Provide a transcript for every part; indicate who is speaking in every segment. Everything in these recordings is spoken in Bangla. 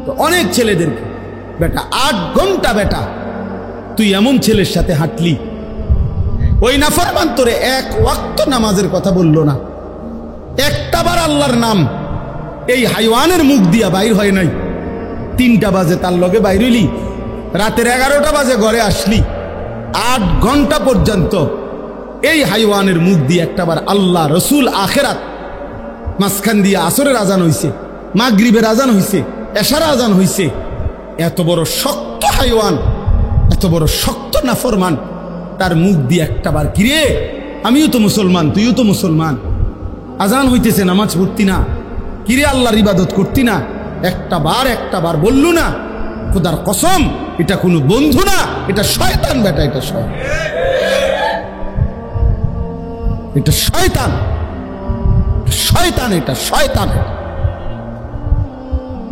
Speaker 1: তো অনেক ছেলেদেরকে, বেটা 8 ঘন্টা বেটা তুই এমন ছেলের সাথে হাঁটলি, ওই নাফরমান তোরে এক ওয়াক্ত নামাজের কথা বললো না, একটাবার আল্লাহর নাম এই হাইওয়ানের মুখ দিয়া বাইর হয় নাই। 3টা বাজে তার লগে বাইর হইলি, রাতের 11টা বাজে ঘরে আসলি, 8 ঘন্টা পর্যন্ত এই হাইওয়ানের মুখ দিয়ে একটাবার আল্লাহ রসুল আখেরাত, মাঝখান দিয়ে আসরের আজান হইছে, মাগরিবের আজান হইছে, এশার আজান হইছে। এত বড় শক্ত হাইওয়ান, এত বড় শক্ত নাফরমান, তার মুখ দিয়ে একটাবার কিরে আমিও তো মুসলমান, তুইও তো মুসলমান, আজান হইতেছে নামাজ পড়তি না, কিরে আল্লাহর ইবাদত করতি না, একটাবার বললু না? খোদার কসম এটা কোনো বন্ধু না, এটা শয়তান বেটা, এটা শয়তান, এটা শয়তান, শয়তান, এটা শয়তান।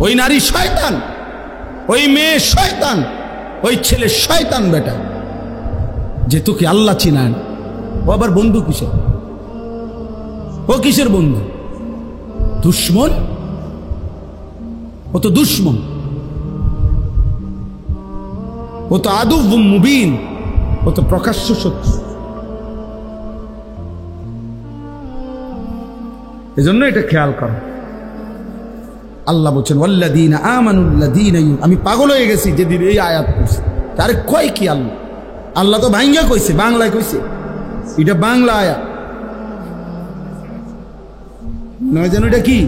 Speaker 1: ওই নারী শয়তান, ওই মেয়ে শয়তান, ওই ছেলে শয়তান বেটা, যে তোকে আল্লাহ চিনায় না। ও আবার বন্ধু কিসের? ও কিসের বন্ধু? দুশ্মন। ও তো দুশ্মন, ও তো আদুব মুবিন, ও তো প্রকাশ্য শত্রু। এজন্য এটা খেয়াল করো। আল্লাহ বলছেন ওয়াল্লাযীনা আমানুল্লাযীনা, আমি পাগল হয়ে গেছি যেদিন এই আয়াত পড়ছি। আরে কয় কি আল্লাহ? আল্লাহ তো ভাঙ্গা কইছে, বাংলায় কইছে, এটা বাংলা আয়াত নয় যেন, এটা কি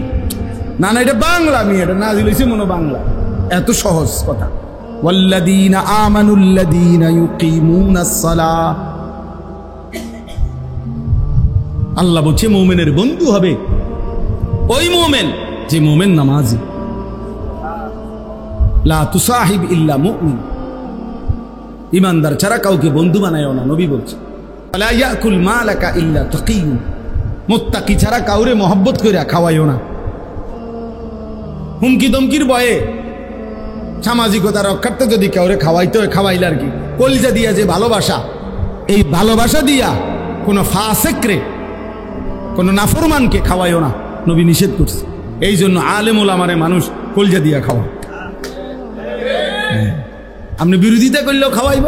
Speaker 1: না না এটা বাংলা, আমি এটা নাজিল হইছে মনে বাংলা, এত সহজ কথা। ওয়াল্লাযীনা আমানুল্লাযীনা ইউকিমুনাস সালাহ, আল্লাহ বলছে মুমিনের বন্ধু হবে ওই মুমিন যে মুমিন নামাজি। লা তুসাহিব ইল্লা মুমিন, ইমানদার ছাড়া কাউকে বন্ধু বানায়ও না, নবী বলছে। লা ইয়াকুল মালাকা ইল্লা তাকিয়্যুন, মুত্তাকি ছাড়া কাউরে মহব্বত কইরা খাওয়াইও না। হুমকি দমকির ভয়ে সামাজিকতা রক্ষার্থে যদি কাউরে খাওয়াইতে হয় খাওয়াইলে আর কি, কলিজা দিয়া যে ভালোবাসা, এই ভালোবাসা দিয়া কোনো ফাসিকরে, কোনো নাফরমানকে খাওয়াইও না, নবী নিষেধ করছে। এই জন্য আলেম ওলামারে মানুষ কলিজা দিয়া খাওয়া। আপনি বিরোধিতা করলেও খাওয়াইব,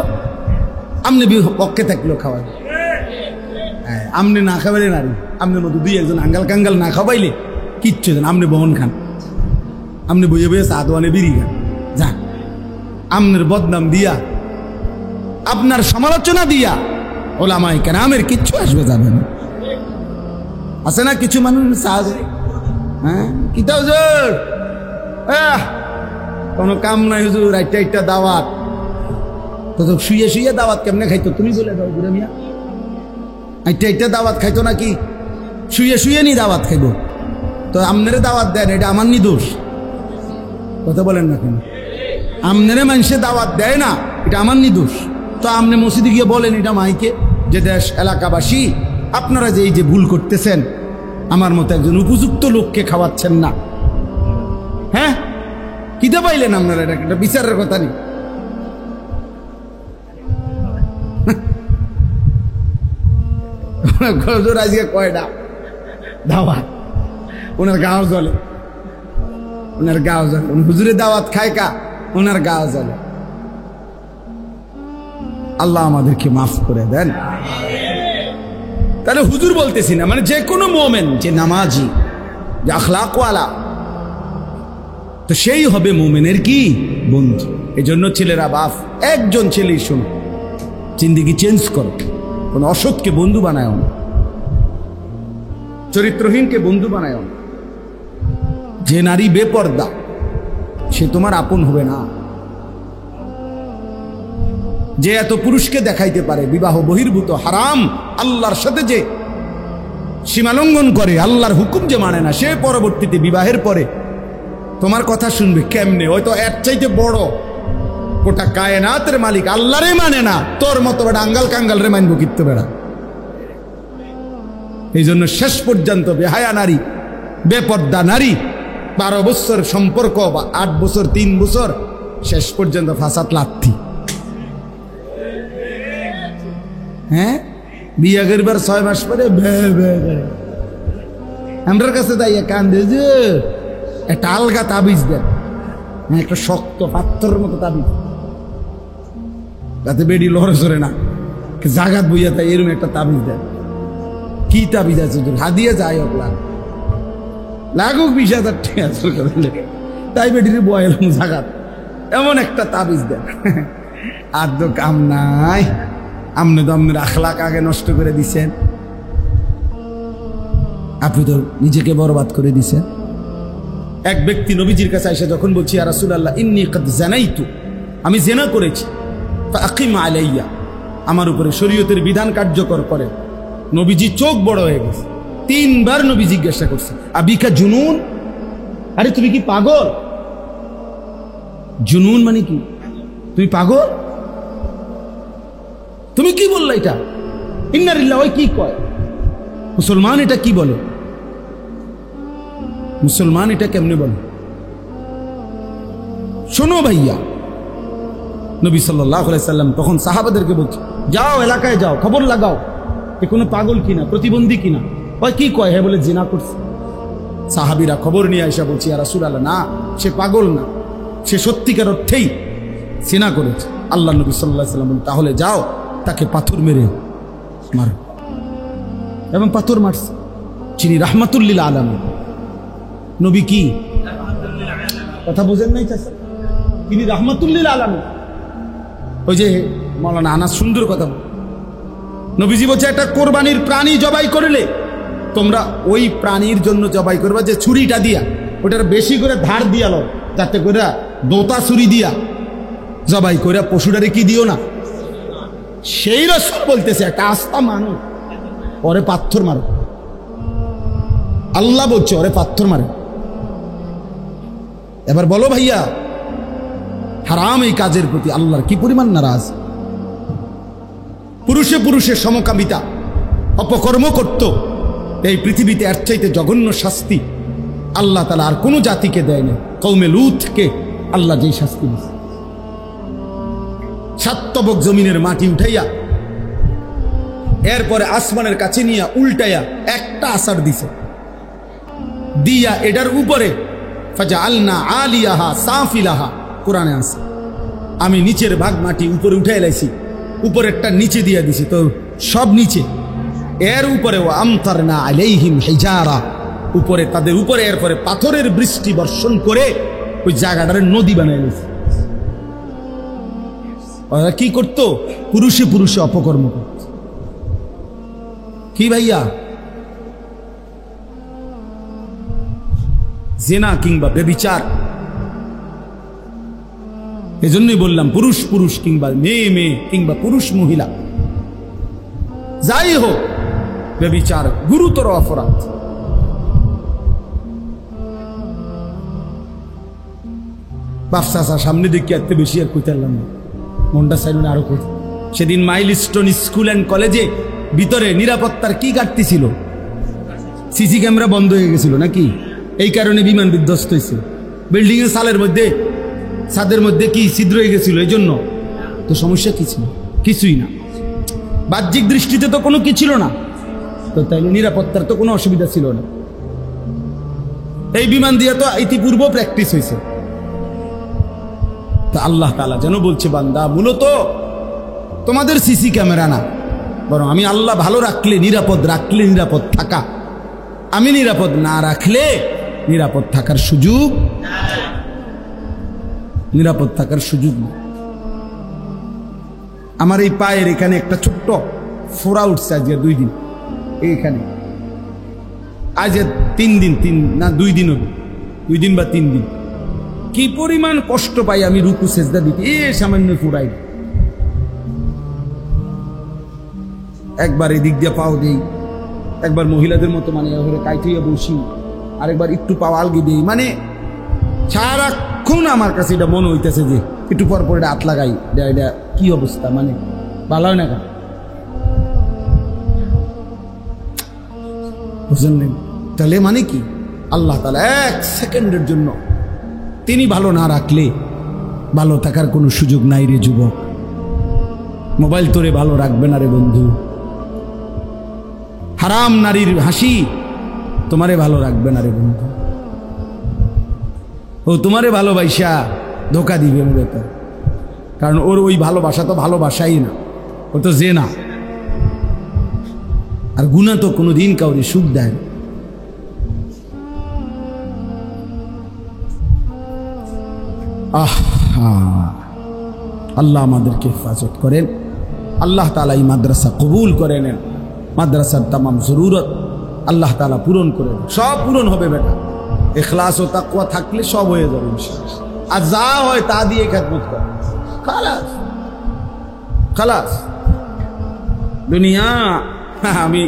Speaker 1: আপনি পক্ষে থাকলেও খাওয়াইব। আপনি না খাওয়াইলে নারী, আপনার মতো 2-1 আঙ্গাল কাঙ্গাল না খাওয়াইলে কিচ্ছু দেন, আপনি বহন খান, আপনি বইয়ে বইয়ে সাদওয়ানে বিড়ি খান, যা আপনার বদনাম দিয়া, আপনার সমালোচনা দিয়া ওলামায়ে কেরামের কিচ্ছু আসবে যাবে না। আছে না কিছু মানুষ সাহায্য, হ্যাঁ কিতা হুজুর কোনো কাম নাই হুজুর, একটা দাওয়াত, তো শুয়ে শুয়ে দাওয়াত কেমনে খাইতো তুমি বলে দাও বুড়া মিয়া। একটা দাওয়াত খাইতো নাকি? শুয়ে শুয়ে নি দাওয়াত খাইব? তো আমনেরে দাওয়াত দেন, এটা আমার নি দোষ? কথা বলেন না কেন? আমনেরে মানুষে দাওয়াত দেয় না, এটা আমার নি দোষ? তো আমনে মসজিদে গিয়ে বলেন এটা মাইকে, যে দেশ এলাকাবাসী আপনারা যে এই যে ভুল করতেছেন, আমার মতো একজন উপযুক্ত লোককে খাওয়াচ্ছেন না। হ্যাঁ কিতে পাইলেন আপনারা? এটা একটা বিচারের কথা নেই। আজকে কয়টা দাওয়াত ওনার গাঁও জ্বলে, ওনার গাঁও জ্বলে, হুজুরের দাওয়াত খায় কা, ওনার গাঁও জ্বলে। আল্লাহ আমাদেরকে মাফ করে দেন। তাহলে হুজুর বলতেছি না, মানে যে কোনো মোমেন যে নামাজি, যে আখলাকওয়ালা, তো সেই হবে মোমেনের কি বন্ধু। এই জন্য ছেলেরা, বাপ একজন ছেলেই শোনো, জিন্দেগি চেঞ্জ করো, কোন অসৎকে বন্ধু বানায় না, চরিত্রহীনকে বন্ধু বানায় না। যে নারী বেপর্দা সে তোমার আপন হবে না। যে এত পুরুষকে দেখাইতে পারে বিবাহ বহির্ভূত হারাম, আল্লাহর সাথে যে সীমালঙ্ঘন করে, আল্লাহর হুকুম যে মানে না, সে পরবর্তীতে বিবাহের পরে তোমার কথা শুনবে কেমনে? হয়তো এর চাইতে বড় গোটা কায়নাতের মালিক আল্লাহরে মানে না, তোর মতো বেড়া আঙ্গাল কাঙ্গাল রে মানবো কিত্ত বেড়া। এই জন্য শেষ পর্যন্ত বেহায়া নারী, বেপর্দা নারী, 12 বছর সম্পর্ক বা 8 বছর 3 বছর, শেষ পর্যন্ত ফাসাদ লাথি। হ্যাঁ বিয়া করবার 6 মাস পরে আমরার কাছে তাই কান্দে যে একটা আলগা তাবিজ দেন, একটা শক্ত পাথরের মতো তাবিজ, যাতে বেডি লড়ে চড়ে না, জাগাত বইয়া তাই এরকম একটা তাবিজ দেয়। কি তাবিজ আছে হাদিয়া যায় হোক লাগুক 20,000 টাকা তাই বেডির বয়েলাম জাগাত, এমন একটা তাবিজ দেন। আর তো কাম নাই, আপনি তো আপনার আখলাক আগে নষ্ট করে দিছেন, আপনি তো নিজেকে বরবাদ করে দিছেন। এক ব্যক্তি নবীজির কাছে এসে যখন বলছি ইয়া রাসূলুল্লাহ ইন্নী কদ জানাইতু, আমি জেনা করেছি, ফাকিম আলাইয়া, আমার উপরে শরীয়তের বিধান কার্যকর করে। নবীজি চোখ বড় হয়ে গেছে, 3 বার নবী জিজ্ঞাসা করছে আবিকা জুনুন, আরে তুমি কি পাগল? জুনুন মানে কি? তুমি পাগল? তুমি কি বললা এটা? ইন্নালিল্লাহ, ওই কি কয়? মুসলমান এটা কি বলে? মুসলমান এটা কেমনে বলে? শোনো ভাইয়া, নবী সাল্লাল্লাহু আলাইহি সাল্লাম তখন সাহাবাদেরকে বলছে, যাও এলাকায় যাও, খবর লাগাও এ কোনো পাগল কিনা, প্রতিবন্ধী কিনা। ওই কি কয়? হ্যাঁ বলে জিনা করছে। সাহাবীরা খবর নিয়ে আইসা বলছি ইয়া রাসূলুল্লাহ, না সে পাগল না, সে সত্যিকার অর্থেই জিনা করেছে। আল্লাহ নবী সাল্লাল্লাহু আলাইহি সাল্লাম বলেন, তাহলে যাও তাকে পাথর মেরে মারো। এবং পাথর মারছে। যিনি রাহমাতুল লিল আলামিন, নবী কি কথা বুঝেন নাই চাচা? তিনি রাহমাতুল লিল আলামিন। ওই যে মাওলানা আনাস সুন্দর কথা বল, নবীজি বলছে একটা কোরবানির প্রাণী জবাই করলে তোমরা ওই প্রাণীর জন্য জবাই করবা যে ছুরিটা দিয়া, ওটার বেশি করে ধার দিয়া লো, যাতে করে দোতা ছুরি দিয়া জবাই করে পশুটারে কি দিও না। সেই রাসূল বলতেছে একটা আস্থা মানুষ ওরে পাথর মারো। আল্লাহ বলছে ওরে পাথর মারে। এবার বলো ভাইয়া, হারাম এই কাজের প্রতি আল্লাহর কি পরিমাণ নারাজ। পুরুষে পুরুষে সমকামিতা অপকর্ম করত, এই পৃথিবীতে এর চাইতে জঘন্য শাস্তি আল্লাহ তাআলা আর কোনো জাতিকে দেয় না। কওমে লূতকে আল্লাহ যেই শাস্তি দিয়েছে, 7 তবক জমিনের মাটি উঠাইয়া এরপরে আসমানের কাছে নিয়ে উল্টাইয়া একটা আসার দিছে, দিয়া এটার উপরে ফাজআলনা আলিয়াহা সাফিলাহা, কোরআনে আছে আমি নিচের ভাগ মাটি উপরে উঠাই লাইছি, উপরেরটা নিচে দিয়া দিছি, তো সব নিচে। এর উপরে ও আমতারনা আলাইহিম হিজারা, উপরে তাদের উপরে এরপরে পাথরের বৃষ্টি বর্ষণ করে ওই জায়গাটারে নদী বানাই দিয়েছে। ওরা কি করত? পুরুষে পুরুষে অপকর্ম করত। কি ভাইয়া, জেনা কিংবা ব্যভিচার। এজন্যই বললাম পুরুষ পুরুষ কিংবা মেয়ে মেয়ে কিংবা পুরুষ মহিলা যাই হোক, ব্যভিচার গুরুতর অপরাধ। বাপসাসা সামনে দেখি এত বেশি আর কইতারলাম না, মনটা চাইল আরো কই। সেদিন মাইলস্টোন স্কুল অ্যান্ড কলেজে ভিতরে নিরাপত্তার কি ঘাটতি ছিল? সিসি ক্যামেরা বন্ধ হয়ে গেছিল নাকি? এই কারণে বিমান বিধ্বস্ত হয়েছিল। বিল্ডিং এর সালের মধ্যে ছাদের মধ্যে কি ছিদ্র হয়ে গেছিল, এই জন্য তো সমস্যা কি ছিল? কিছুই না, বাহ্যিক দৃষ্টিতে তো কোনো কি ছিল না, তো তাইলে নিরাপত্তার তো কোনো অসুবিধা ছিল না। এই বিমান দিয়ে তো ইতিপূর্ব প্র্যাকটিস হয়েছে। তো আল্লাহ তাআলা যেন বলছে, বান্দা মূলত তোমাদের সিসি ক্যামেরা না, বরং আমি আল্লাহ ভালো রাখলে নিরাপদ, রাখলে নিরাপদ থাকা, আমি নিরাপদ না রাখলে নিরাপদ থাকার সুযোগ, নিরাপদ থাকার সুযোগ নেই। আমার এই পায়ের এখানে একটা ছোট্ট ফোড়া উঠছে আজকে 2 দিন, এইখানে আজ 3 দিন, 2 দিন হবে, 2 দিন বা 3 দিন। কি পরিমাণ কষ্ট পাই আমি রুকু সেজদা দিতে, সামান্য ফোড়াই। একবার এই দিক দিয়ে পাও দেই, একবার মহিলাদের মতো মানে কাইটিয়া বসি, আরেকবার একটু পাও আলগি দিই, মানে সারাক্ষণ আমার কাছে এটা মনে হইতেছে যে একটু পর পর এটা হাত লাগাই, এটা কি অবস্থা, মানে ভালো হয় না কেন বুঝলেন? তাহলে মানে কি আল্লাহ তাআলা 1 সেকেন্ডের জন্য তিনি ভালো না রাখলে ভালো থাকার কোনো সুযোগ নাই রে যুবক। মোবাইল তোরে ভালো রাখবে না রে বন্ধু, হারাম নারীর হাসি তোমারে ভালো রাখবে না রে বন্ধু। ও তোমারে ভালোবাসা ধোকা দিবে মূলত, কারণ ওর ওই ভালোবাসা তো ভালোবাসাই না, ও তো যে না। আর গুনাহ তো কোনোদিন কাউরে সুখ দেয় না। আল্লাহ আমাদেরকে হেফাজত করেন, আল্লাহ তাআলা এই মাদ্রাসা কবুল করে নেন, মাদ্রাসার তামাম জরুরত আল্লাহ তাআলা পূরণ করে নেন। সব পূরণ হবে বেটা, ইখলাস ও তাকওয়া থাকলে সব হয়ে যাবে ইনশাআল্লাহ। আর যা হয় তা দিয়ে খেদমত কর, খালাস খালাস। দুনিয়া আমি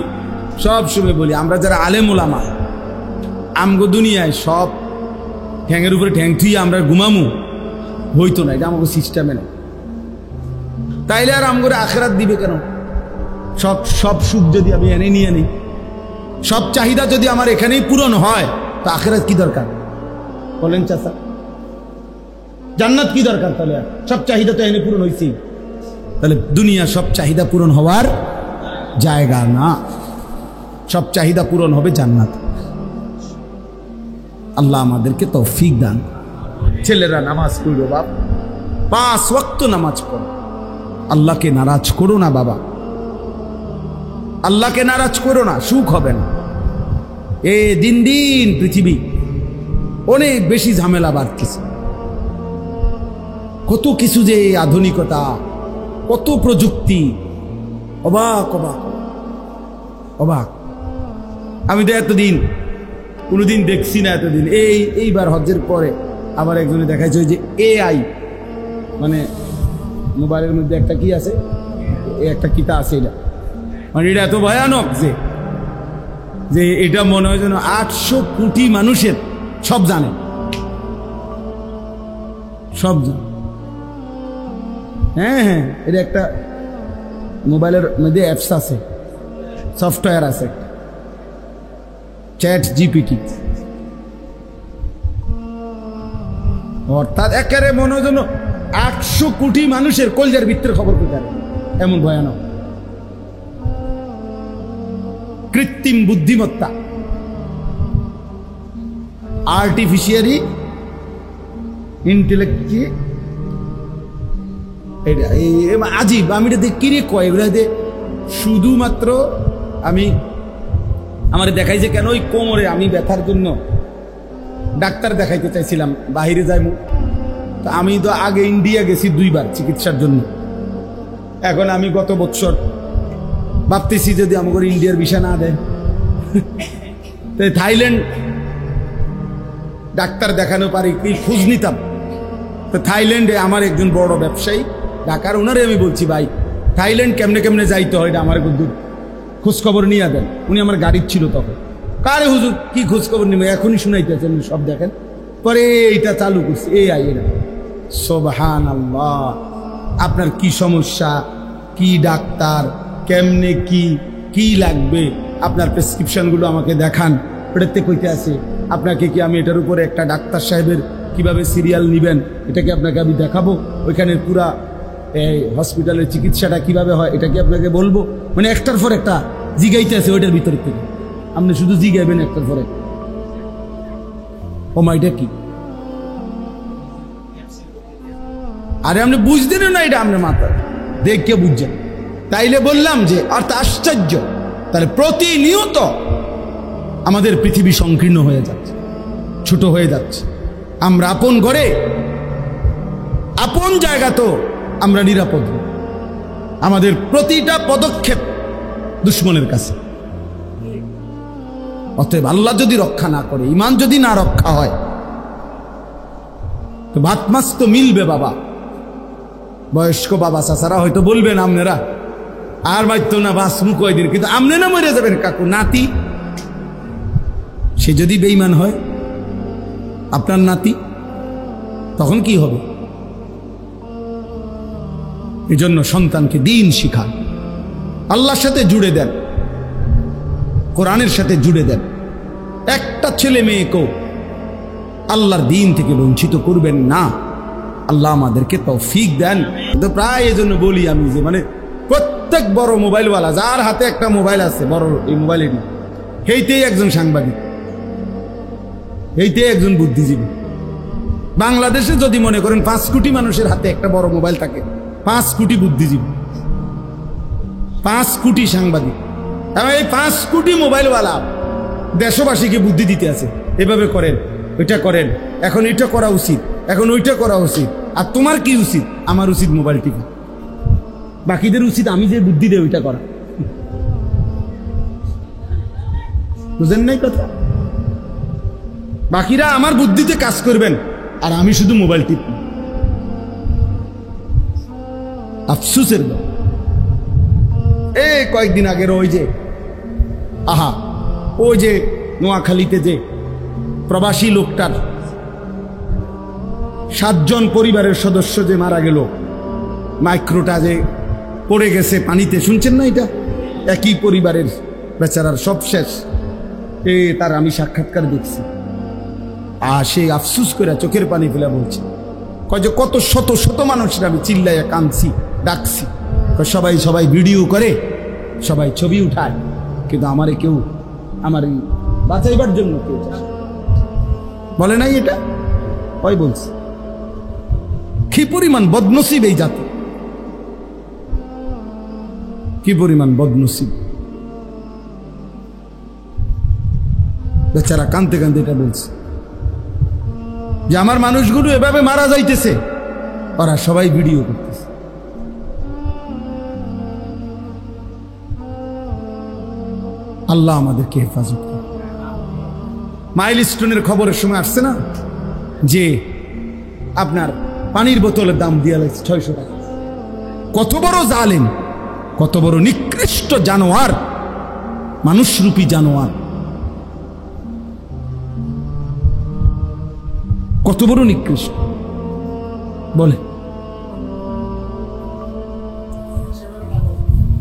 Speaker 1: সব সময় বলি, আমরা যারা আলেম ওলামা, আমগো দুনিয়ায় সব ঠ্যাঙের উপরে ঠ্যাং থুই আমরা ঘুমামু হইতো না, এটা আমাকে সিস্টেমে না। তাইলে আর আমগরে আখেরাত দিবে কেন? সব সব সুখ যদি আমি এনে নিয়ে নিই, সব চাহিদা যদি আমার এখানেই পূরণ হয়, তো আখেরাত কি দরকার বলেন চাচা? জান্নাত কি দরকার তাহলে? সব চাহিদা তো এনে পূরণ হয়েছি, তাহলে দুনিয়া সব চাহিদা পূরণ হওয়ার জায়গা না, সব চাহিদা পূরণ হবে জান্নাত। আল্লাহ আমাদেরকে তৌফিক দান। ছেলেরা নামাজ পড়ো বাপ, 5 ওয়াক্ত নামাজ পড়ো, আল্লাহকে নারাজ করো না বাবা, আল্লাহকে নারাজ করো না, সুখ হবে না। এ দিন দিন পৃথিবী অনেক বেশি ঝামেলা বাড়তেছে, কত কিছু যে আধুনিকতা, কত প্রযুক্তি, অবাক অবাক অবাক। আমি তো এতদিন কোনোদিন দেখছি না, এতদিন এইবার হজ্জের পরে আবার একজনে দেখাইছে ওই যে AI, মানে মোবাইলের মধ্যে একটা কি আছে, একটা কিতা আছে, এটা মানে এটা এত ভয়ানক যে এটা মনে হয় যেন 800 কোটি মানুষের সব জানে, সব জানে। হ্যাঁ হ্যাঁ, এটা একটা মোবাইলের মধ্যে অ্যাপস আছে, সফটওয়্যার আছে, ChatGPT। অর্থাৎ একেবারে মনে হয় যেন 800 কোটি মানুষের কলজার ভিতরের খবর কোথায়, এমন ভয়ানক। কৃত্রিম বুদ্ধিমত্তা, আর্টিফিশিয়ালি ইন্টেলেক্টি, এটা আজীব। আমি এটা দেখ কিরে কয়, এগুলো শুধুমাত্র আমি আমার দেখাইছে কেন, ওই কোমরে আমি ব্যথার জন্য ডাক্তার দেখাইতে চাইছিলাম, বাহিরে যাইমু। তো আমি তো আগে ইন্ডিয়া গেছি 2 বার চিকিৎসার জন্য। এখন আমি গত বছর ভাবতেছি যদি আমাকে ইন্ডিয়ার ভিসা না দেয়, তাই থাইল্যান্ড ডাক্তার দেখানো পারি কি খোঁজ নিতাম। তো থাইল্যান্ডে আমার একজন বড় ব্যবসায়ী ঢাকার, ওনারে আমি বলছি ভাই থাইল্যান্ড কেমনে কেমনে যাইতে হয়, এটা আমার খোঁজখবর নিয়ে দেন। উনি আমার গাড়ির ছিল তখন, কারে হুজুর কি খোঁজখবর নিবে, এখনই শুনাইতেছেন সব দেখেন। পরে এইটা চালু করছি, এরা সুবহানাল্লাহ। আপনার কি সমস্যা, কি ডাক্তার, কেমনে কি লাগবে, আপনার প্রেসক্রিপশনগুলো আমাকে দেখান। ওটাতে কইতে আছে আপনাকে কি আমি এটার উপরে একটা ডাক্তার সাহেবের কিভাবে সিরিয়াল নিবেন, এটাকে আপনাকে আমি দেখাবো। ওইখানের পুরা এই হসপিটালের চিকিৎসাটা কিভাবে হয় এটা কি আপনাকে বলবো। মানে একটার পর একটা জিগাইতে আছে ওইটার ভিতর থেকে, আপনি শুধু জিগাইবেন একটার পরে। ও মাইটা কি, আরে আপনি বুঝতেন না, এটা আপনার মাথায় দেখে বুঝছেন। তাইলে বললাম যে অর্থ আশ্চর্য, তাহলে প্রতিনিয়ত আমাদের পৃথিবী সংকীর্ণ হয়ে যাচ্ছে, ছোট হয়ে যাচ্ছে। আমরা আপন ঘরে আপন জায়গা তো আমরা নিরাপদ, আমাদের প্রতিটা পদক্ষেপ দুশ্মনের কাছে। অতএব আল্লাহ যদি রক্ষা না করে, ইমান যদি না রক্ষা হয়, তো ভাত মাছ তো মিলবে বাবা। বয়স্ক বাবা চাচারা হয়তো বলবেন আপনারা আর বাঁচতো না, বাস মুখ কয়দিন, কিন্তু আপনি না মরে যাবেন কাকু। নাতি সে যদি বেঈমান হয়, আপনার নাতি, তখন কি হবে? এজন্য সন্তানকে দিন শিখান, আল্লাহর সাথে জুড়ে দেন, কোরআনের সাথে জুড়ে দেন। একটা ছেলে মেয়েকেও আল্লাহর দিন থেকে বঞ্চিত করবেন না। আল্লাহ আমাদেরকে তৌফিক দেন। তো প্রায় এজন্য বলি আমি যে মানে প্রত্যেক বড় মোবাইলওয়ালা যার হাতে একটা মোবাইল আছে, বড় এই মোবাইলেরই, এইতেই একজন সাংবাদিক, এইতেই একজন বুদ্ধিজীবী, বাংলাদেশে যদি মনে করেন 5 কোটি মানুষের হাতে একটা বড় মোবাইল থাকে, 5 কোটি বুদ্ধিজীবী, 5 কোটি সাংবাদিক, এবং এই 5 কোটি মোবাইলওয়ালা দেশবাসীকে বুদ্ধি দিতে আছে, এভাবে করেন, ওইটা করেন, এখন এটা করা উচিত, এখন ওইটা করা উচিত। আর তোমার কি উচিত? আমার উচিত মোবাইল টিপা, বাকিদের উচিত আমি যে বুদ্ধি দেয় ওইটা করা। বুঝেন নাই কথা? বাকিরা আমার বুদ্ধিতে কাজ করবেন আর আমি শুধু মোবাইল টিপ। আফসোসের এই কয়েকদিন আগের ওই যে ওই যে নোয়াখালীতে যে প্রবাসী লোকটার 7 জন পরিবারের সদস্য যে মারা গেল, মাইক্রোটা যে পড়ে গেছে পানিতে, শুনছেন না? এটা একই পরিবারের, বেচারার সব শেষ। তার আমি সাক্ষাৎকার দেখছি, আর সে আফসুস করে চোখের পানি ফেলে বলছে, কয় যে কত শত শত মানুষরা আমি চিল্লাইয়া কাঁদছি, ডাকছি, সবাই সবাই ভিডিও করে, সবাই ছবি উঠায়, কিন্তু আমারে কেউ, আমার এই বাঁচাইবার জন্য কেউ বলে নাই। এটা কয় বলছে? কি পরিমাণ বদনসিব এই জাতি, কি পরিমাণ বদনসিব। বেচারা কাঁদতে কাঁদতে এটা বলছে যে আমার মানুষগুলো এভাবে মারা যাইতেছে, ওরা সবাই ভিডিও করতেছে। আল্লাহ আমাদেরকে হেফাজত করে। মাইলস্টোনের খবরের সময় আসছে না যে আপনার পানির বোতলের দাম দিয়ে লাগছে 600 টাকা। কত বড় জালেম, কত বড় নিকৃষ্ট জানোয়ার, মানুষরূপী জানোয়ার, কত বড় নিকৃষ্ট বলে।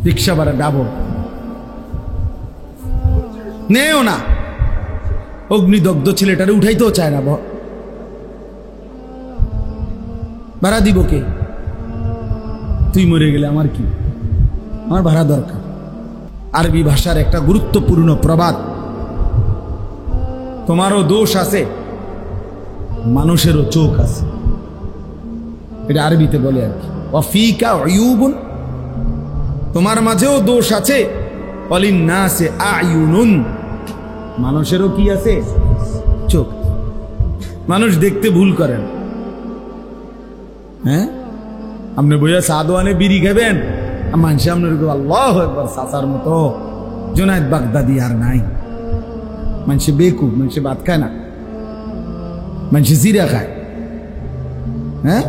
Speaker 1: রিক্সা ভাড়া ডাবল নেও না, অগ্নিদগ্ধ ছেলেটারে উঠাইতেও চায় না, ভাড়া দিব কে? তুই মরে গেলে আমার কি, আমার ভাড়া দরকার। আরবি ভাষার একটা গুরুত্বপূর্ণ প্রবাদ, তোমারও দোষ আছে, মানুষেরও চোখ আছে, এটা আরবিতে বলে আর কি। ওয়াফিকা উয়ুবুন, তোমার মাঝেও দোষ আছে, ওয়ালিন্নাসি আয়ুনুন, মানুষেরও কি আছে? চোখ। মানুষ দেখতে ভুল করেন। হ্যাঁ, আপনি বইয়া সাদওয়ানে বিড়ি খাবেন, মানুষ আপনার আল্লাহু আকবার চাচার মতো জুনায়েদ বাগদাদি আর নাই। মানুষে বেকুব, মানুষে ভাত খায় না, মানুষে জিরা খায়। হ্যাঁ,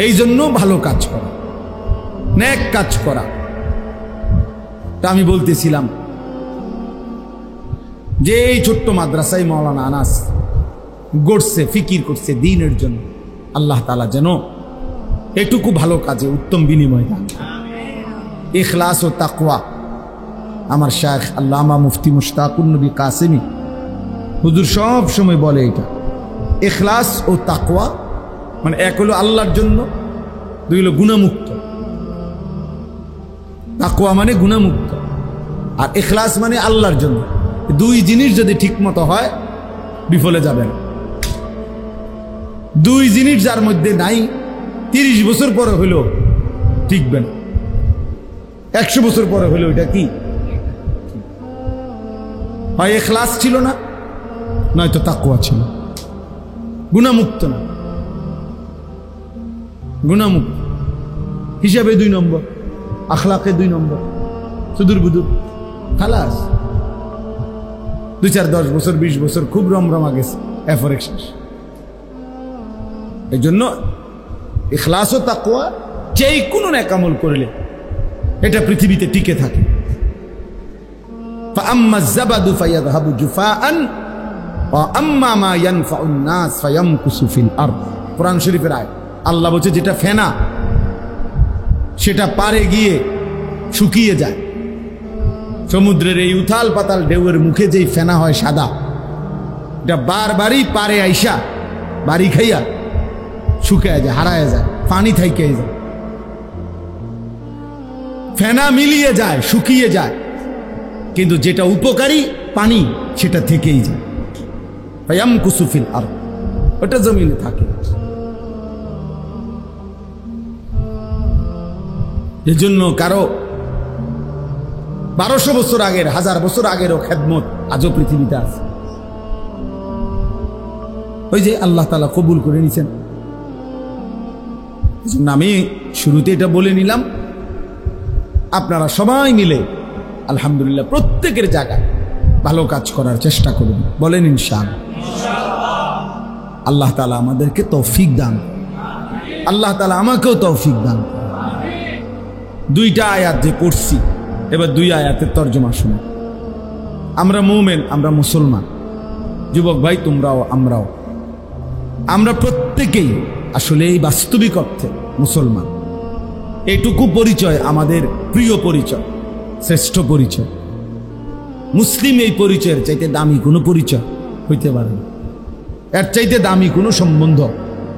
Speaker 1: এই জন্য ভালো কাজ করা, নেক কাজ করা। তা আমি বলতেছিলাম যে এই ছোট্ট মাদ্রাসায় মাওলানা আনাস গড়ছে, ফিকির করছে দ্বীনের জন্য। আল্লাহ তাআলা যেন এটুকু ভালো কাজে উত্তম বিনিময় দান। ইখলাস ও তাকওয়া, আমার শায়খ আল্লামা মুফতি মুশতাকুন নবী কাসেমি হুজুর সব সময় বলে, এটা ইখলাস ও তাকওয়া মানে এক হলো আল্লাহর জন্য, দুই হলো গুনাহমুক্ত। তাকওয়া মানে গুনাহমুক্ত, আর ইখলাস মানে আল্লাহর জন্য। দুই জিনিস যদি ঠিক মতো হয় বিফলে যাবেন। দুই জিনিস যার মধ্যে নাই, 30 বছর পরে হইলো টিকবেন, 100 বছর পরে হইলো এটা কি হয়? ইখলাস ছিল না, নয়তো তাকওয়া ছিল। গুনাহমুক্ত না, গুনাহমুক্ত হিসাবে 2 নম্বর, আখলাকে 2 নম্বর, সুদূর বুদুর, খালাস। 2, 4, 10 বছর 20 বছর খুব রমরমা গেছে, এরপরে শেষ। এই জন্য ইখলাস ও তাকওয়া যেই কোনো নেক আমল করলে এটা পৃথিবীতে টিকে থাকে। ফাআম্মা যাবাদু ফায়াযহাবু জুফাআন ওয়া আম্মা মা ইয়ানফাউন নাস ফায়ামকুসু ফিল আরদ। কোরআন শরীফের আয়াত। আল্লাহ বলছে যেটা ফেনা সেটা পারে গিয়ে শুকিয়ে যায়। সমুদ্রের এই উথাল পাতাল ঢেউয়ের মুখে যেই ফেনা হয় সাদা, এটা বারবারই পারে আইসা বাড়ি খাইয়া শুকায় যায়, হারায় যায়, পানি থাইকে যায়, ফেনা মিলিয়ে যায়, শুকিয়ে যায়। কিন্তু যেটা উপকারী পানি সেটা থেকেই যায়। ফায়ামকুসু ফিল আরদ, ওটা জমিনে থাকে। এজন্য কারো 1200 বছর আগের, 1000 বছর আগেরও খেদমত আজও পৃথিবীতে আছে। ওই যে আল্লাহ তাআলা কবুল করে নিছেন। এজন্য আমি শুরুতে এটা বলে নিলাম, আপনারা সবাই মিলে আলহামদুলিল্লাহ প্রত্যেকের জায়গায় ভালো কাজ করার চেষ্টা করুন, বলেন ইনশাআল্লাহ। আল্লাহ তাআলা আমাদেরকে তৌফিক দান, আল্লাহ তাআলা আমাকেও তৌফিক দান। দুইটা আয়াত যে পড়ছি, এবার দুই আয়াতের তর্জমা শুনুন। আমরা মুমিন, আমরা মুসলমান, যুবক ভাই তোমরাও আমরাও, আমরা প্রত্যেকেই আসলে এই বাস্তবিক অর্থে মুসলমান। এইটুকু পরিচয় আমাদের প্রিয় পরিচয়, শ্রেষ্ঠ পরিচয়। মুসলিম এই পরিচয়ের চাইতে দামি কোনো পরিচয় হইতে পারে না। এর চাইতে দামি কোনো সম্বন্ধ,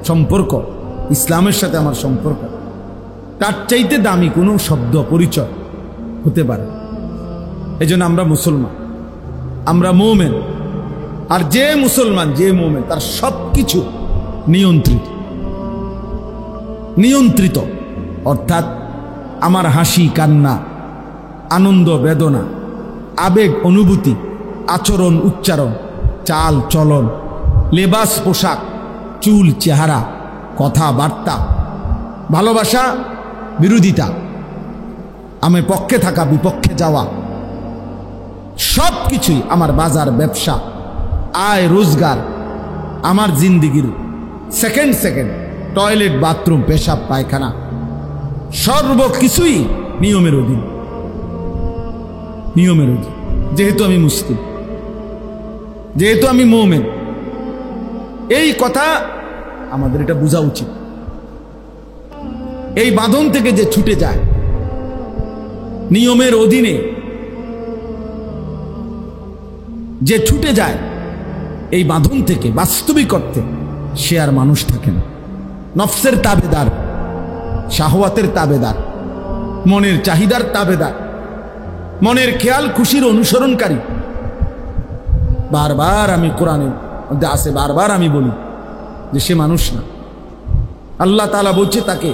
Speaker 1: সম্পর্ক, ইসলামের সাথে আমার সম্পর্ক, তার চাইতে দামি কোনো শব্দ, পরিচয় হতে পারে। এই জন্য আমরা মুসলমান, আমরা মুমিন। আর যে মুসলমান, যে মুমিন, তার সব কিছু নিয়ন্ত্রিত, নিয়ন্ত্রিত। অর্থাৎ আমার হাসি কান্না, আনন্দ বেদনা, আবেগ অনুভূতি, আচরণ উচ্চারণ, চাল চলন, লেবাস পোশাক, চুল চেহারা, কথাবার্তা, ভালোবাসা বিরোধিতা, আমার পক্ষে থাকা বিপক্ষে যাওয়া, সব কিছুই আমার বাজার ব্যবসা, আয় রোজগার, আমার জিন্দিগির সেকেন্ড সেকেন্ড, টয়লেট বাথরুম পেশাব পায়খানা, সর্বকিছুই নিয়মের অধীন, নিয়মের অধীন। যেহেতু আমি মুসলিম, যেহেতু আমি মুমিন, এই কথা আমাদের এটা বোঝা উচিত। এই বাঁধন থেকে যে ছুটে যায়, নিয়মের অধীনে যে ছুটে যায়, এই বাঁধন থেকে বাস্তবিক অর্থে সে আর মানুষ থাকে না। নফসের তাবেদার, শাহওয়াতের তাবেদার, মনের চাহিদার তাবেদার, মনের খেয়াল খুশির অনুসরণকারী। বারবার আমি কোরআনের মধ্যে আছে, বারবার আমি বলি যে সে মানুষ না। আল্লাহ তাআলা বলছে তাকে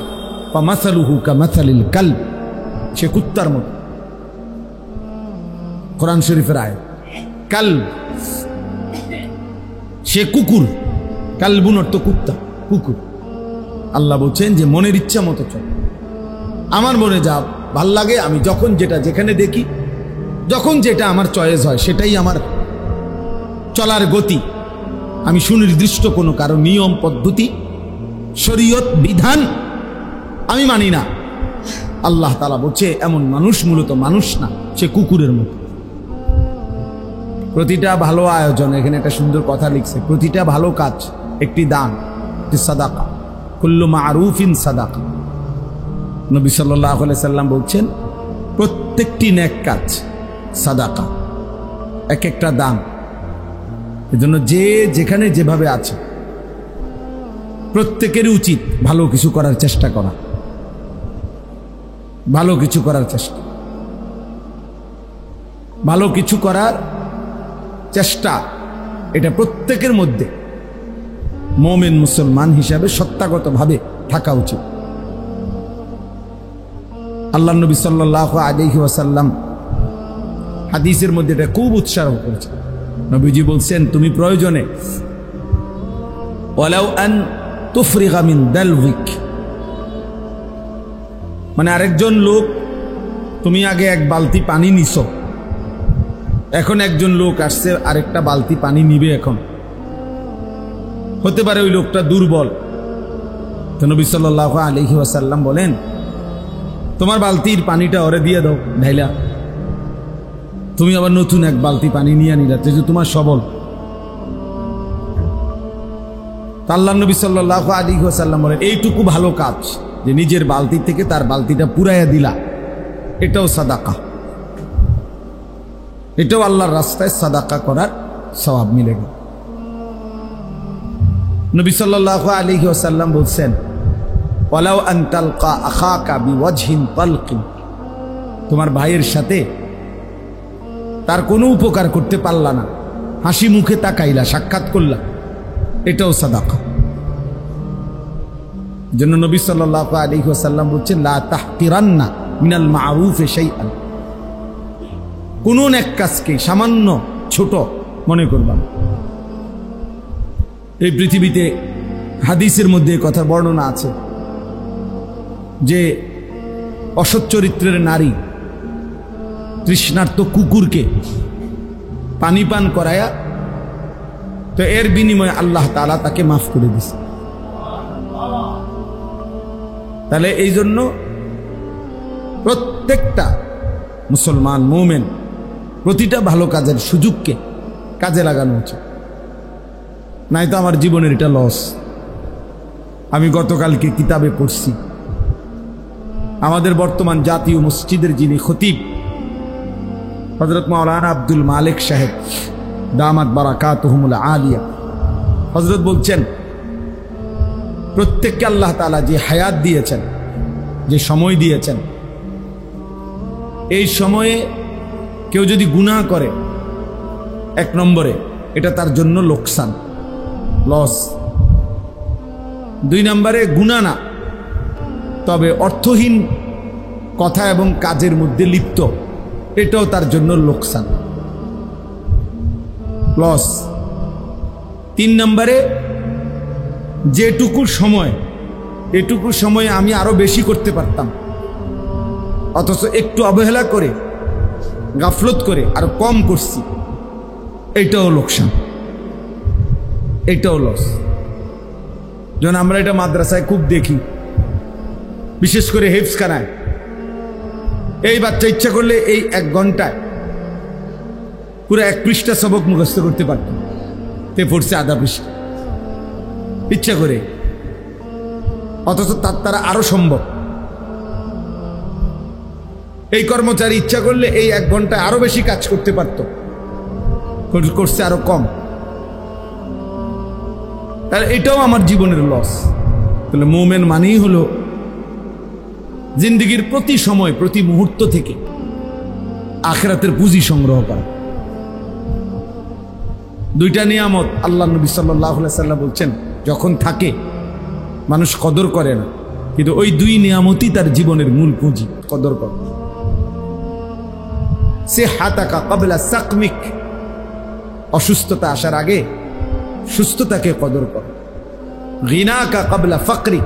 Speaker 1: ফামাসালুহু কামাসালিল কালব, সে কুত্তার মতো। কোরআন শরীফের আয়াত, কালব সে কুকুর, কালবুন অর্থ কুত্তা, কুকুর। আল্লাহ বলছেন যে মনের ইচ্ছা মতো চল, আমার মনে যা ভাল লাগে, আমি যখন যেটা যেখানে দেখি, যখন যেটা আমার চয়েস হয়, সেটাই আমার চলার গতি। আমি সুনির্দিষ্ট কোনো কারো নিয়ম পদ্ধতি শরীয়ত বিধান আমি মানি না। আল্লাহ তাআলা বলছে এমন মানুষ মূলত মানুষ না, সে কুকুরের মতো। প্রতিটা ভালো আয়োজন, এখানে একটা সুন্দর কথা লিখছে, প্রতিটা ভালো কাজ একটি দান, একটি সাদাকা। কুল্লু মারুফিন সাদাকা। নবী সাল্লাল্লাহু আলাইহি সাল্লাম বলছেন প্রত্যেকটি নেক কাজ সাদাকা, এক একটা দান। এজন্য যে যেখানে যেভাবে আছে প্রত্যেকেরই উচিত ভালো কিছু করার চেষ্টা করা, ভালো কিছু করার চেষ্টা, ভালো কিছু করার চেষ্টা। এটা প্রত্যেকের মধ্যে মুমিন মুসলমান হিসাবে সত্তাগতভাবে থাকা উচিত। আল্লাহ নবী সাল্লাল্লাহু আলাইহি ওয়াসাল্লাম হাদিসের মধ্যে এটা খুব উৎসাহ করেছে। নবীজি বলছেন তুমি প্রয়োজনে ওয়ালাউ আন তুফরিগা মিন দালউইক, মানে আরেকজন লোক, তুমি আগে এক বালতি পানি নিছো, এখন একজন লোক আসছে আরেকটা বালতি পানি নিবে। এখন হতে পারে ওই লোকটা দুর্বল, তো নবী সাল্লাল্লাহু আলাইহি ওয়াসাল্লাম বলেন তোমার বালতির পানিটা ওরে দিয়ে দাও ঢাইলা, তুমি আবার নতুন এক বালতি পানি নিয়ে নিলা, যে তোমার সবল। আল্লাহর নবী সাল্লাল্লাহু আলাইহি ওয়াসাল্লাম বলেন এইটুকু ভালো কাজ যে নিজের বালতি থেকে তার বালতিটা পুরাইয়া দিলা, এটাও সাদাকা, এটাও আল্লাহর রাস্তায় সাদাকা করার সওয়াব মিলে গেল। নবী সাল্লাল্লাহু আলাইহি ওয়াসাল্লাম বলছেন ওয়ালাউ আন তালকা আখাকা বিওয়াজহিন তালকিন, তোমার ভাইয়ের সাথে তার কোনো উপকার করতে পারলা না, হাসি মুখে তাকাইলা, সাক্ষাৎ করলা, এটাও সাদাকা। জন্য নবী সাল্লাল্লাহু আলাইহি ওয়াসাল্লাম বলছেন, লা তাহকিরান্না মিনাল মারুফি শাইআন, কোন এক কাজকে সামান্য ছোট মনে করবা না। এই পৃথিবীতে হাদিসের মধ্যে কথা বর্ণনা আছে যে অসৎ চরিত্রের নারী তৃষ্ণার্ত কুকুরকে পানি পান করায়া, তো এর বিনিময়ে আল্লাহ তাআলা তাকে মাফ করে দিয়েছে। তাহলে এই জন্য প্রত্যেকটা মুসলমান মুমিন প্রতিটা ভালো কাজের সুযোগকে কাজে লাগানো উচিত, নাই তো আমার জীবনের এটা লস। আমি গতকালকে কিতাবে পড়ছি, আমাদের বর্তমান জাতীয় মসজিদের যিনি খতিব হযরত মাওলানা আব্দুল মালিক সাহেব দামাত বারাকাতুহুমুল আলিয়া, হযরত বলছেন প্রত্যেককে আল্লাহ তাআলা যে হায়াত দিয়েছেন, যে সময় দিয়েছেন, এই সময়ে কেউ যদি গুনাহ করে, এক নম্বরে এটা তার জন্য লোকসান, লস। দুই নম্বরে গুনাহ না, তবে অর্থহীন কথা এবং কাজের মধ্যে লিপ্ত, এটাও তার জন্য লোকসান, লস। তিন নম্বরে যেটুকু সময়, এটুকু সময়ে আমি আরো বেশি করতে পারতাম, অথচ একটু অবহেলা করে গাফলত করে আরো কম করছি, এটাও লোকসান, এটাও লস। যেমন আমরা এটা মাদ্রাসায় খুব দেখি, বিশেষ করে হেফজখানায়। এই বাচ্চা ইচ্ছা করলে এই 1 ঘন্টায় পুরো 1 পৃষ্ঠা সবক মুখস্থ করতে পারত, তে পড়ছে আধা পৃষ্ঠা ইচ্ছা করে, অথচ তার দ্বারা আরো সম্ভব। এই কর্মচারী ইচ্ছা করলে এই 1 ঘন্টায় আরো বেশি কাজ করতে পারত, করছে আরো কম। তাহলে এটাও আমার জীবনের লস। তাহলে মুমিন মানেই হলো জিন্দেগির প্রতি সময়, প্রতি মুহূর্ত থেকে আখিরাতের পুঁজি সংগ্রহ করা। দুইটা নিয়ামত আল্লাহ নবী সাল্লাল্লাহু আলাইহি ওয়াসাল্লাম বলছেন, যখন থাকে মানুষ কদর করে না, কিন্তু ওই 2 নিয়ামতই তার জীবনের মূল পুঁজি, কদর কর। সিহাতাকা ক্বাবলা সাকমিক, অসুস্থতা আসার আগে সুস্থতাকে কদর কর। গিনাকা ক্বাবলা ফাকরি,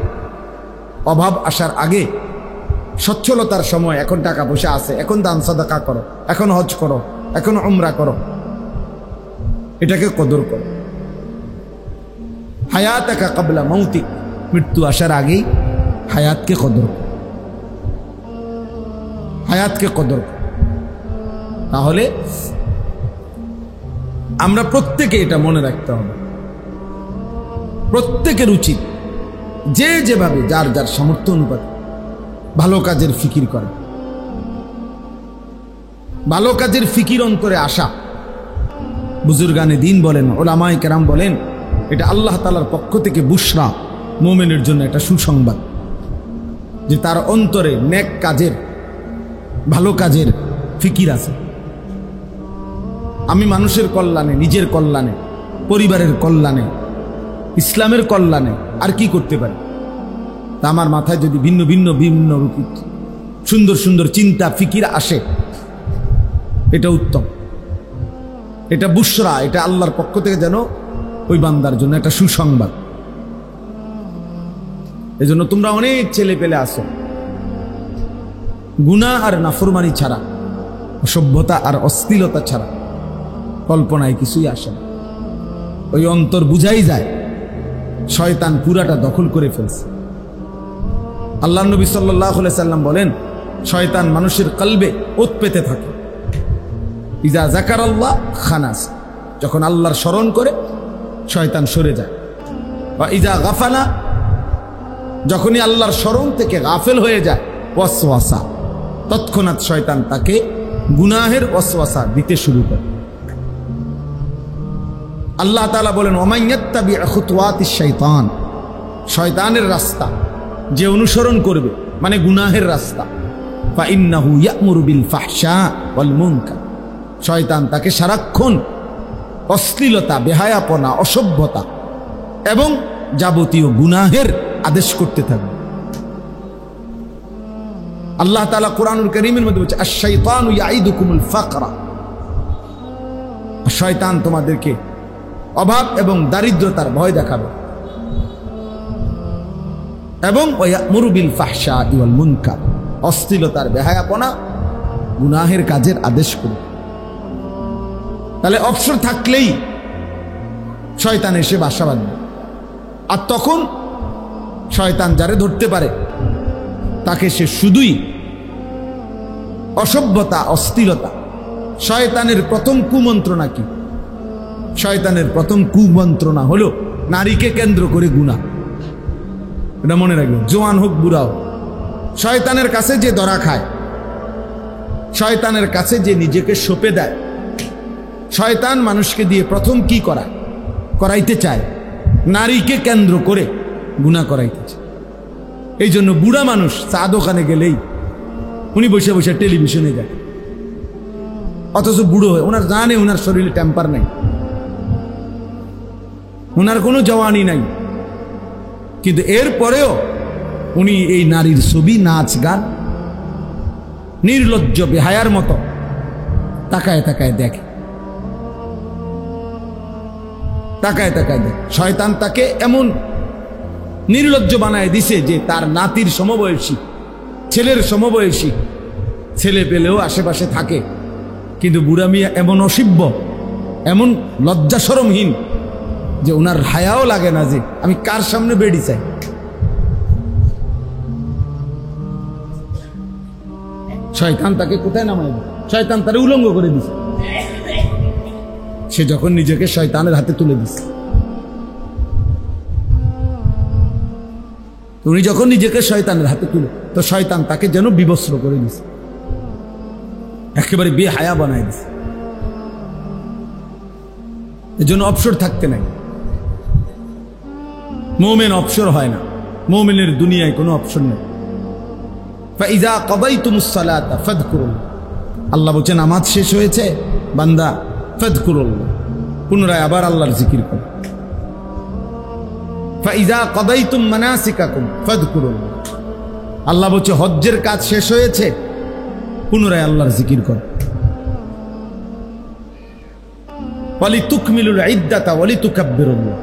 Speaker 1: অভাব আসার আগে সচ্ছলতার সময়, এখন টাকা পয়সা আছে, এখন দান সাদাকা করো, এখন হজ করো, এখন উমরা করো, এটাকে কদর করো। হায়াতাকা ক্বাবলা মাউতিক, মৃত্যু আসার আগেই হায়াতকে কদর করো, হায়াতকে কদর করো। তাহলে আমরা প্রত্যেকে এটা মনে রাখতে হবে, প্রত্যেকের উচিত যে যেভাবে যার যার সামর্থ্য অনুপাতে ভালো কাজের ফিকির করে, ভালো কাজের ফিকির অন্তরে আসা। বুজুর্গানে দিন বলেন, ওলামায়ে কেরাম বলেন, এটা আল্লাহ তাআলার পক্ষ থেকে বুশরা, মুমিনের জন্য একটা সুসংবাদ, যে তার অন্তরে নেক কাজের, ভালো কাজের ফিকির আছে। আমি মানুষের কল্যাণে, নিজের কল্যাণে, পরিবারের কল্যাণে, ইসলামের কল্যাণে আর কি করতে পারি? তা আমার মাথায় যদি ভিন্ন ভিন্ন ভিন্ন রূপী সুন্দর সুন্দর চিন্তা ফিকির আসে, এটা উত্তম, এটা বুশরা, এটা আল্লাহর পক্ষ থেকে যেন ওই বান্দার জন্য একটা সুসংবাদ। এজন্য তোমরা অনেক ছেলে পেলে আসো, গুনাহ আর নাফরমানি ছাড়া, অসভ্যতা আর অশ্লীলতা ছাড়া কল্পনায় কিছুই আসে না। ওই অন্তর বুঝাই যায় শয়তান পুরাটা দখল করে ফেলছে। আল্লাহ নবী সাল্লাল্লাহু আলাইহি সাল্লাম বলেন, শয়তান মানুষের কলবে ওত পেতে থাকে। ইজা যাকারাল্লাহ খানাস, যখন আল্লাহর স্মরণ করে শয়তান সরে যায়। বা ইজা গাফালা, যখনই আল্লাহর স্মরণ থেকে গাফেল হয়ে যায়, ওয়াসওয়াসা, তৎক্ষণাৎ শয়তান তাকে গুনাহের ওয়াসওয়াসা দিতে শুরু করে। আল্লাহ তাআলা বলেন, ওমাইয়াত্তাবি খুতুওয়াতিশ শাইতান, শয়তানের রাস্তা যে অনুসরণ করবে, মানে গুনাহের রাস্তা, ফাইন্নাহু ইয়ামুরু বিল ফাহশা ওয়াল মুনকার, শয়তান তাকে সারাক্ষণ অশ্লীলতা, বেহায়াপনা, অসভ্যতা এবং যাবতীয় গুনাহের আদেশ করতে থাকবে। আল্লাহ তাআলা কুরআনুল কারীমের মধ্যে বলছে, আশ-শাইতানু ইয়াইদুকুমুল ফাকরা, শয়তান তোমাদেরকে অভাব এবং দারিদ্রতার ভয় দেখাবে, এবং ওয়া'মুরু বিল ফাহশাই ওয়াল মুনকার, অশ্লীলতার, বেহায়াপনা, গুনাহের কাজের আদেশ করবে। তাহলে অবসর থাকলেই শয়তান এসে বাসা বাঁধবে। আর তখন শয়তান যারে ধরতে পারে তাকে সে শুধুই অসভ্যতা, অশ্লীলতা। শয়তানের প্রথম কুমন্ত্রণা কি? শয়তানের প্রথম কুমন্ত্রণা হলো নারীকে কেন্দ্র করে গুনাহ। এটা মনে রাখবেন, জোয়ান হোক বুড়া হোক। শয়তানের কাছে যে ধরা খায়, শয়তানের কাছে যে নিজেকে সঁপে দেয়, শয়তান মানুষকে দিয়ে প্রথম কি করাইতে চায়? নারীকে কেন্দ্র করে গুনাহ করাইতে চায়। এই জন্য বুড়া মানুষ চা দোকানে গেলেই উনি বসে বসে টেলিভিশনে দেখে, অথচ বুড়ো হয়ে ওনার জানে ওনার শরীরে টেম্পার নাই, ওনার কোনো জওয়ানি নাই, কিন্তু এরপরেও উনি এই নারীর ছবি, নাচ, গান নির্লজ্জ বেহায়ার মতো তাকায় তাকায় দেখে, তাকায় তাকায় দেখে। শয়তান তাকে এমন নির্লজ্জ বানায় দিছে যে তার নাতির সমবয়সী, ছেলের সমবয়সী ছেলে পেলেও আশেপাশে থাকে, কিন্তু বুড়া মিয়া এমন অসভ্য, এমন লজ্জা শরমহীন যে ওনার হায়াও লাগে না যে আমি কার সামনে বেড়ি চাই। শয়তান তাকে কোথায় নামায় দেয়? শয়তান তারে উলঙ্গ করে দিছে। সে যখন নিজেকে শয়তানের হাতে তুলে দিছে, উনি যখন নিজেকে শয়তানের হাতে তুলে, তো শয়তান তাকে যেন বিবস্ত্র করে দিছে, একেবারে বেহায়া বানায় দিছে। এজন্য অবসর থাকতে নাই। মুমিন অবসর হয় না, মুমিনের দুনিয়ায় কোনো অবসর নেই। ফাইযা কাদাইতুমুস সালাতা ফাযকুরুল্লাহ, আল্লাহ বলেন নামাজ শেষ হয়েছে বান্দা, ফাযকুরুল্লাহ, পুনরায় আবার আল্লাহর জিকির করো। ফাইযা কাদাইতুম মানাসিকাকুম ফাযকুরুল্লাহ, আল্লাহ বলেন হজ্জের কাজ শেষ হয়েছে, পুনরায় আল্লাহর জিকির করো। ওয়ালিতুকমিলুল ইদ্দাতা ওয়ালিতুকাব্বিরুল্লাহ,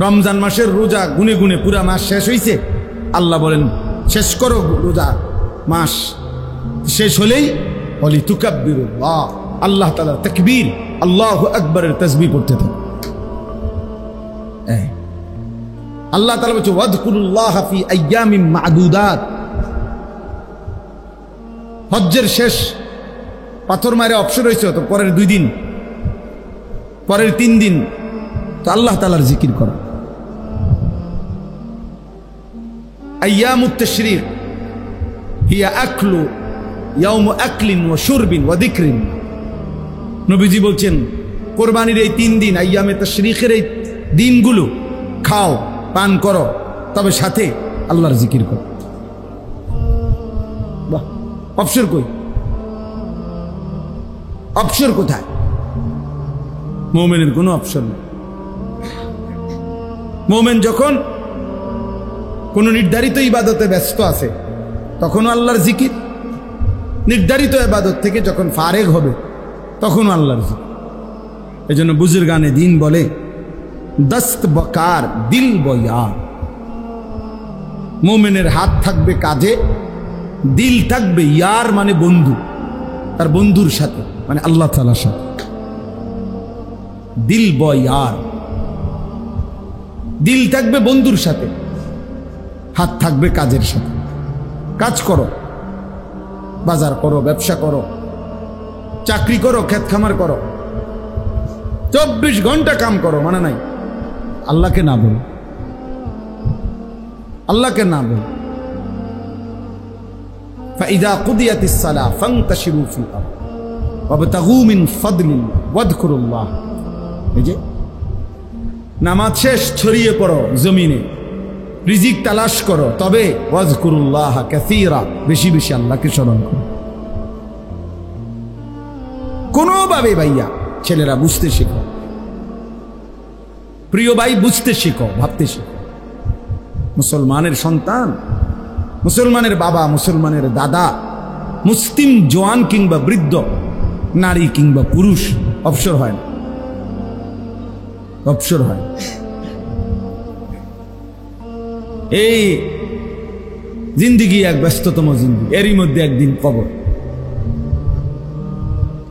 Speaker 1: রমজান মাসের রোজা গুনে গুনে পুরা মাস শেষ হয়েছে, আল্লাহ বলেন শেষ করো রোজা মাস। শেষ হলেই ওয়ালিতুকাব্বিরুল্লাহ, আল্লাহ তাআলা তাকবীর, আল্লাহু আকবারের তাসবিহ পড়তে থাকো। আল্লাহ তাআলা বলছে ওয়াযকুরুল্লাহ ফি আইয়ামিন মা'দুদাত, হজ্জের শেষ পাথর মারে অবসর হয়েছে, তো পরের 2 দিন, পরের 3 দিন তো আল্লাহ তাআলার জিকির করো। আইয়ামুত তাশরীক হিয়া আকলু ইয়াউমু আকলিন ওয়া শুরবিন ওয়া যিকরিন, নবীজি বলছেন কোরবানির এই 3 দিন, আইয়ামে তাশরীকের এই দিনগুলো খাও, পান করো, তবে সাথে আল্লাহর জিকির করো। বাহ, অবসর কই? অবসর কোথায়? মুমিনের কোনো অবসর নেই। মুমিন যখন কোনো নির্ধারিত ইবাদতে ব্যস্ত আছে তখনও আল্লাহর জিকির, নির্ধারিত ইবাদত থেকে যখন ফারেগ হবে তখনও আল্লাহর জিকির। এই জন্য বুজুর্গানে দিন বলে দস্ত বকার দিল বয়ার, মুমিনের হাত থাকবে কাজে, দিল থাকবে ইয়ার মানে বন্ধু, তার বন্ধুর সাথে, মানে আল্লাহ তাআলার সাথে। দিল বয়ার, দিল থাকবে বন্ধুর সাথে, হাত থাকবে কাজের সাথে। কাজ করো, বাজার করো, ব্যবসা করো, চাকরি করো, ক্ষেত খামার করো, 24 ঘন্টা কাম করো, মানে নাই আল্লাহকে না বল, আল্লাহকে না বল। ফাইযা কুদিয়াতিস সালাহ ফান্তাশিরু ফিল আরদ ওয়াবতাগু মিন ফাদলিল্লাহ ওয়াযকুরুল্লাহ। এই যে নামাজ শেষ, ছড়িয়ে পড়ো জমিনে, রিজিক তালাশ করো, তবে ওয়াযকুরুল্লাহ কাসীরা, বেশি বেশি আল্লাহকে স্মরণ করো। কোনোভাবে ভাইয়া ছেলেরা বুঝতে শেখো, প্রিয় ভাই বুঝতে শেখো, ভাবতে শেখো। মুসলমানের সন্তান, মুসলমানের বাবা, মুসলমানের দাদা, মুসলিম জওয়ান কিংবা বৃদ্ধ, নারী কিংবা পুরুষ অবসর হয় না, অবসর হয়। এই জিন্দিগি এক ব্যস্ততম জিন্দিগি, এরই মধ্যে একদিন কবর,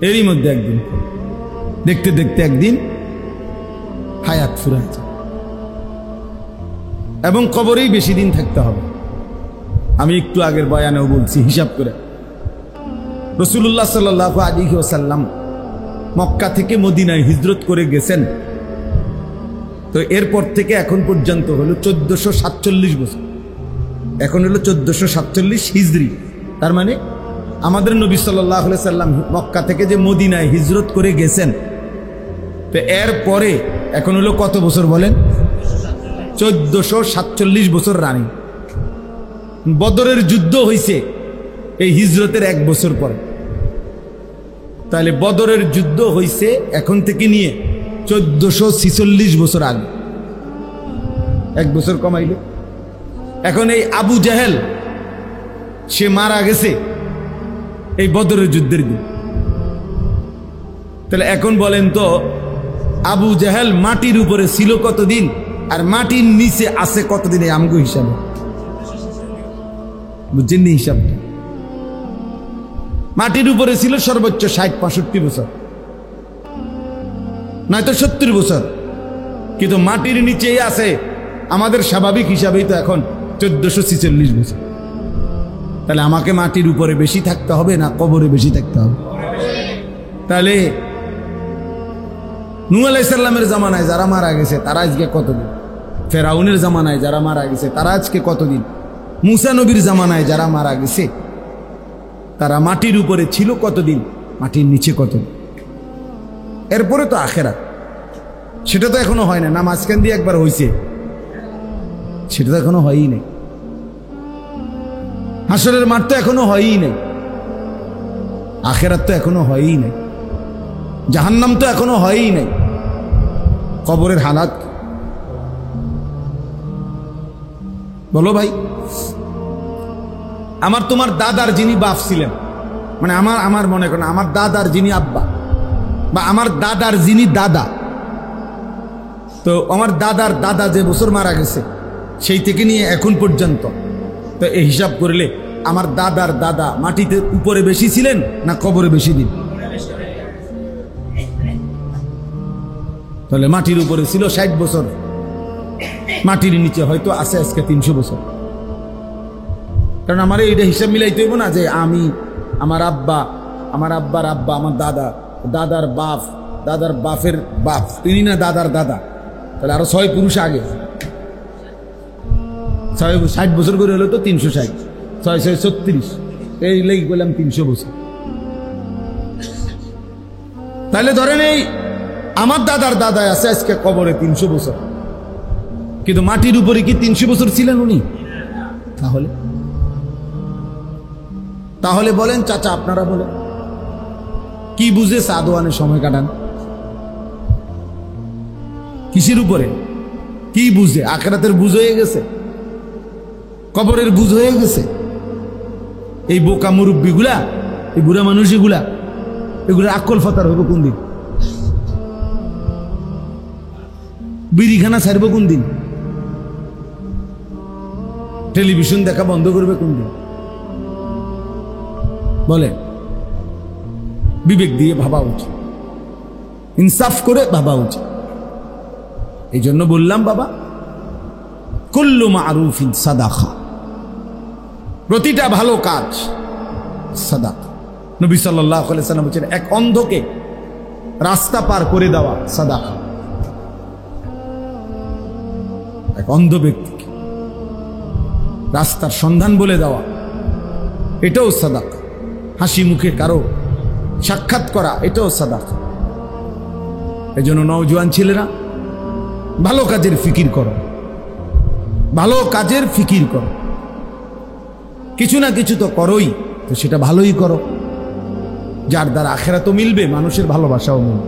Speaker 1: এরই মধ্যে একদিন দেখতে দেখতে একদিন হায়াত ফুরায় যায় এবং কবরেই বেশি দিন থাকতে হবে। আমি একটু আগের বয়ানেও বলছি, হিসাব করে রাসূলুল্লাহ সাল্লাল্লাহু আলাইহি ওয়াসাল্লাম মক্কা থেকে মদিনায় হিজরত করে গেছেন, তো এরপর থেকে এখন পর্যন্ত হলো 1447 বছর। এখন হলো 1447 হিজরি, তার মানে আমাদের নবী সাল্লাল্লাহু আলাইহি সাল্লাম মক্কা থেকে যে মদিনায় হিজরত করে গেছেন, তো এর পরে এখন হলো কত বছর বলেন? 1447 বছর রানিং। বদরের যুদ্ধ হয়েছে এই হিজরতের 1 বছর পরে, তাহলে বদরের যুদ্ধ হয়েছে এখন থেকে নিয়ে 1446 বছর আগে, 1 বছর কমাইল। এখন এই আবু জাহেল সে মারা গেছে এই বদরের যুদ্ধের দিন। তাহলে এখন বলেন তো আবু জাহেল মাটির উপরে ছিল কতদিন আর মাটির নিচে আছে কতদিন? এই আমগো হিসাবে বুঝছেন নি হিসাবটা? মাটির উপরে ছিল সর্বোচ্চ 60-65 বছর, নয়তো 70 বছর, কিন্তু মাটির নিচেই আছে আমাদের স্বাভাবিক হিসাবেই তো এখন 1446 বছর। তাহলে আমাকে মাটির উপরে বেশি থাকতে হবে না কবরে বেশি থাকতে হবে? তাহলে নূহ আলাইহিস সালামের জামানায় যারা মারা গেছে তারা আজকে কতদিন? ফেরাউনের জামানায় যারা মারা গেছে তারা আজকে কতদিন? মুসা নবীর জামানায় যারা মারা গেছে তারা মাটির উপরে ছিল কতদিন, মাটির নিচে কতদিন? এরপরে তো আখেরাত, সেটা তো এখনো হয় না। না মাঝখান দিয়ে একবার হয়েছে, সেটা তো এখনো হয়ই নাই। হাসরের মাঠ তো এখনো হয়ই নাই, আখেরাত তো এখনো হয়ই নাই, জাহান্নাম তো এখনো হয়ই নাই, কবরের হালাত বলো ভাই। আমার তোমার দাদার যিনি বাপ ছিলেন, মানে আমার মনে করেন আমার দাদার যিনি আব্বা বা আমার দাদার যিনি দাদা, তো আমার দাদার দাদা যে বছর মারা গেছে সেই থেকে নিয়ে এখন পর্যন্ত, তো এই হিসাব করলে আমার দাদার দাদা মাটিতে উপরে বেশি ছিলেন না কবরে বেশি দিন? তাহলে মাটির উপরে ছিল 60 বছর, মাটির নিচে হয়তো আছে আজকে 300 বছর। কারণ আমার এইটা হিসাব মিলাইতে হইব না যে আমি আমার আব্বা, আমার আব্বার আব্বা, আমার দাদা, দাদার বাপ, দাদার বাপের বাপ, তিনি না দাদার দাদা, তাহলে আরো 6 পুরুষ আগে। 60 বছর করে হলো তো 360, 6 36, এই লেগে বললাম 300 বছর। তাহলে ধরেন এই আমার দাদার দাদায় আছে আজকে কবরে 300 বছর, কিন্তু মাটির উপরে কি 300 বছর ছিলেন উনি? তাহলে বলেন চাচা, আপনারা বলেন কি বুঝে সাদওয়ানে সময় কাটান? কিসের উপরে? কি বুঝে? আখিরাতের বুঝ হয়ে গেছে, কবরের বুঝ হয়ে গেছে। এই বোকা মুরব্বীগুলা, এই বুড়া মানুষগুলা, এগুলো আকল ফাতার হবে কোন দিন? বিড়িখানা ছাড়ব কোন দিন? টেলিভিশন দেখা বন্ধ করবে কোন দিন? বলে বিবেক দিয়ে ভাবা উচিত, ইনসাফ করে ভাবা উচিত। এই জন্য বললাম বাবা, কুল্লু মারুফিন সাদাকা, প্রতিটা ভালো কাজ সাদাকা। নবী সাল্লাল্লাহু আলাইহি ওয়াসাল্লাম বলেছেন এক অন্ধকে রাস্তা পার করে দেওয়া সাদাকা। এক অন্ধ ব্যক্তিকে রাস্তার সন্ধান বলে দেওয়া, এটাও সাদাকা। হাসি মুখে কারো সাক্ষাৎ করা, এটাও সাদাকা। এই জন্য নওজোয়ান ছেলেরা ভালো কাজের ফিকির করো, ভালো কাজের ফিকির করো। কিছু না কিছু তো করোই, তো সেটা ভালোই করো, যার দ্বারা আখিরাতও মিলবে, মানুষের ভালোবাসাও মিলবে।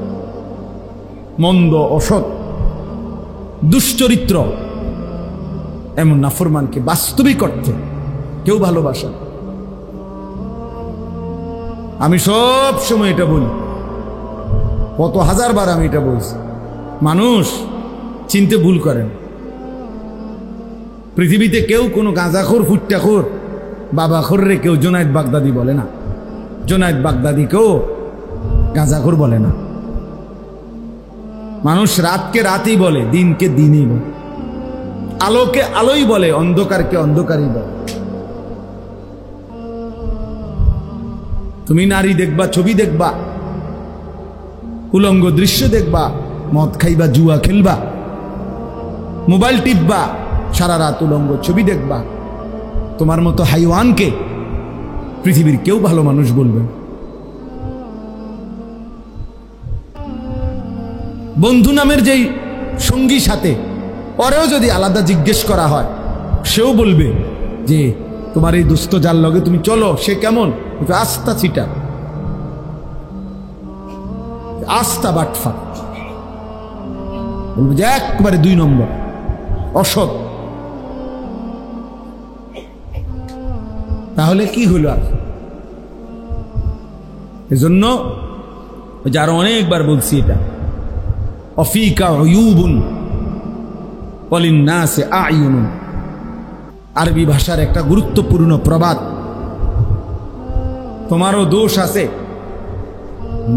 Speaker 1: মন্দ, অসৎ, দুশ্চরিত্র এমন নাফরমানকে বাস্তবিক অর্থে কেউ ভালোবাসে। আমি সব সময় এটা বলি, কত হাজারবার আমি এটা বলছি, মানুষ চিনতে ভুল করেন। পৃথিবীতে কেউ কোনো গাঁজাখোর, ফুট্টাখোর, বাবাখোর রে কেউ জোনায়েদ বাগদাদি বলে না, জোনায়েদ বাগদাদি কেউ গাঁজাখোর বলে না। মানুষ রাতকে রাতই বলে, দিনকে দিনই বলে, আলোকে আলোই বলে, অন্ধকারকে অন্ধকারই বলে। তুমি নারী দেখবা, ছবি দেখবা, উলঙ্গ দৃশ্য দেখবা, মদ খাইবা, জুয়া খেলবা, মোবাইল টিপবা, সারা রাত উলঙ্গ ছবি দেখবা, তোমার মতো হাইওয়ানকে পৃথিবীর কেউ ভালো মানুষ বলবে। বন্ধু নামের যেই সঙ্গী সাথে, পরেও যদি আলাদা জিজ্ঞেস করা হয়, সেও বলবে যে তোমার এই দুস্থ যার লগে তুমি চলো, সে কেমন? আস্থা ছিটা, আস্থা বাটফা, বলবে যে একবারে 2 নম্বর, অসৎ। তাহলে কি হলো? আর এজন্য যারা অনেকবার বলছি এটা, অফিকা উয়ুবুন ওয়ালিন্নাসি আ'য়ুনুন, আরবি ভাষার একটা গুরুত্বপূর্ণ প্রবাদ। তোমারও দোষ আছে,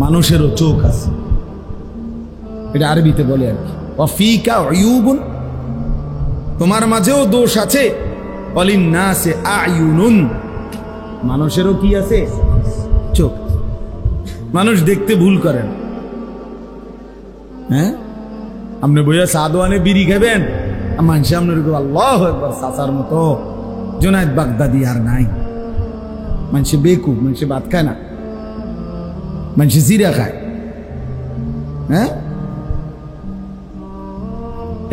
Speaker 1: মানুষেরও চোখ আছে, এটা আরবিতে বলে আর কি। ওয়াফিকা উয়ুবুন, তোমার মাঝেও দোষ আছে, ওয়ালিন্নাসি আ'য়ুনুন, মানুষেরও কি আছে? চোখ। মানুষ দেখতে ভুল করেন। হ্যাঁ, আপনি বইয়া সাদওয়ানে বিড়ি খাবেন, মানুষ আপনার আল্লাহু আকবার, চাচার মতো জোনায়েদ বাগদাদি আর নাই। মানুষে বেকুব, মানুষে ভাত খায় না, মানুষে জিরা খায়। হ্যাঁ,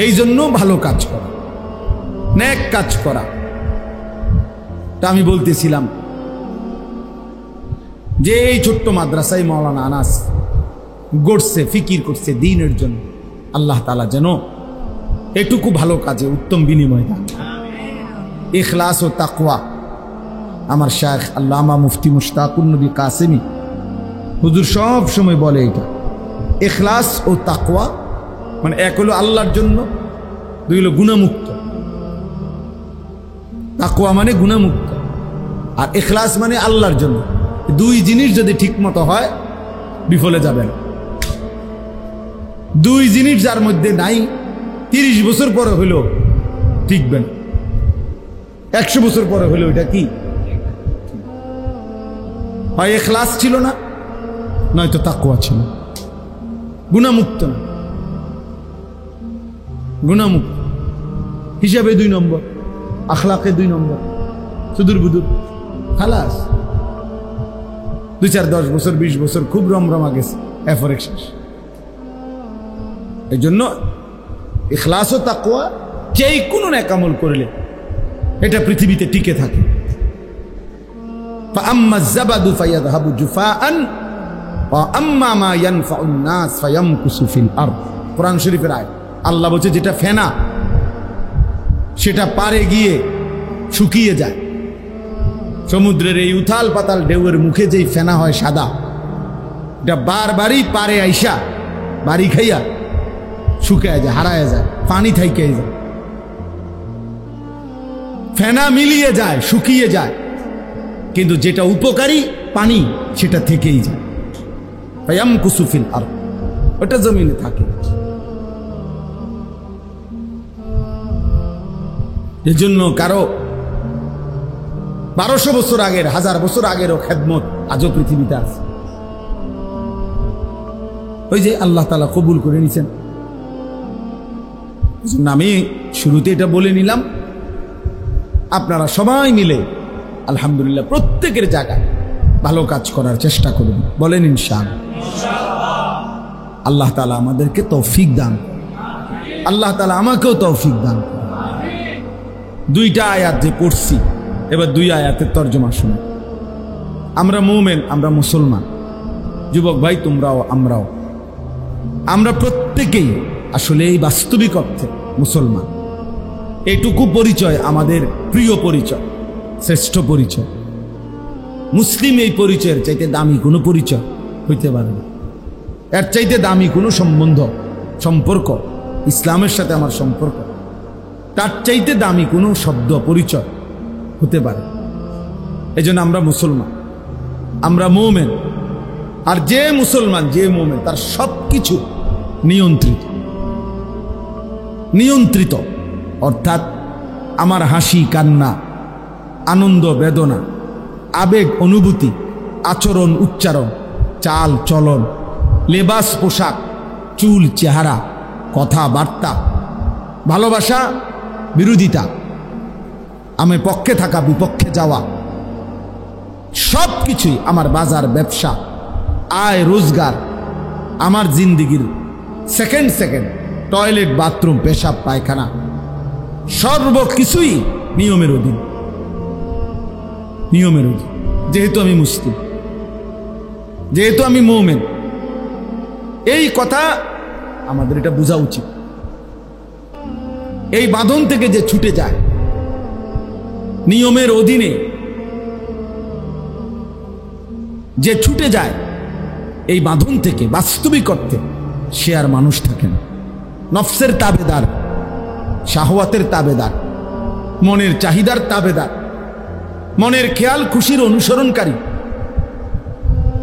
Speaker 1: এই জন্য ভালো কাজ করা, নেক কাজ করা। তা আমি বলতেছিলাম যে এই ছোট্ট মাদ্রাসায় মাওলানা আনাস গড়ছে, ফিকির করছে দ্বীনের জন্য। আল্লাহ তাআলা যেন এটুকু ভালো কাজে উত্তম বিনিময় দেন। ইখলাস ও তাকওয়া, আমার শায়েখ আল্লামা মুফতি মুশতাকুর নবী কাসেমি হুজুর সব সময় বলে এটা। ইখলাস ও তাকওয়া মানে এক হলো আল্লাহর জন্য, 2 হলো গুনাহমুক্ত। তাকওয়া মানে গুনাহমুক্ত, আর ইখলাস মানে আল্লাহর জন্য। 2 জিনিস যদি ঠিক মতো হয়, বিফলে যাবে না। 2 জিনিস যার মধ্যে নাই, 30 বছর পরে হইলো ঠিকবে না, 100 বছর পরে হইলো এটা কি? হয় ইখলাস ছিল না, নয়তো তাকওয়া ছিল। গুনাহমুক্ত না, গুনাহমুক্ত হিসাবে 2 নম্বর, আখলাকে 2 নম্বর, সুদূর বুদুর, খালাস। 2, 4, 10 বছর, 20 বছর খুব রমরমা গেছে, এরপরে শেষ। এই জন্য ইখলাস ও তাকওয়া যেই কোনো নেক আমল করলে এটা পৃথিবীতে টিকে থাকে। ফাআম্মা যাবাদু ফায়াযহাবু জুফাআন ওয়া আম্মা মা ইয়ানফাউন নাস ফায়ামকুসু ফিল আরদ। কোরআন শরীফের আয়াত। আল্লাহ বলছে যেটা ফেনা সেটা পারে গিয়ে শুকিয়ে যায়। সমুদ্রের এই উথাল পাতাল ঢেউয়ের মুখে যেই ফেনা হয় সাদা, এটা বারবারই পারে আইসা বাড়ি খাইয়া শুকায় যায়, হারায় যায়, পানি থাইকে যায়, ফেনা মিলিয়ে যায়, শুকিয়ে যায়। কিন্তু যেটা উপকারী পানি সেটা থেকেই যায়। ফায়ামকুসু ফিল আরদ, ওটা জমিনে থাকে। এজন্য কারো 1200 বছর আগের, 1000 বছর আগেরও খেদমত আজও পৃথিবীতে আছে। ওই যে আল্লাহ তাআলা কবুল করে নিছেন। আমি শুরুতে এটা বলে নিলাম, আপনারা সবাই মিলে আলহামদুলিল্লাহ প্রত্যেকের জায়গায় ভালো কাজ করার চেষ্টা করুন, বলেন ইনশাআল্লাহ। আল্লাহ তাআলা আমাদেরকে তৌফিক দান, আল্লাহ তাআলা আমাকেও তৌফিক দান। 2টা আয়াত যে পড়ছি, এবার 2 আয়াতের তর্জমা শুনুন। আমরা মুমিন, আমরা মুসলমান, যুবক ভাই তোমরাও আমরাও, আমরা প্রত্যেক প্রত্যেকেই আসলে এই বাস্তবিক অর্থে মুসলমান। এইটুকু পরিচয় আমাদের প্রিয় পরিচয়, শ্রেষ্ঠ পরিচয়। মুসলিম এই পরিচয়ের চাইতে দামি কোনো পরিচয় হইতে পারে না। এর চাইতে দামি কোনো সম্বন্ধ, সম্পর্ক, ইসলামের সাথে আমার সম্পর্ক, তার চাইতে দামি কোনো শব্দ, পরিচয় হতে পারে। এই জন্য আমরা মুসলমান, আমরা মোমেন। আর যে মুসলমান, যে মোমেন, তার সব কিছু নিয়ন্ত্রিত। নিয়ন্ত্রিত অর্থাৎ আমার হাসি কান্না, আনন্দ বেদনা, আবেগ অনুভূতি, আচরণ উচ্চারণ, চাল চলন, লেবাস পোশাক, চুল চেহারা, কথাবার্তা, ভালোবাসা বিরোধিতা, আমি পক্ষে থাকা বিপক্ষে যাওয়া, সব কিছুই আমার বাজার ব্যবসা, আয় রোজগার, আমার জিন্দিগির সেকেন্ড সেকেন্ড, টয়লেট বাথরুম পেশাব পায়খানা, সর্বকিছুই নিয়মের অধীন। নিয়মের অধীন। যেহেতু আমি মুসলিম, যেহেতু আমি মুমিন, এই কথা আমাদের এটা বোঝা উচিত। এই বাঁধন থেকে যে ছুটে যায়, নিয়মের অধীনে যে ছুটে যায়, এই বাঁধন থেকে বাস্তবিক অর্থে সে আর মানুষ থাকে না। নফসের তাবেদার, শাহওয়াতের তাবেদার, মনের চাহিদার তাবেদার, মনের খেয়াল খুশির অনুসরণকারী।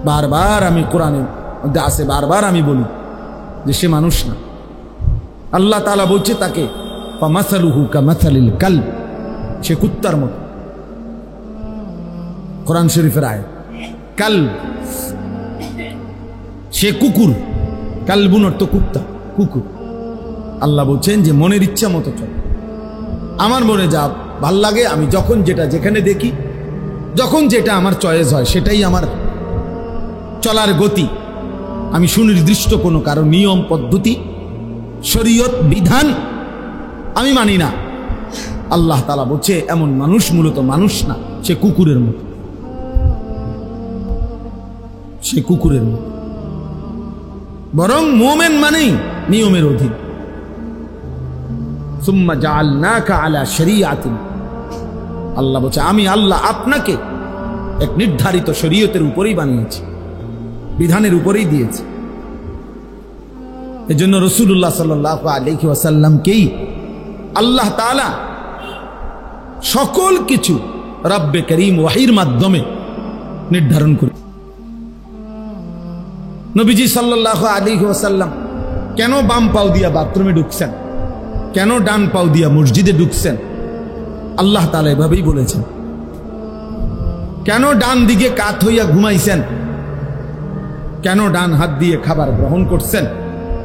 Speaker 1: বারবার আমি কোরআনের মধ্যে আছে, বারবার আমি বলি যে সে মানুষ না। আল্লাহ তাআলা বলছে তাকে ফামাসালুহু কামাসালিল কালব, সে কুত্তার মতো। কোরআন শরীফের আয়াত, কালব, সে কুকুর। কালবুন অর্থ কুত্তা, কুকুর। আল্লাহ বলছেন যে মনের ইচ্ছা মতো চল, আমার মনে যা ভাল লাগে, আমি যখন যেটা যেখানে দেখি, যখন যেটা আমার চয়েস হয়, সেটাই আমার চলার গতি। আমি সুনির্দিষ্ট কোনো কারো নিয়ম পদ্ধতি, শরীয়ত বিধান আমি মানি না। আল্লাহ তাআলা বলছে এমন মানুষ মূলত মানুষ না, সে কুকুরের মতো। সে কুকুরের মতো। বরং মুমিন মানেই নিয়মের অধীন। সুম্মা জাআলনাকা আলা শরীআতিন, আল্লাহ বলছে আমি আল্লাহ আপনাকে এক নির্ধারিত শরীয়তের উপরেই বানিয়েছি, বিধানের উপরেই দিয়েছি। এজন্য রাসূলুল্লাহ সাল্লাল্লাহু আলাইহি ওয়াসাল্লামকেই আল্লাহ তাআলা সকল কিছু রব্বে করিম ওয়াহির মাধ্যমে নির্ধারণ করে। নবীজি সাল্লাল্লাহু আলাইহি ওয়াসাল্লাম কেন বাম পাও দিয়া বাথরুমে ঢুকছেন, কেন ডান পাও দিয়া মসজিদে ঢুকছেন, আল্লাহ তাআলা এভাবেই বলেছেন। কেন ডান দিকে কাত হইয়া ঘুমাইছেন, কেন ডান হাত দিয়ে খাবার গ্রহণ করছেন,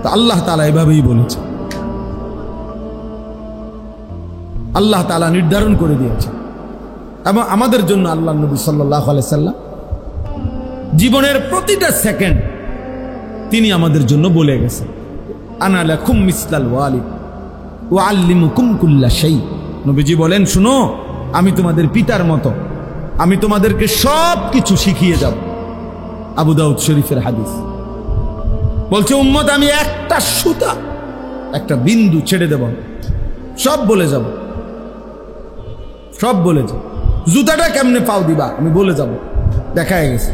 Speaker 1: তা আল্লাহ তাআলা এভাবেই বলেছেন। আল্লাহ তাআলা নির্ধারণ করে দিয়েছেন। এবং আমাদের জন্য আল্লাহ নবী সাল্লাল্লাহু আলাইহি সাল্লাম জীবনের প্রতিটা সেকেন্ড তিনি আমাদের জন্য বলে গেছেন, আনা লাকুম মিসলাল ওয়ালিদ ওয়া আল্লিমুকুম কুল্লা শাই। নবীজি বলেন, শুনো, আমি তোমাদের পিতার মতো, আমি তোমাদেরকে সব কিছু শিখিয়ে যাব। আবু দাউদ শরীফের হাদিস। বলছে উম্মত, আমি একটা সুতা, একটা বিন্দু ছেড়ে দেব, সব বলে যাব, সব বলে যাব। জুতাটা কেমনে পাও দিবা আমি বলে যাব, দেখা গেছে।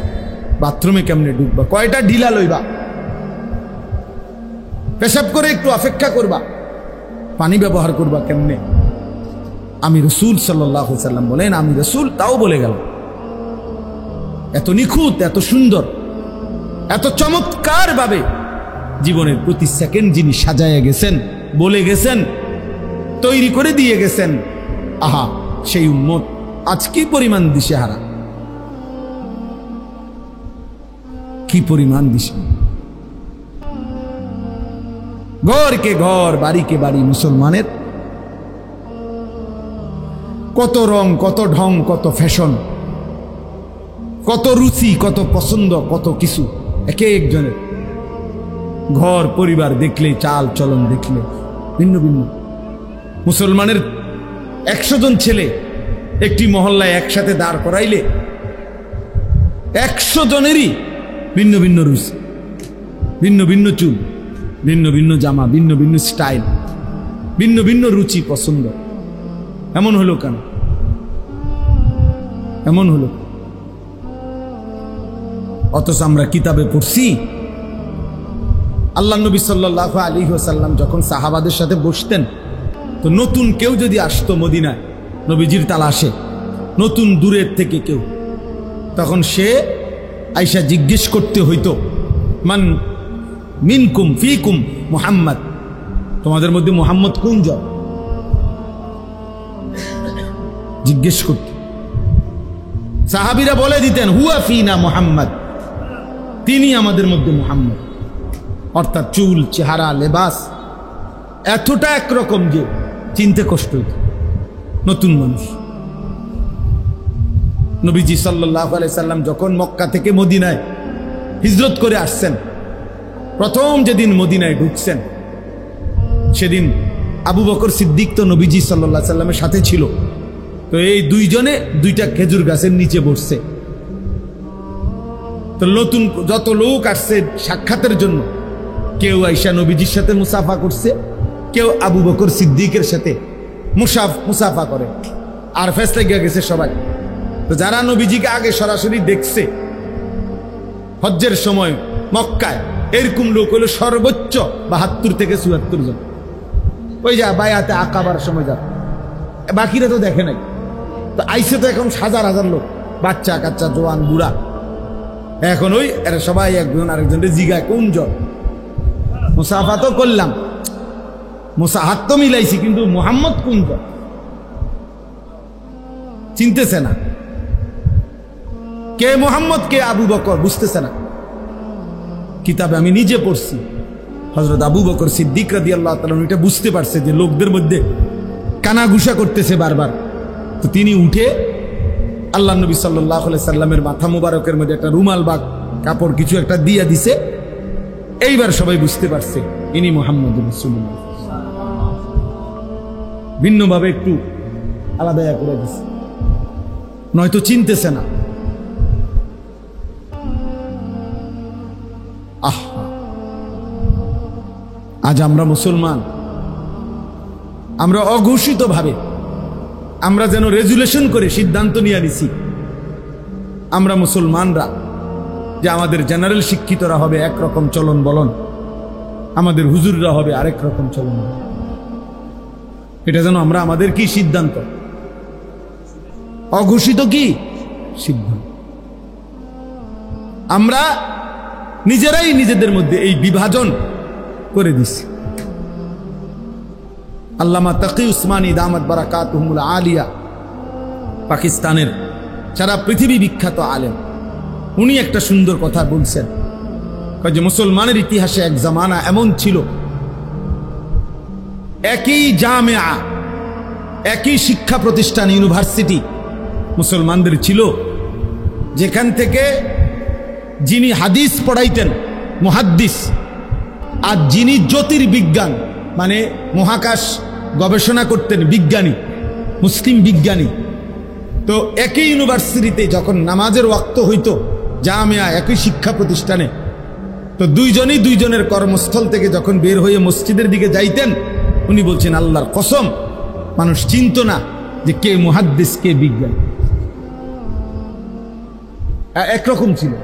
Speaker 1: বাথরুমে কেমনে ঢুকবা, কয়টা ঢিলা লইবা, পেশাব করে একটু অপেক্ষা করবা, পানি ব্যবহার করবা কেমনে, আমি রাসূল সাল্লাল্লাহু আলাইহি সাল্লাম বলেন, আমি রাসূল, তাও বলে গেল। এত নিখুঁত, এত সুন্দর, এত চমৎকার ভাবে জীবনের প্রতি সেকেন্ড যিনি সাজায় গেছেন, বলে গেছেন, তৈরি করে দিয়ে গেছেন। আহা, সেই উম্মত আজ কি পরিমাণ দিশেহারা, কি পরিমাণ দিশেহারা। ঘরকে ঘর, বাড়িকে বাড়ি মুসলমানের কত রং, কত ঢং, কত ফ্যাশন, কত রুচি, কত পছন্দ, কত কিছু এক একজনের। ঘর পরিবার দেখলে, চাল চলন দেখলে ভিন্ন ভিন্ন। মুসলমানের 100 জন ছেলে একটি মহল্লায় একসাথে দাঁড় করাইলে 100 জনেরই ভিন্ন ভিন্ন রুচি, ভিন্ন ভিন্ন চুল, ভিন্ন ভিন্ন জামা, ভিন্ন ভিন্ন স্টাইল, ভিন্ন ভিন্ন রুচি পছন্দ। এমন হলো কেন? এমন হলো অথচ আমরা কিতাবে পড়ছি আল্লাহ নবী সাল্লাল্লাহু আলাইহি ওয়াসাল্লাম যখন সাহাবাদের সাথে বসতেন, তো নতুন কেউ যদি আসতো মদিনায় নবীজির তালাশে, নতুন দূরের থেকে কেউ, তখন সে আয়েশা জিজ্ঞেস করতে হইতো, মান মিনকুম ফিকুম মুহাম্মদ, তোমাদের মধ্যে মুহাম্মদ কোন জন? জিজ্ঞেস করতে। সাহাবীরা বলে দিতেন, হুয়া ফিনা মুহাম্মদ, তিনি আমাদের মধ্যে মুহাম্মদ। অর্থাৎ চুল, চেহারা, লেবাস এতটা একরকম যে চিনতে কষ্ট হইত। নতুন মানুষ। নবীজি সাল্লাল্লাহু আলাইহি সাল্লাম যখন মক্কা থেকে মদিনায় হিজরত করে আসছেন, প্রথম যেদিন মদিনায় ঢুকছেন, সেদিন আবু বকর সিদ্দিক তো নবীজি সাল্লাল্লাহু আলাইহি সাল্লামের সাথে ছিল। তো এই দুইজনে দুইটা খেজুর গাছের নিচে বসছে। তো নতুন যত লোক আসছে সাক্ষাতের জন্য, কেউ আয়েশা নবীজির সাথে মুসাফা করছে, কেউ আবু বকর সিদ্দিকের সাথে মুসাফা করে, আর ফেসলে গিয়ে গেছে সবাই। তো যারা নবীজিকে আগে সরাসরি দেখছে হজ্জের সময় মক্কায়, এরকম লোক হলো সর্বোচ্চ ৭২ থেকে ৭৪ জন। ওই যা বায়াতে আকাবার সময় যা, বাকিরা তো দেখে নাই। তো আইসে তো এখন হাজার হাজার লোক, বাচ্চা কাচ্চা, জোয়ান, বুড়া। এখন ওই এরা সবাই একজন আরেকজনের জিগায় কোন জন? মুসাফা তো করলাম, হাত তো মিলাইছি, কিন্তু মুহাম্মদ কোন জন চিনতেছে না। কে মুহাম্মদ, কে আবু বকর বুঝতেছে না। কিতাবে আমি নিজে পড়ছি, হযরত আবু বকর সিদ্দিক রাদিয়াল্লাহু তাআলা এটা বুঝতে পারছে যে লোকদের মধ্যে কানাঘুষা করতেছে বারবার। তো তিনি উঠে আল্লাহ নবী সাল্লাল্লাহু আলাইহি সাল্লামের মাথা মুবারকের মধ্যে একটা রুমাল বা কাপড় কিছু একটা দিয়া দিছে। এইবার সবাই বুঝতে পারছে ইনি মুহাম্মদুর রাসূলুল্লাহ। ভিন্নভাবে একটু আলাদা করে দিছে, নয়তো চিনতেছে না। আজ আমরা মুসলমান, আমরা অঘোষিত ভাবে আমরা যেন রেজুলেশন করে সিদ্ধান্ত নিয়ে নিছি, আমরা মুসলমানরা, যে আমাদের জেনারেল শিক্ষিতরা হবে একরকম চলন বলন, আমাদের হুজুররা হবে আরেক রকম চলন। এটা যেন আমরা আমাদের কি সিদ্ধান্ত, অঘোষিত কি সিদ্ধান্ত। আমরা নিজেরাই নিজেদের মধ্যে এই বিভাজন করে দিছি। আল্লামা তাকি উসমানী দামাত বারাকাতুহুল আলিয়া, পাকিস্তানের সারা পৃথিবী বিখ্যাত আলেম, উনি একটা সুন্দর কথা বলছেন যে মুসলমানের ইতিহাসে এক জামানা এমন ছিল, একই জামিয়া, একই শিক্ষা প্রতিষ্ঠান, ইউনিভার্সিটি মুসলমানদের ছিল, যেখান থেকে যিনি হাদিস পড়াইতেন মুহাদ্দিস, আর যিনি জ্যোতির্বিজ্ঞান মানে মহাকাশ গবেষণা করতেন বিজ্ঞানী, মুসলিম বিজ্ঞানী। তো একই ইউনিভার্সিটিতে যখন নামাজের ওয়াক্ত হইতো, জামিয়া একই শিক্ষা প্রতিষ্ঠানে, তো দুইজনই দুইজনের কর্মস্থল থেকে যখন বের হয়ে মসজিদের দিকে যাইতেন, উনি বলছেন আল্লাহর কসম মানুষ চিনত না যে কে মুহাদ্দিস কে বিজ্ঞানী, একরকম ছিল।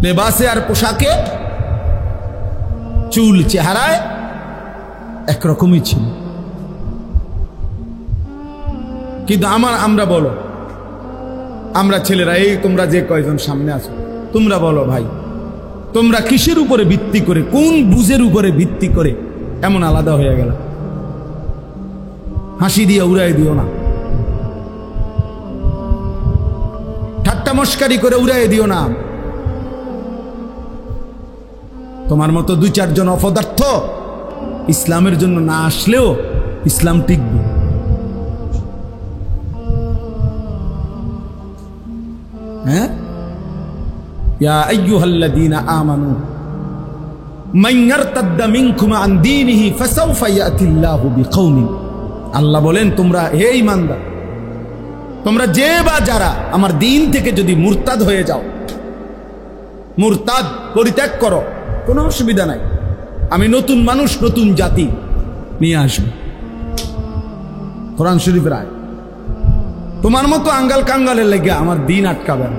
Speaker 1: লেবাসে আর পোশাকে, চুল চেহারায় একরকমই ছিল। কিন্তু আমরা বলো, আমরা ছেলেরা, এই তোমরা যে কয়জন সামনে আছো, তোমরা বলো ভাই, তোমরা কিসের উপরে ভিত্তি করে, কোন বুঝের উপরে ভিত্তি করে এমন আলাদা হয়ে গেল? হাসি দিয়ে উড়াই দিও না, ঠাট্টা মস্কারি করে উড়াই দিও না। তোমার মতো দুই চারজন অপদার্থ ইসলামের জন্য না আসলেও ইসলাম টিকবে। হ্যাঁ, ইয়া আইয়ুহাল্লাযীনা আমানু মান ইয়ারতাদ্দা মিনকুম আন দীনিহি ফাসাউফা ইয়াতিল্লাহু বিকওমিন, আল্লাহ বলেন তোমরা হে ঈমানদার, তোমরা যে বা যারা আমার দিন থেকে যদি মুরতাদ হয়ে যাও, মুরতাদ, পরিত্যাগ করো, কোনো অসুবিধা নাই। আমি নতুন মানুষ, নতুন জাতি নিয়ে আসবো। কোরআন শরীফ রায়। তোমার মতো আঙ্গাল কাঙ্গালের লেগে আমার দিন আটকাবে না।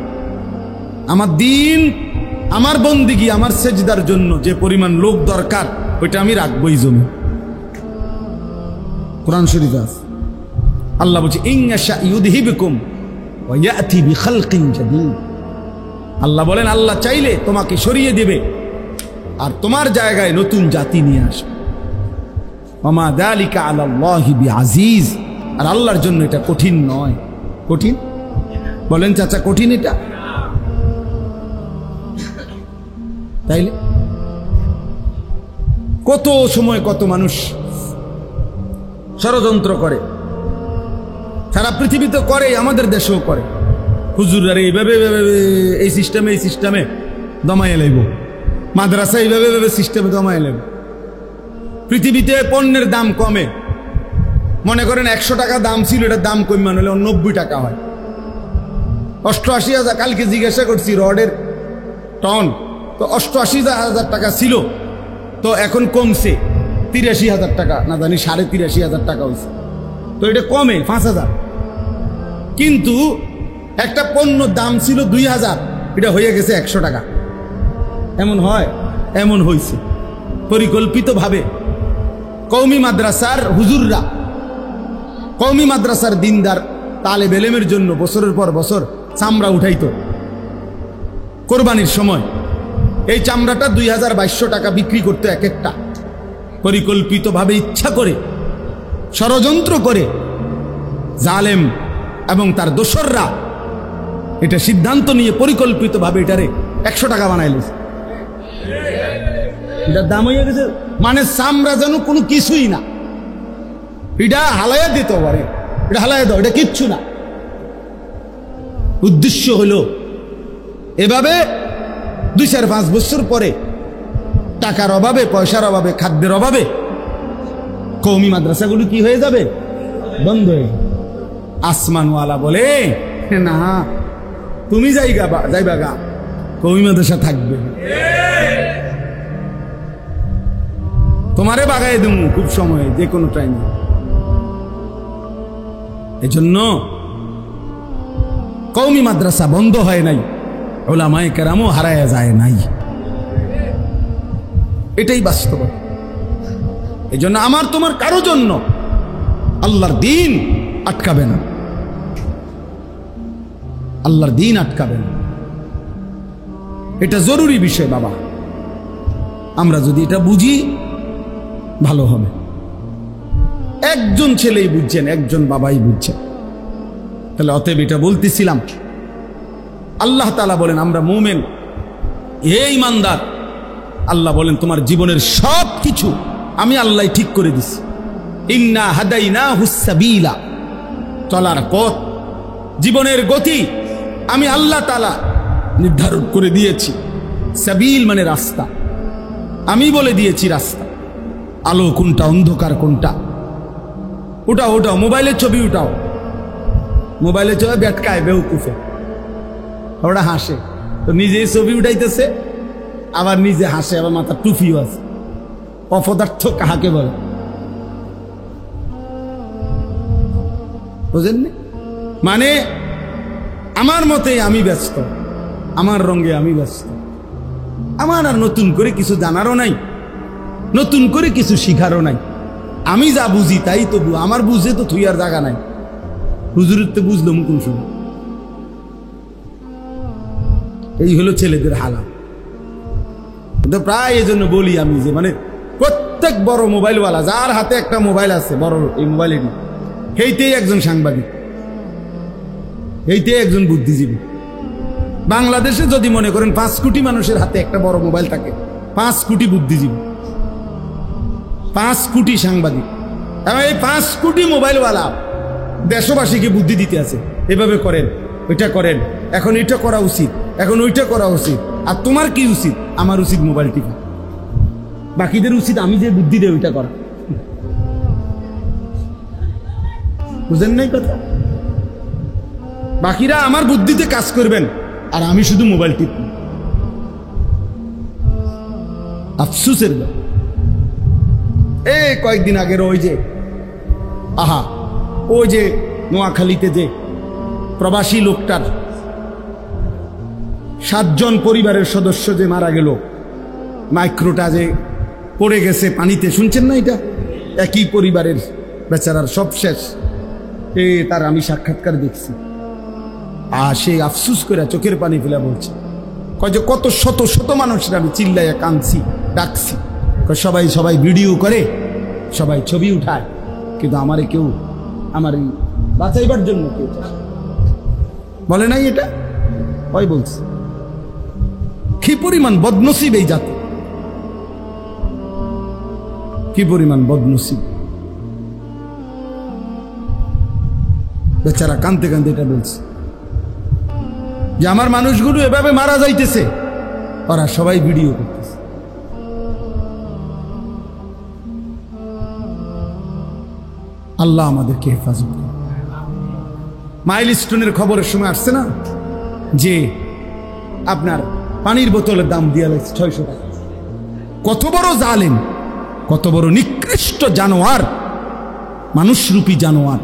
Speaker 1: আমার দিন, আমার বন্দিগি, আমার সেজদার জন্য যে পরিমাণ লোক দরকার ওইটা আমি রাখবোই জমি। কোরআন শরীফ আছে, আল্লাহ বলছে ইনশা ইউযহিবকুম ওয়া ইয়াতি বিখালকিন জাদীদ। আল্লাহ বলেন আল্লাহ চাইলে তোমাকে সরিয়ে দেবে আর তোমার জায়গায় নতুন জাতি নিয়ে আসবে। ওয়া মা যালিকা আলাল্লাহি বিআজিজ। আর আল্লাহর জন্য এটা কঠিন নয়। কঠিন বলেন চাচা, কঠিন এটা? তাইলে কত সময় কত মানুষ ষড়যন্ত্র করে, সারা পৃথিবীতে করে, আমাদের দেশেও করে। হুজুররা এইভাবে এই সিস্টেমে দমাইয়া লাইব, মাদ্রাসা এইভাবে সিস্টেমে দমাইয়া লাইব। পৃথিবীতে পণ্যের দাম কমে, মনে করেন 100 টাকা দাম ছিল, এটার দাম কমান হলে 90 টাকা হয়। 88,000, কালকে জিজ্ঞাসা করছি রডের টন, তো 88,000 টাকা ছিল, তো এখন কমছে 83,000 টাকা, না জানি 83,500 টাকা হয়েছে। তো এটা কমে 5,000। কিন্তু একটা পণ্য দাম ছিল 2,000, এটা হয়ে গেছে 100 টাকা। এমন হয়? এমন হয়েছে পরিকল্পিতভাবে। কওমি মাদ্রাসার হুজুররা, কওমি মাদ্রাসার দিনদার তালেব এলেমের জন্য বছরের পর বছর চামড়া উঠাইতো কোরবানির সময়। এই চামড়াটা 2,200 টাকা বিক্রি করতো এক একটা। পরিকল্পিতভাবে, ইচ্ছা করে, ষড়যন্ত্র করে জালেম এবং তার দোসররা এটা সিদ্ধান্ত নিয়ে পরিকল্পিতভাবে এটারে 100 টাকা বানাইল। এটার দাম হয়ে গেছে, মানে চামড়া যেন কোনো কিছুই না। এটা হালাইয়া দিত পারে, এটা হালাইয়া দাও, এটা কিচ্ছু না। উদ্দেশ্য হলো এভাবে 2-4-5 বছর পরে টাকার অভাবে, পয়সার অভাবে, খাদ্যের অভাবে কওমি মাদ্রাসাগুলো কি হয়ে যাবে? বন্ধ হয়ে। আসমানওয়ালা বলে না, তুমি যাইবা গা, কওমি মাদ্রাসা থাকবে, তোমারে বাগাই দেবো খুব সময়ে, যে কোনো টাইমে। এজন্য কওমি মাদ্রাসা বন্ধ হয় নাই, উলামায়ে কেরামও হারায়া যায় নাই। এটাই বাস্তব। এজন্য আমার তোমার কারো জন্য আল্লাহর দিন আটকাবে না, আল্লাহর দিন আটকাবে না। এটা জরুরি বিষয় বাবা। আমরা যদি এটা বুঝি ভালো হবে। একজন ছেলেই বুঝছেন, একজন বাবাই বুঝছেন। তাহলে অতএব এটা বলতেছিলাম, আল্লাহ তাআলা বলেন আমরা মুমিন, হে ঈমানদার, আল্লাহ বলেন তোমার জীবনের সব কিছু আমি আল্লাহ ঠিক করে দিছি। ইন্না হাদাইনাহুস সাবিলা, চলার পথ, জীবনের গতি আমি আল্লাহ তাআলা নির্ধারণ করে দিয়েছি। সাবিল মানে রাস্তা, আমি বলে দিয়েছি রাস্তা। আলো কোনটা, অন্ধকার কোনটা, উঠাও উঠাও, মোবাইলের ছবি উঠাও, মোবাইলের ছবি বেটকায় বেউকুফে, ওরা হাসে, তো নিজেই ছবি উঠাইতেছে, আবার নিজে হাসে, আবার মাথার টুপিও আছে। অপদার্থ কাহাকে বলে বুঝেননি? মানে আমার মতে আমি ব্যস্ত, আমার রঙে আমি ব্যস্ত, আমার আর নতুন করে কিছু জানারও নাই, নতুন করে কিছু শিখারও নাই। আমি যা বুঝি তাই তো, আমার বুঝে তো তুই আর জায়গা নাই। হুজুরের তো বুঝলো কোন সময়। এই হলো ছেলেদের হালাত। কিন্তু প্রায় এই জন্য বলি আমি যে মানে প্রত্যেক বড় মোবাইলওয়ালা, যার হাতে একটা মোবাইল আছে বড়, এই মোবাইলে সেইতেই একজন সাংবাদিক, এইতেই একজন বুদ্ধিজীবী। বাংলাদেশে যদি মনে করেন 5 কোটি মানুষের হাতে একটা বড় মোবাইল থাকে, 5 কোটি বুদ্ধিজীবী, 5 কোটি সাংবাদিক, এবং এই 5 কোটি মোবাইলওয়ালা দেশবাসীকে বুদ্ধি দিতে আছে, এভাবে করেন, ওইটা করেন, এখন এটা করা উচিত, এখন ওইটা করা উচিত। আর তোমার কি উচিত? আমার উচিত মোবাইল টিপা, বাকিদের উচিত আমি যে বুদ্ধি দেয় ওইটা করা। বুঝেন নাই কথা? বাকিরা আমার বুদ্ধিতে কাজ করবেন আর আমি শুধু মোবাইল টিপব। আফসুসের ব্যাপার। এই কয়েকদিন আগের ওই যে ওই যে নোয়াখালীতে যে প্রবাসী লোকটার 7 জন পরিবারের সদস্য যে মারা গেল, মাইক্রোটা যে পড়ে গেছে পানিতে, শুনছেন না? এটা একই পরিবারের, বেচারার সব শেষ। তার আমি সাক্ষাৎকার দেখছি, সে আফসুস করে চোখের পানি ফেলে বলছে, কয় যে কত শত শত মানুষরা আমি চিল্লাইয়া কাঁদছি, ডাকছি, সবাই সবাই ভিডিও করে, সবাই ছবি উঠায়, কিন্তু আমারে কেউ, আমার বাঁচাইবার জন্য কেউ বলে নাই। এটা ওই বলছে। কি পরিমাণ বদনসিব এই জাতি, কি পরিমাণ বদনসিব। বেচারা কাঁদতে কাঁদতে এটা বলছে যে আমার মানুষগুলো এভাবে মারা যাইতেছে, ওরা সবাই ভিডিও করতেছে। আল্লাহ আমাদেরকে হেফাজত করে। মাইলস্টোনের খবরের সময় আসছে না যে আপনার পানির বোতলের দাম দিয়ে লাগছে 600 টাকা। কত বড় জালেম, কত বড় নিকৃষ্ট জানোয়ার, মানুষরূপী জানোয়ার,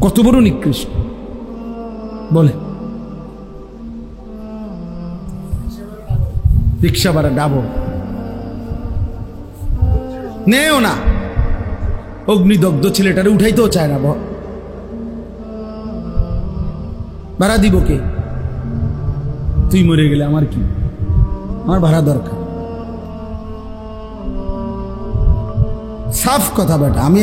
Speaker 1: কত বড় নিকৃষ্ট বলে। রিক্সা ভাড়া ডাবো নেও না, অগ্নিদগ্ধ ছেলেটারে উঠাইতেও চায় না। ভাড়া দিব কে? তুই মরে গেলে আমার কি, আমার ভাড়া দরকার। সাফ কথা বেটা। আমি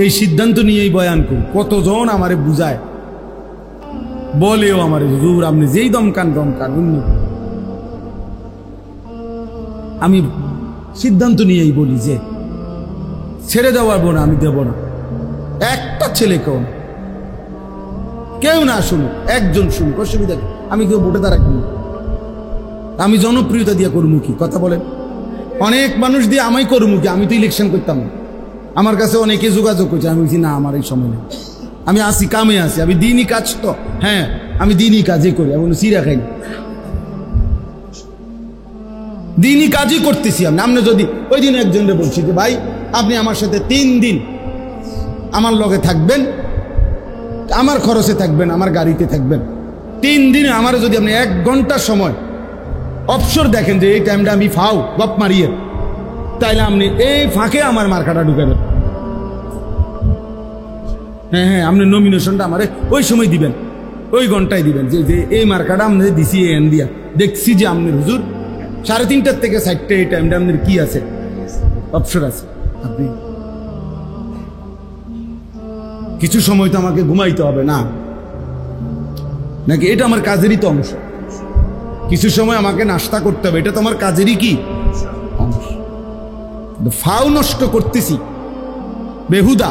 Speaker 1: এই সিদ্ধান্ত নিয়েই বয়ান করি, কতজন আমারে বুঝায়, বলেও আমারে হুজুর আপনি যেই দমকান অন্য। আমি সিদ্ধান্ত নিয়েই বলি যে ছেড়ে দেওয়ার বোনা আমি দেব না। একটা ছেলে কেউ না শুনুক, একজন শুনুক, অসুবিধা কি? আমি কেউ ভোটে দাঁড়া কিনি, আমি জনপ্রিয়তা দিয়ে করবো কি? কথা বলেন। অনেক মানুষ দিয়ে আমি করবো কি? আমি তো ইলেকশন করতাম না। আমার কাছে অনেকে যোগাযোগ করছে, আমি বলছি না আমার এই সময় নেই, আমি আসি কামে আসি, আমি দিনই কাজ তো, হ্যাঁ আমি দিনই কাজই করি, আমি সিরা খাই, দিনই কাজই করতেছি। আপনি যদি ওই দিন একজনকে বলছি যে ভাই আপনি আমার সাথে 3 দিন আমার লগে থাকবেন, আমার খরচে থাকবেন, আমার গাড়িতে থাকবেন, 3 দিনে আমার যদি আপনি 1 ঘন্টা সময় অবসর দেখেন যে এই টাইমটা আমি ফাও গপ মারিয়ে, তাইলে আপনি এই ফাঁকে আমার মার্কাটা ঢুকাবেন। হ্যাঁ আপনি নমিনেশনটা আমারে ওই সময় দিবেন, ওই ঘন্টায় দিবেন যে এই মার্কাটা আপনি দিছি এন দিয়া, দেখছি যে আপনি হুজুর 3:30 থেকে 4টা এই টাইমটা আপনার কি আছে, অবসর আছে। আপনি কিছু সময় তো আমাকে ঘুমাইতে হবে না নাকি? এটা আমার কাজেরই তো অংশ। কিছু সময় আমাকে নাস্তা করতে হবে, এটা তো আমার কাজেরই কি অংশ। ফাও নষ্ট করতেছি বেহুদা,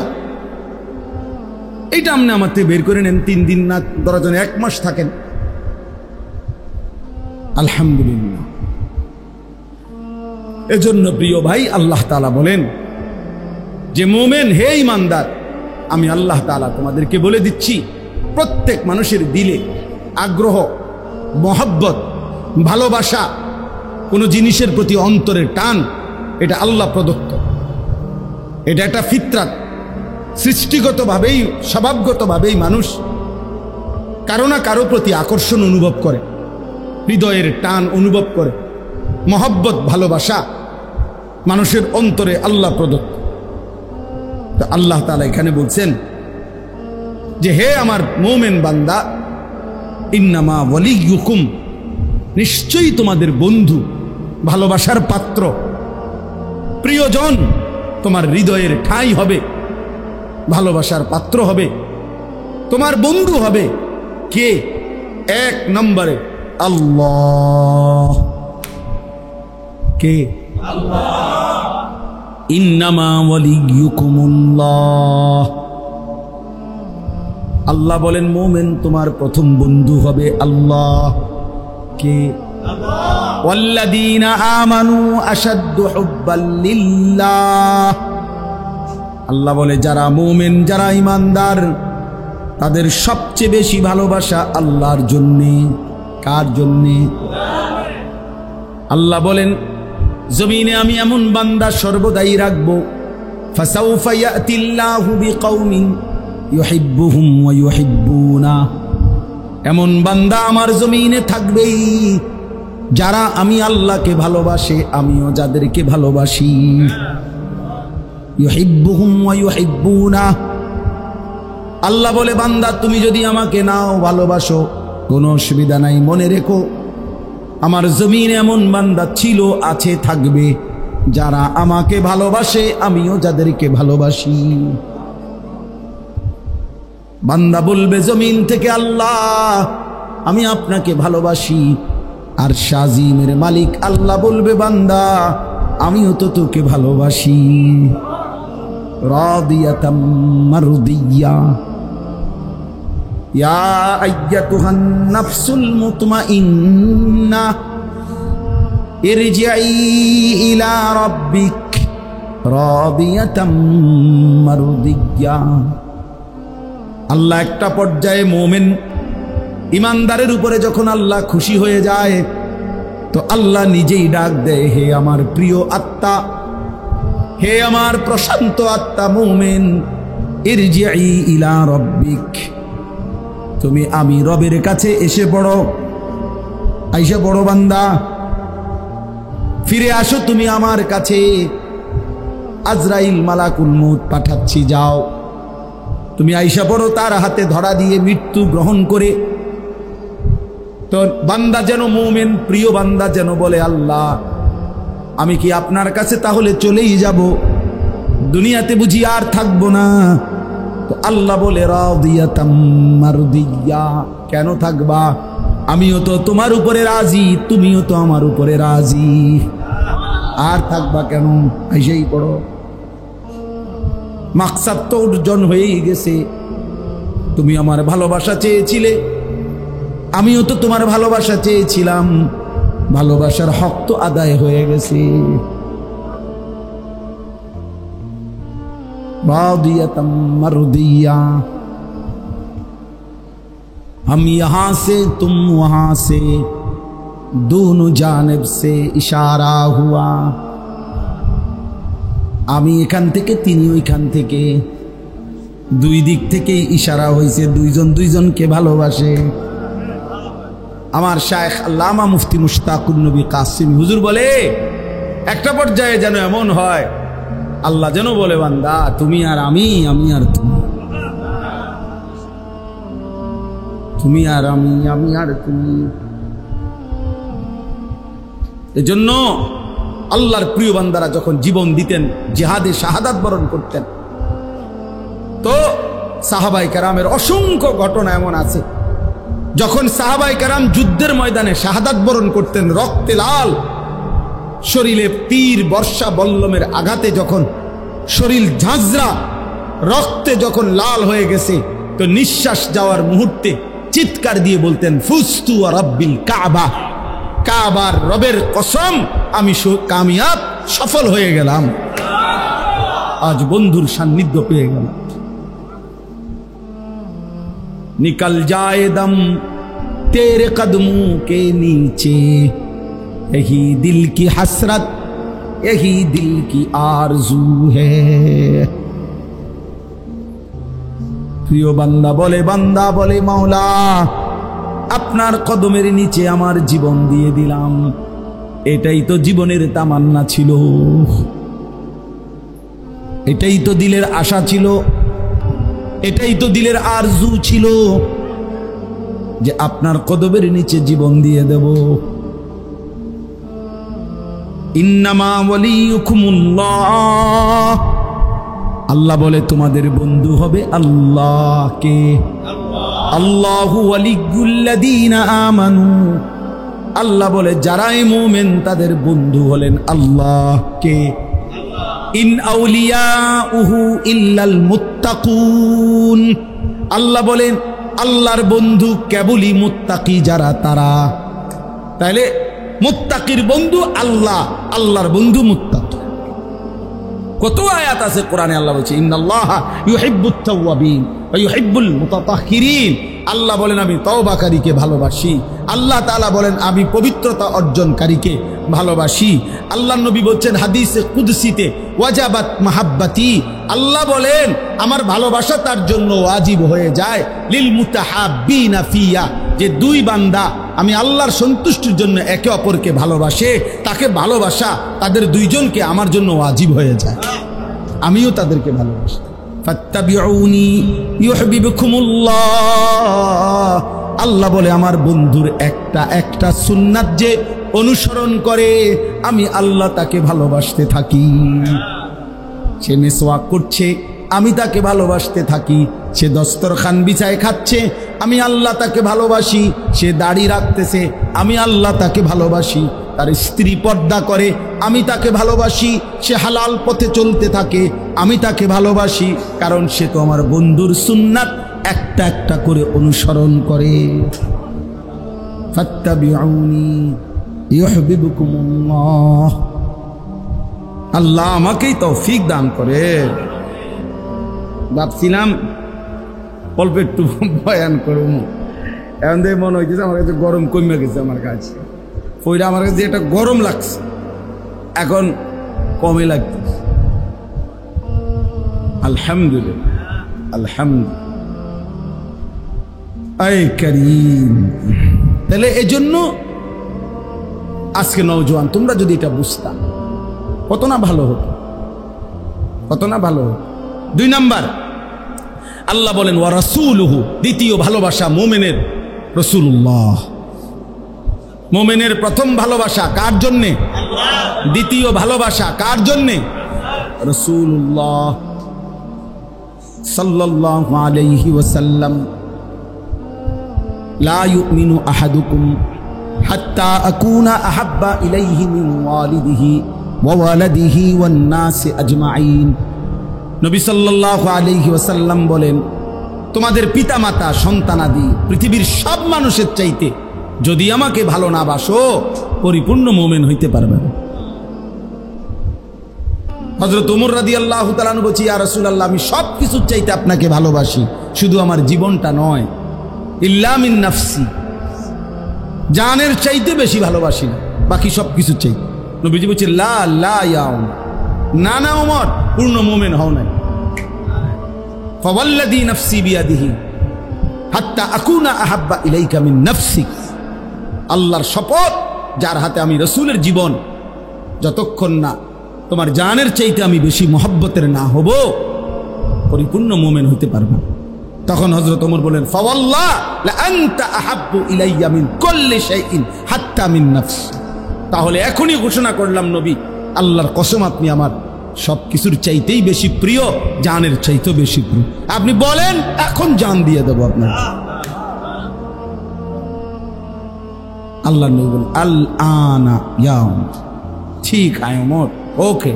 Speaker 1: এইটা আপনি আমার থেকে বের করে নেন। 3 দিন না, ধরা জন 1 মাস থাকেন, আলহামদুলিল্লাহ। এজন্য প্রিয় ভাই, আল্লাহ তাআলা বলেন যে মোমেন হে ঈমানদার, আমি আল্লাহ তাআলা তোমাদেরকে বলে দিচ্ছি, প্রত্যেক মানুষের দিলে আগ্রহ, মহব্বত, ভালোবাসা, কোনো জিনিসের প্রতি অন্তরের টান, এটা আল্লাহ প্রদত্ত। এটা একটা ফিতরাত, সৃষ্টিগতভাবেই স্বভাবগতভাবেই মানুষ কারো না কারো প্রতি আকর্ষণ অনুভব করে, হৃদয়ের টান অনুভব করে, মহব্বত, ভালোবাসা মানুষের অন্তরে আল্লাহ প্রদত্ত। তো আল্লাহ তাআলা এখানে বলছেন যে হে আমার মুমিন বান্দা, ইন্নামা ওয়ালিয়ুকুম, নিশ্চয়ই তোমাদের বন্ধু, ভালোবাসার পাত্র, প্রিয়জন, তোমার হৃদয়ের ঠাঁই হবে, ভালোবাসার পাত্র হবে, তোমার বন্ধু হবে কে? 1 নম্বরে আল্লাহ। কে? আল্লাহ। ইন্নামা ওয়ালিয়ুকুমুল্লাহ। আল্লাহ বলেন মুমিন তোমার প্রথম বন্ধু হবে আল্লাহ। কে? আল্লাহ। ওয়াল্লাযীনা আমানু আশাদ্দু হুব্বাল লিল্লাহ। আল্লাহ বলে যারা মুমিন, যারা ঈমানদার, তাদের সবচেয়ে বেশি ভালোবাসা আল্লাহর জন্যে। কার জন্যে? আল্লাহ বলেন জমিনে আমি এমন বান্দা সর্বদাই রাখবো, ফাসাউফা ইয়াতিল্লাহু বিকাউমিন ইউহিব্বুহুম ওয়া ইউহিব্বুনা, এমন বান্দা আমার জমিনে থাকবেই যারা আমি আল্লাহকে ভালোবাসে, আমিও যাদেরকে ভালোবাসি। ইউহিব্বুহুম ওয়া ইউহিব্বুনা, আল্লাহ বলে বান্দা তুমি যদি আমাকে নাও ভালোবাসো কোনো অসুবিধা নাই, মনে রেখো আমার জমিনে এমন বান্দা ছিল, আছে, থাকবে যারা আমাকে ভালোবাসে, আমিও যাদেরকে ভালোবাসি। বান্দা বলবে জমিন থেকে আল্লাহ আমি আপনাকে ভালোবাসি, আর শাজিমের মালিক আল্লাহ বলবে বান্দা আমিও তো তোকে ভালোবাসি। রাদিয়াতাম মারদিয়া ইয়া আইয়াতুহান নাফসুল মুতমাইন্না ইরজিই ইলা রাব্বিক রাদিয়াতাম মারদিয়া। আল্লাহ একটা পর্যায়ে মুমিন ইমানদারের উপরে যখন আল্লাহ খুশি হয়ে যায় তো আল্লাহ নিজেই ডাক দেয়, হে আমার প্রিয় আত্মা, হে আমার প্রশান্ত আত্মা মুমিন, ইরজিই ইলা রাব্বিক, তুমি আমি রবের কাছে এসে পড়ো, আইসা পড়ো বান্দা, ফিরে আসো তুমি আমার কাছে। আজরাইল মালাকুল মউত পাঠাচ্ছি, যাও তুমি আইসা পড়ো তার হাতে ধরা দিয়ে মৃত্যু গ্রহণ করে। তো বান্দা যেন মুমিন প্রিয় বান্দা যেন বলে আল্লাহ আমি কি আপনার কাছে তাহলে চলেই যাব, দুনিয়াতে বুঝি আর থাকবো না? তো আল্লাহ বলে রাদিয়াতাম মারদিয়া, কেন থাকবা, আমিও তো তোমার উপরে রাজি, তুমিও তো আমার উপরে রাজি, আর থাকবা কেন? আইসাই পড়ো, মাকসাদ তো অর্জন হয়েই গেছে। তুমি আমার ভালোবাসা চেয়েছিলে, আমিও তো তোমার ভালোবাসা চেয়েছিলাম, ভালোবাসার হক তো আদায় হয়ে গেছে। রাদিয়াতাম মারদিয়া, हम यहाँ से तुम वहाँ से दोनों जानिब से इशारा हुआ, আমি এখান থেকে তিনি ওইখান থেকে, দুই দিক থেকে ইশারা হয়েছে, দুইজন দুইজনকে ভালোবাসে। আমার শায়েখ আল্লামা মুফতি মুশতাকুন নবী কাসিম হুজুর বলে একটা পর্যায়ে যেন এমন হয় আল্লাহ যেন বলে বান্দা তুমি আর আমি, আমি আর তুমি, তুমি আর আমি, আমি আর তুমি। এজন্য আল্লাহর প্রিয় বান্দারা যখন জীবন দিতেন, জিহাদে শাহাদাত বরণ করতেন, তো সাহাবায়ে কেরামের অসংখ্য ঘটনা এমন আছে যখন সাহাবায়ে কেরাম যুদ্ধের ময়দানে শাহাদাত বরণ করতেন, রক্তে লাল, শরীরে তীর বর্ষা বল্লমের আঘাতে যখন শরীর ঝাঁঝরা রক্তে যখন লাল হয়ে গেছে, তো নিঃশ্বাস যাওয়ার মুহূর্তে চিৎকার দিয়ে বলতেন ফুস্তু ওয়া রাব্বিল কাবা, কাবার রবের কসম আমি কামিয়াব, সফল হয়ে গেলাম, আজ বন্ধুর সান্নিধ্য পেয়ে গেলাম। निकल जाए दम तेरे कदमों के नीचे, यही दिल की हसरत, यही दिल की आरजू है। প্রিয় বান্দা বলে মাওলা আপনার কদমের নিচে আমার জীবন দিয়ে দিলাম, এটাই তো জীবনের তামান্না ছিল, এটাই তো দিলের আশা ছিল, এটাই তো দিলের আরজু ছিল যে আপনার কদমের নিচে জীবন দিয়ে দেব। ইন্নামা ওয়ালিয়ুকুমুল্লাহ, আল্লাহ বলে তোমাদের বন্ধু হবে আল্লাহকে। আল্লাহু ওয়ালিয়ুল্লাযীনা আমানু, আল্লাহ বলে যারাই মুমিন তাদের বন্ধু হলেন আল্লাহকে। ইন আউলিয়াউহু ইল্লাল মুত্তাকুন, আল্লাহ বলেন আল্লাহর বন্ধু কেবলই মুত্তাকি যারা, তারা। তাহলে মুত্তাকির বন্ধু আল্লাহ, আল্লাহর বন্ধু মুত্তাকি। কত আয়াত আছে কোরআনে, আল্লাহ বলছে ইন্নাল্লাহা ইউহিব্বুত তাওয়াবিন ওয়া ইউহিব্বুল মুতাতাহহিরিন। আল্লাহ বলেন আমি তওবাকারীকে ভালোবাসি। আল্লাহ তাআলা বলেন আমি পবিত্রতা অর্জনকারীকে ভালোবাসি। আল্লাহর নবী বলছেন হাদিসে কুদসিতে ওয়াজাবাত মাহাব্বাতি, আল্লাহ বলেন আমার ভালোবাসা তার জন্য ওয়াজিব হয়ে যায়। লিল মুতাহাব্বিনা ফিয়া, যে দুই বান্দা আমি আল্লাহর সন্তুষ্টির জন্য একে অপরকে ভালোবাসে, তাকে ভালোবাসা তাদের দুইজনকে আমার জন্য ওয়াজিব হয়ে যায়, আমিও তাদেরকে ভালোবাসি। ফাত্তাবিউনি ইউহিব্বুকুমুল্লাহ, আল্লাহ বলে আমার বন্ধুর একটা একটা সুন্নাত যে অনুসরণ করে আমি আল্লাহ তাকে ভালোবাসতে থাকি। সে মিসওয়াক করছে, আমি তাকে ভালোবাসতে থাকি। সে দস্তরখান বিছায় খাচ্ছে, আমি আল্লাহ তাকে ভালোবাসি। সে দাড়ি রাখতেছে, আমি আল্লাহ তাকে ভালোবাসি। তার স্ত্রী পর্দা করে, আমি তাকে ভালোবাসি। সে হালাল পথে চলতে থাকে, আমি তাকে ভালোবাসি, কারণ সে তো আমার বন্ধুর সুন্নাত একটা একটা করে অনুসরণ করে। ফাত্তাবিউনি ইউহিব্বুকুমুল্লাহ। আল্লাহ আমাকেই তৌফিক দান করে। ভাবছিলাম অল্প একটু বয়ান করব, এখন দেখে মনে হইতেছে আমার কাছে গরম কমে গেছে। আমার কাছে ওইটা আমার কাছে একটা গরম লাগছে, এখন কমে লাগতেছে। আলহামদুলিল্লাহ, আলহামদুলিল্লাহ। আয় কারীম, তাহলে এজন্য আজকে নওজোয়ান তোমরা যদি এটা বুঝতাম কত না ভালো হতো, কত না ভালো হতো। 2 নাম্বার আল্লাহ বলেন ওয়া রাসূলুহু, দ্বিতীয় ভালোবাসা মুমিনের রাসূলুল্লাহ। মুমিনের প্রথম ভালোবাসা কার জন্যে? দ্বিতীয় ভালোবাসা কার জন্যে? রাসূলুল্লাহ সাল্লাল্লাহু আলাইহি ওয়াসাল্লাম। লা ইউমিনু আহাদুকুম হাত্তা আকুনা আহাব্বা ইলাইহি মিন ওয়ালিদিহি ওয়া ওয়ালাদিহি ওয়ান নাসি আজমাইন। নবী সাল্লাল্লাহু আলাইহি ওয়াসাল্লাম বলেন তোমাদের পিতামাতা সন্তানাদি পৃথিবীর সব মানুষের চাইতে যদি আমাকে ভালো না বাসো পরিপূর্ণ মুমিন হইতে পারবে না। হযরত ওমর রাদিয়াল্লাহু তাআলা আনহু বলেন ইয়া রাসূলুল্লাহ, আমি সব কিছুর চাইতে আপনাকে ভালোবাসি, শুধু আমার জীবনটা নয়। ইল্লা মিন নাফসি, জানের চাইতে বেশি ভালোবাসি না, বাকি সব কিছুর চাইতে। নবীজি বলেন লা লা ইয়া ওমর, না না ওমর, পূর্ণ মুমিন হও নাই। ফাওয়াল্লাযী নাফসি বিয়াদিহি হাত্তা আকুনা আহাব্বা ইলাইকা মিন নাফসিক। আল্লাহর শপথ, যার হাতে আমি রাসূলের জীবন, যতক্ষণ না তোমার জানের চাইতে আমি বেশি মহব্বতের না হব পরিপূর্ণ মুমিন হইতে পারবে। তখন হযরত ওমর বলেন ফাওয়াল্লাহ লা আনতা আহাব্বু ইলাইয়া মিন কুল্লি শাইইন হাত্তা মিন নাফসি। তাহলে এখনই ঘোষণা করলাম নবী, আল্লাহর কসম আপনি আমার সব কিছুর চাইতেই বেশি প্রিয়, জানের চাইতেও বেশি প্রিয়। আপনি বলেন এখন জান দিয়ে দেবো আপনার। আল্লাহ নবী বলেন আল আনা ইয়া ওমর, ঠিক আয় ওমর, ওকে,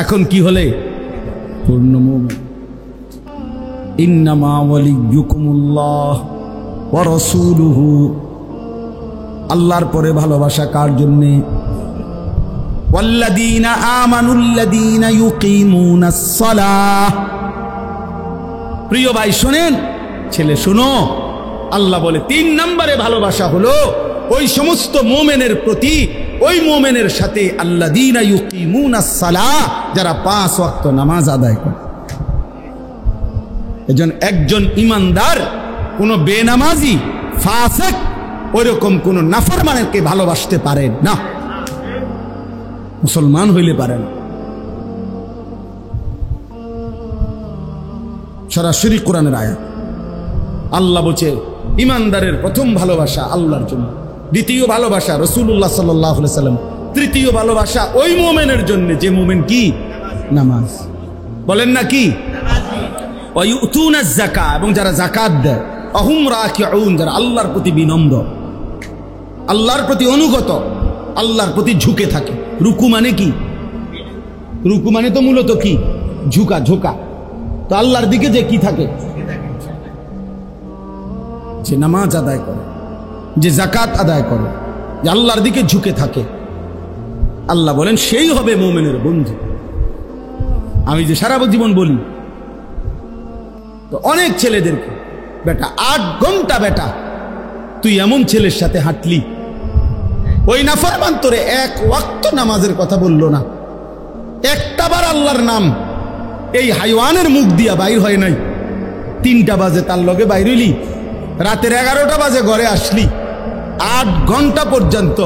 Speaker 1: এখন কি হলে পূর্ণ মুমিন। ইন্নামা ওয়ালিয়ুকুমুল্লাহ ওয়া রাসূলুহু, আল্লাহর পরে ভালোবাসা কার জন্যে? ওয়াল্লাযীনা আমানুল্লাযীনা ইউকিমুনাস সালাহ। প্রিয় ভাই শোনেন, ছেলে শোনো, আল্লাহ বলে 3 নম্বরে ভালোবাসা হলো ওই সমস্ত মুমিনের প্রতি, ওই মুমিনের সাথে আল্লাযীনা ইউকিমুনাস সালাহ, যারা 5 ওয়াক্ত নামাজ আদায় করে। এজন্য একজন ইমানদার কোন বেনামাজি ফাসিক ওইরকম কোন নাফরমানকে ভালোবাসতে পারে না, মুসলমান হইলে পারেন। সরাসরি কোরআনের আয়াত। আল্লাহ বলছে ইমানদারের প্রথম ভালোবাসা আল্লাহর জন্য, দ্বিতীয় ভালোবাসা রাসূলুল্লাহ সাল্লাল্লাহু আলাইহি সাল্লাম, তৃতীয় ভালোবাসা ওই মুমিনের জন্য যে মুমিন কি নামাজ বলেন না কি ওয়ায়ুতুনাজ যাকাত, এবং যারা যাকাত দেয়, আহুম রাকিউন, যারা আল্লাহর প্রতি বিনম্র, আল্লাহর প্রতি অনুগত, আল্লাহর প্রতি ঝুঁকে থাকে। রুকু মানে কি? রুকু মানে তো মূলত কি? ঝুঁকা, ঝোঁকা। তো আল্লাহর দিকে যে কি থাকে, যে নামাজ আদায় করে, যে যাকাত আদায় করে, যে আল্লাহর দিকে ঝুঁকে থাকে, আল্লাহ বলেন সেই হবে মুমিনের বন্ধু। আমি যে সারা জীবন বলি তো অনেক ছেলেদেরকে, বেটা 8 ঘন্টা বেটা তুই এমন ছেলের সাথে হাঁটলি, ওই নাফরমান তোরে এক ওয়াক্ত নামাজের কথা বললো না, একটাবার আল্লাহর নাম এই হাইওয়ানের মুখ দিয়া বাইর হয় নাই। 3টা বাজে তার লগে বাইর হইলি, রাতের 11টা বাজে ঘরে আসলি, 8 ঘন্টা পর্যন্ত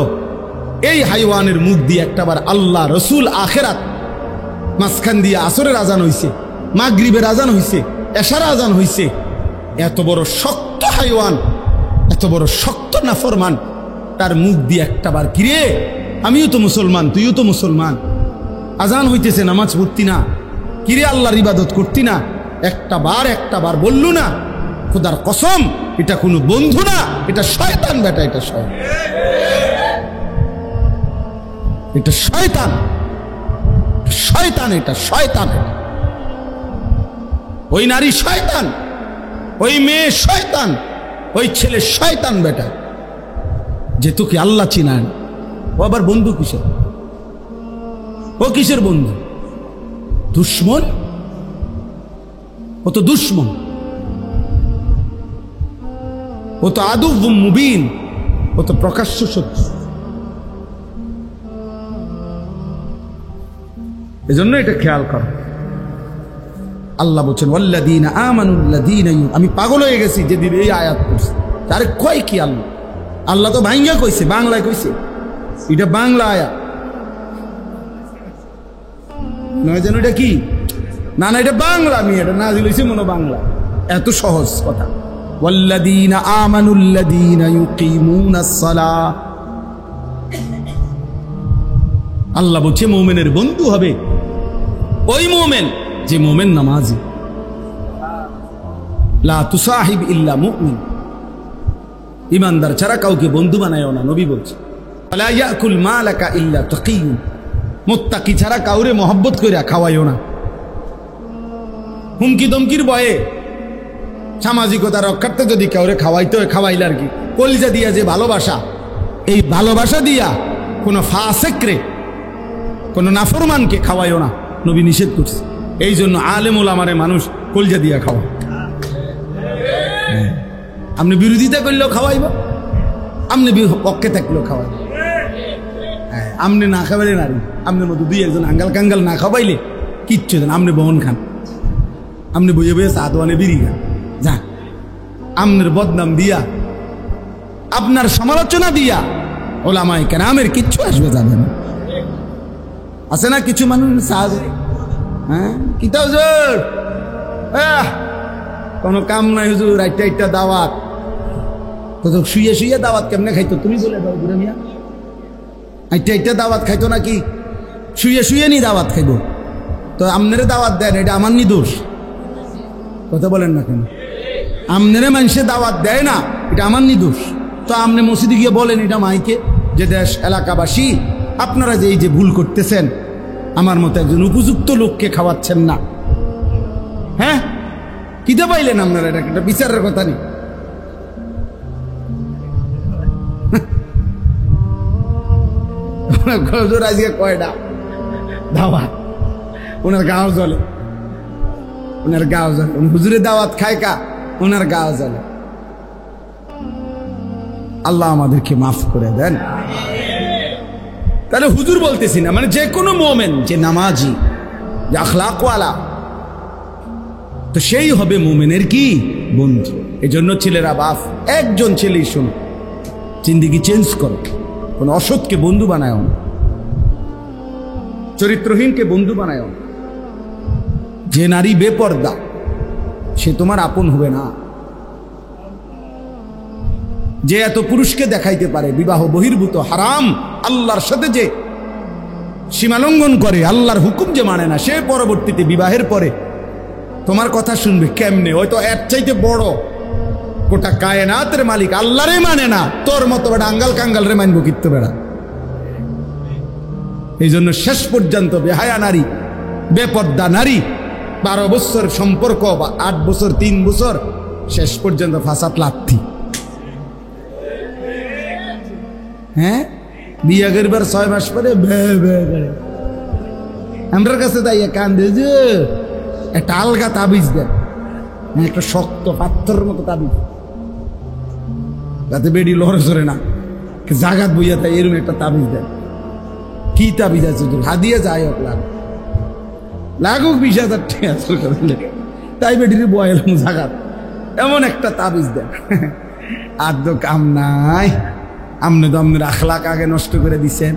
Speaker 1: এই হাইওয়ানের মুখ দিয়ে একটাবার আল্লাহ রসুল আখেরাত, মাঝখান দিয়ে আসরের আজান হইছে, মাগরিবের আজান হইছে, এশার আজান হইছে। এত বড় শক্ত হাইওয়ান, এত বড় শক্ত নাফরমান, তার মুখ দিয়ে একটাবার কিরে আমিও তো মুসলমান, তুইও তো মুসলমান, আজান হইতেছে নামাজ পড়তি না, কিরে আল্লাহর ইবাদত করতি না, একটাবার বললু না? খোদার কসম এটা কোনো বন্ধু না, এটা শয়তান বেটা, এটা শয়তান, এটা শয়তান, শয়তান, এটা শয়তান। ওই নারী শয়তান, ওই মেয়ে শয়তান, ওই ছেলে শয়তান বেটা, যে তোকে আল্লাহ চিনান। ও আবার বন্ধু কিসের? ও কিসের বন্ধু? দুশ্মন। ও তো দুশ্মন, ও তো আদুব মুবিন, ও তো প্রকাশ্য শত্রু। এজন্য এটা খেয়াল কর। আল্লাহ বলছেন ওয়াল্লাযীনা আমানুল্লাযীনা, আমি পাগল হয়ে গেছি যেদিন এই আয়াত পড়ছি। আরে কয় কি আল্লাহ? আল্লাহ তো ভাঙ্গা কইছে, বাংলায় কইছে, এটা বাংলা আয়াত নয় যেন। এটা কি? না না, এটা বাংলা, আমি এটা নাজিল হইছে মনে বাংলা। এত সহজ কথা। ওয়াল্লাযীনা আমানুল্লাযীনা ইউকিমুনাস সালাহ, আল্লাহ বলছে মুমিনের বন্ধু হবে ওই মুমিন যে মুমিন নামাজি। লা তুসাহিব ইল্লা মুমিন, ইমানদার ছাড়া কাউকে বন্ধু বানায়ও না, নবী বলছে। ওয়ালা ইয়াকুল মালাকা ইল্লা তাকিয়ুন, মুত্তাকি ছাড়া কাউরে মহব্বত কইরা খাওয়াইও না। হুমকি দমকির ভয়ে সামাজিকতা রক্ষার্থে যদি কাউরে খাওয়াইতে হয় খাওয়াইলে আর কি, কলিজা দিয়া যে ভালোবাসা, এই ভালোবাসা দিয়া কোনো ফাসেকরে, কোনো নাফরমানকে খাওয়াইও না, নবী নিষেধ করছে। এই জন্য আলেম ওলামারে মানুষ কলিজা দিয়া খাওয়া। আপনি বিরোধিতা করলেও খাওয়াইব, আপনি পক্ষে থাকলেও খাওয়াইব। আপনি না খাবাইলে নারী, আপনার মতো 2-1 আঙ্গাল কাঙ্গাল না খাওয়াইলে কিচ্ছু দেন, আপনি বহন খান, আপনি বইয়ে বইয়ে সাদওয়ানে বিড়ি খান, যা আপনার বদনাম দিয়া, আপনার সমালোচনা দিয়া ওলামায়ে কেরামের কিচ্ছু আসবে যাবে না। আছে না কিছু মানুষ সাহায্য, হ্যাঁ কিতা হুজুর, কোনো কাম নাই হুজুর, আইটা দাওয়াত, তো শুয়ে শুয়ে দাওয়াত কেমনে খাইতো তুমি বলে দাও বুড়া মিয়া। আইটা দাওয়াত খাইতো নাকি? শুয়ে শুয়ে নি দাওয়াত খাইব? তো আমনেরে দাওয়াত দেন, এটা আমার নি দোষ? কথা বলেন না কেন? আমনেরে মানুষে দাওয়াত দেয় না, এটা আমার নি দোষ? তো আপনি মসজিদে গিয়ে বলেন এটা মাইকে, যে দেশ এলাকাবাসী আপনারা যে এই যে ভুল করতেছেন, আমার মতো একজন উপযুক্ত লোককে খাওয়াচ্ছেন না। হ্যাঁ কিতে পাইলেন আপনারা? এটা একটা বিচারের কথা নেই। আজকে কয়টা দাওয়াত, ওনার গাও জ্বলে, ওনার গাও জ্বলে, হুজুরের দাওয়াত খায় কা, ওনার গাও জ্বলে। আল্লাহ আমাদেরকে মাফ করে দেন। তাহলে হুজুর বলতেছি না, মানে যে কোনো মোমেন যে নামাজি, যে আখলাকওয়ালা, তো সেই হবে মোমেনের কি বন্ধু। এই জন্য ছেলেরা, বাপ একজন ছেলেই শোনো, জিন্দেগি চেঞ্জ করো, কোন অসৎকে বন্ধু বানায় না, চরিত্রহীনকে বন্ধু বানায় না। যে নারী বেপর্দা সে তোমার আপন হবে না। যে এত পুরুষকে দেখাইতে পারে বিবাহ বহির্ভূত হারাম, আল্লাহর সাথে যে সীমালঙ্ঘন করে, আল্লাহর হুকুম যে মানে না, সে পরবর্তীতে বিবাহের পরে তোমার কথা শুনবে কেমনে? হয়তো এর চাইতে বড় গোটা কায়নাতের মালিক আল্লাহরে মানে না, তোর মতো বেড়া আঙ্গাল কাঙ্গাল রে মানবো কিত্ত বেড়া। এই জন্য শেষ পর্যন্ত বেহায়া নারী, বেপর্দা নারী, 12 বছর সম্পর্ক বা 8 বছর 3 বছর, শেষ পর্যন্ত ফাসাদ লাথি। হ্যাঁ বিয়া করবার 6 মাস পরে আমার কাছে তাই কান্দে যে একটা আলগা তাবিজ দেন, একটা শক্ত পাথরের মতো তাবিজ, যাতে বেডি লড়ে চড়ে না, জাগাত বইয়া তাই এরকম একটা তাবিজ দেন। কি তাবিজ আছে হাদিয়া যায় হোক লাগুক 20,000 টাকা, তাই বেডির বয়েল জাগাত এমন একটা তাবিজ দেন। আর তো কাম নাই, আপনি তো আপনার আখলাক আগে নষ্ট করে দিছেন,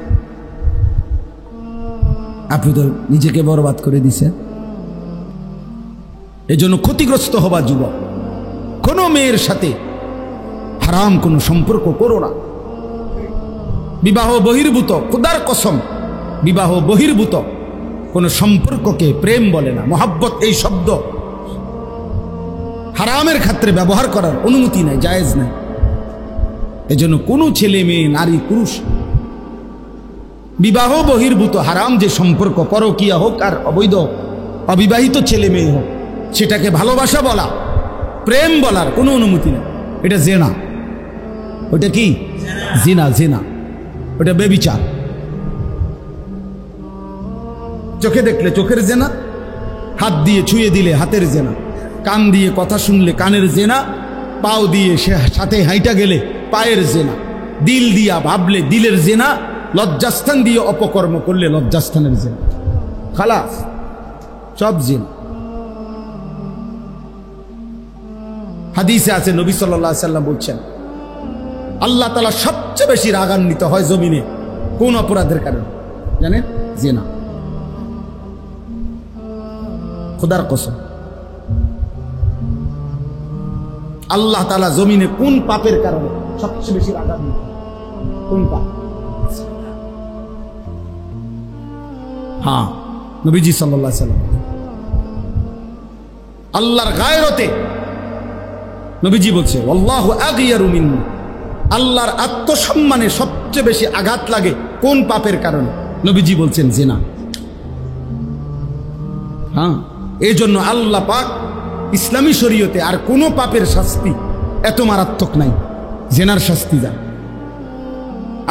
Speaker 1: আপনি তো নিজেকে বরবাদ করে দিছেন। এই জন্য ক্ষতিগ্রস্ত হবা যুবক, কোনো মেয়ের সাথে হারাম কোনো সম্পর্ক করো না। বিবাহ বহির্ভূত, খোদার কসম, বিবাহ বহির্ভূত কোনো সম্পর্ককে প্রেম বলে না। মোহাব্বত এই শব্দ হারামের ক্ষেত্রে ব্যবহার করার অনুমতি নাই, জায়েজ নাই। এজন্য কোনো ছেলে মেয়ে নারী পুরুষ বিবাহ বহির্ভূত হারাম যে সম্পর্ক, পরকীয়া হোক আর অবৈধ অবিবাহিত ছেলে মেয়ে হোক, সেটাকে ভালোবাসা বলা, প্রেম বলার কোনো অনুমতি নেই। এটা জেনা। ওটা কি জিনা? জিনা ওটা বেবিচার। চোখে দেখলে চোখের জেনা, হাত দিয়ে ছুঁয়ে দিলে হাতের জেনা, কান দিয়ে কথা শুনলে কানের জেনা, পাও দিয়ে সাথে হাইটা গেলে পায়ের জেনা, দিল দিয়া ভাবলে দিলের জেনা, লজ্জাস্থান দিয়ে অপকর্ম করলে লজ্জাস্থানের জেনা। খালাস, সব জেনা। হাদিসে আছে নবী সাল্লাল্লাহু আলাইহি সাল্লাম বলছেন, আল্লাহ তাআলা সবচেয়ে বেশি রাগান্বিত হয় জমিনে কোন অপরাধের কারণে জানেন? জিনা। খোদার কসম, আল্লাহ তাআলা জমিনে কোন পাপের কারণে সবচেয়ে বেশি রাগান্বিত? কোন পাপ? হ্যাঁ, নবীজি সাল্লাল্লাহু আলাইহি সাল্লাম আল্লাহর গায়রতে নবীজি বলছে, আল্লাহু আগিয়ারু মিন্নি, আল্লাহর আত্মসম্মানে সবচেয়ে বেশি আঘাত লাগে কোন পাপের কারণে? নবীজি বলছেন জিনা। হ্যাঁ, এই জন্য আল্লাহ পাক ইসলামী শরীয়তে আর কোনো পাপের শাস্তি এত মারাত্মক নাই, জিনার শাস্তি যা।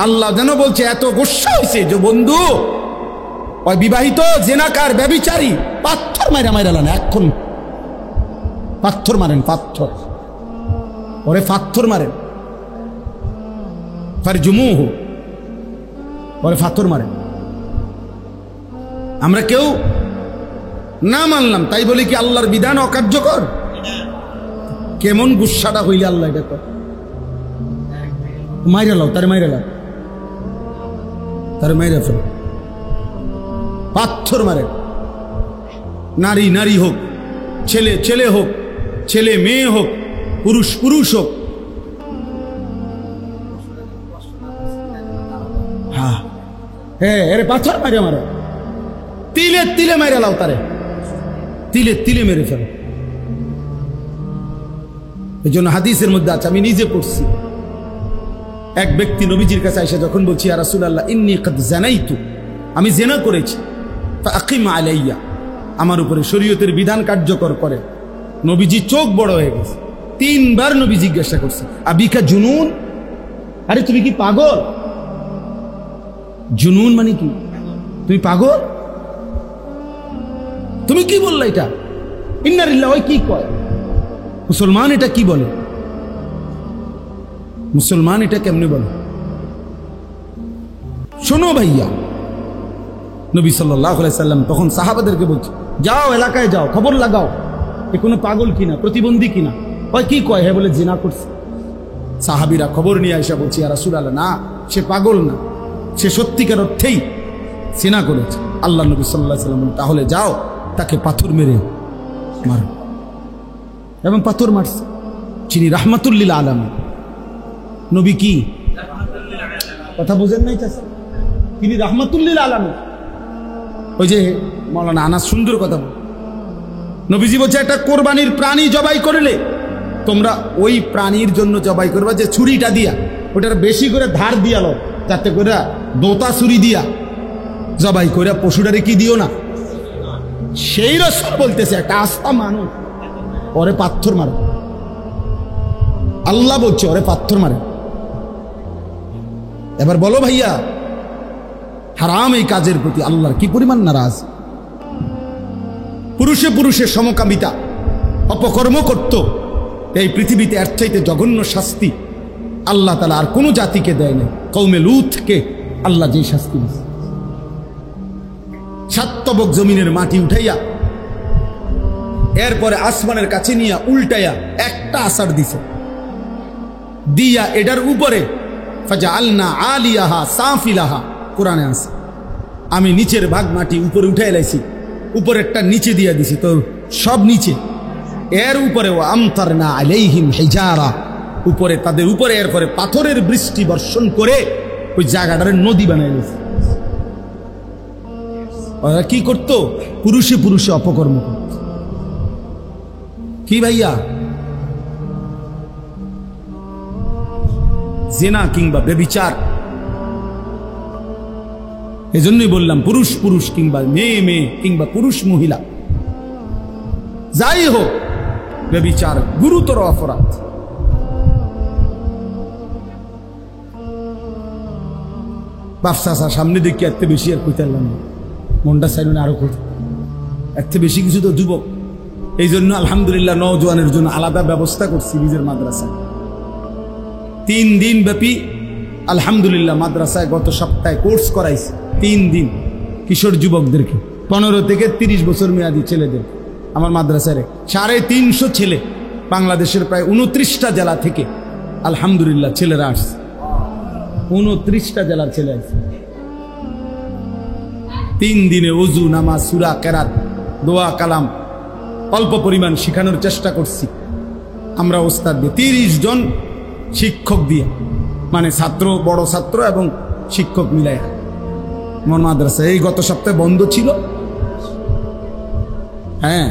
Speaker 1: আল্লাহ যেন বলছে, এত গোস্বা হয়েছে যে বন্ধু ওই বিবাহিত জেনাকার ব্যভিচারী পাথর মাইরা মাইরা লান, এখন পাথর মারেন, পাথর ওরে পাথর মারেন, ফারজুমুহু ওরে পাথর মারেন। আমরা কেউ না মানলাম তাই বলি কি আল্লাহর বিধান অকার্যকর? কেমন গুসাটা হইলে আল্লাহ এটা কর? মাইরা লাও, তারে মাইরা লাও, তারে মাইরা ফেল, পাথর মারেন। নারী নারী হোক, ছেলে ছেলে হোক, ছেলে মেয়ে হোক, পুরুষ পুরুষ হোক। হ্যাঁ হ্যাঁ, এরে পাথর মারে মারো, তিলে তিলে মাইরা লাও, তারে তিলে তিলে মেরে ফেলো। এই জন্য হাদিসের মধ্যে আছে, আমি নিজে পড়ছি, এক ব্যক্তি নবীজির কাছে এসে যখন বলছি, ইয়া রাসূলুল্লাহ ইন্নী কদ জানাইতু, আমি জিনা করেছি, ফাআকিম আলাইয়া, আমার উপরে শরীয়তের বিধান কার্যকর করে। নবীজি চোখ বড় হয়ে গেছে, 3 বার নবী জিজ্ঞাসা করছে, আবিকা জুনুন, আরে তুমি কি পাগল? জুনুন মানে কি? তুমি পাগল? তুমি কি বললা এটা? ইন্না লিল্লাহি, ওই কি কয়? মুসলমান এটা কি বলে? মুসলমান এটা কেমনে বলে? শোনো ভাইয়া, নবী সাল্লাল্লাহু আলাইহি সাল্লাম তখন সাহাবাদেরকে বলছে, যাও এলাকায় যাও, খবর লাগাও এ কোনো পাগল কিনা, প্রতিবন্ধী কিনা। ওই কি কয়? হ্যাঁ বলে জিনা করছে। সাহাবীরা খবর নিয়ে আইসা বলছে, ইয়া রাসূলুল্লাহ না, সে পাগল না, সে সত্যিকার অর্থেই জিনা করেছে। আল্লাহ নবী সাল্লাল্লাহু আলাইহি সাল্লাম তাহলে যাও তাকে পাথর মেরে মারো, এবং পাথর মারছে। যিনি রাহমাতুল লিল আলামিন, নবী কি কথা বুঝেন নাই? তিনি রাহমাতুল লিল আলামিন। ওই যে মাওলানা আনাস সুন্দর কথা বল, নবীজি বলছে, একটা কোরবানির প্রাণী জবাই করলে তোমরা ওই প্রাণীর জন্য জবাই করবা যে ছুরিটা দিয়া, ওটার বেশি করে ধার দিয়া লো, যাতে করে দোতা ছুরি দিয়া জবাই করে পশুটারে কি দিও না। সেই রাসূল বলতেছে, একটা আস্থা মানুষ ওরে পাথর মারে। আল্লাহ বলছে ওরে পাথর মারে। এবার বলো ভাইয়া, হারাম এই কাজের প্রতি আল্লাহর কি পরিমাণ নারাজ? পুরুষে পুরুষে সমকামিতা অপকর্ম করত, এই পৃথিবীতে এর চাইতে জঘন্য শাস্তি আল্লাহ তাআলা আর কোনো জাতিকে দেয় না। কওমে লূতকে আল্লাহ যেই শাস্তি দিয়েছে, 7 তবক জমিনের মাটি উঠাইয়া এরপরে আসমানের কাছে নিয়ে উল্টাইয়া একটা আসার দিছে, দিয়া এটার উপরে ফাজআলনা আলিয়াহা সাফিলাহা, কোরআনে আছে আমি নিচের ভাগ মাটি উপরে উঠাই লাইছি, উপরেরটা নিচে দিয়া দিছি, তো সব নিচে। এর উপরে ও আমতারনা আলাইহিম হিজারা, উপরে তাদের উপরে এরপরে পাথরের বৃষ্টি বর্ষণ করে ওই জায়গাটারে নদী বানাই দিয়েছে। ওরা কি করতো? পুরুষে পুরুষে অপকর্ম করত। কি ভাইয়া? জেনা কিংবা ব্যভিচার। এজন্যই বললাম পুরুষ পুরুষ কিংবা মেয়ে মেয়ে কিংবা পুরুষ মহিলা যাই হোক, ব্যভিচার গুরুতর অপরাধ। ব্যবসা সামনে দেখি এত বেশি আর কইতারলাম না, মনটা চাইল আরো কত, এত বেশি কিছু তো যুবক। এই জন্য আলহামদুলিল্লাহ নওজোয়ানের জন্য আলাদা ব্যবস্থা করছি নিজের মাদ্রাসায়। 3 দিন ব্যাপী আলহামদুলিল্লাহ মাদ্রাসায় গত সপ্তাহে কোর্স করাইছি। 3 দিন কিশোর যুবকদেরকে, 15 থেকে 30 বছর মেয়াদী ছেলেদের। আমার মাদ্রাসায় 350 ছেলে, বাংলাদেশের প্রায় 29টা জেলা থেকে আলহামদুলিল্লাহ ছেলেরা আসছে। 29টা জেলার ছেলে আসছে। 3 দিনে ওযু, নামাজ, সূরা, কেরাত, দোয়া, কালাম অল্প পরিমাণ শেখানোর চেষ্টা করছি আমরা ওস্তাদ দিয়ে, 30 জন শিক্ষক দিয়ে, মানে ছাত্র, বড় ছাত্র এবং শিক্ষক মিলাই আমার মাদ্রাসা। এই গত সপ্তাহে বন্ধ ছিল, হ্যাঁ,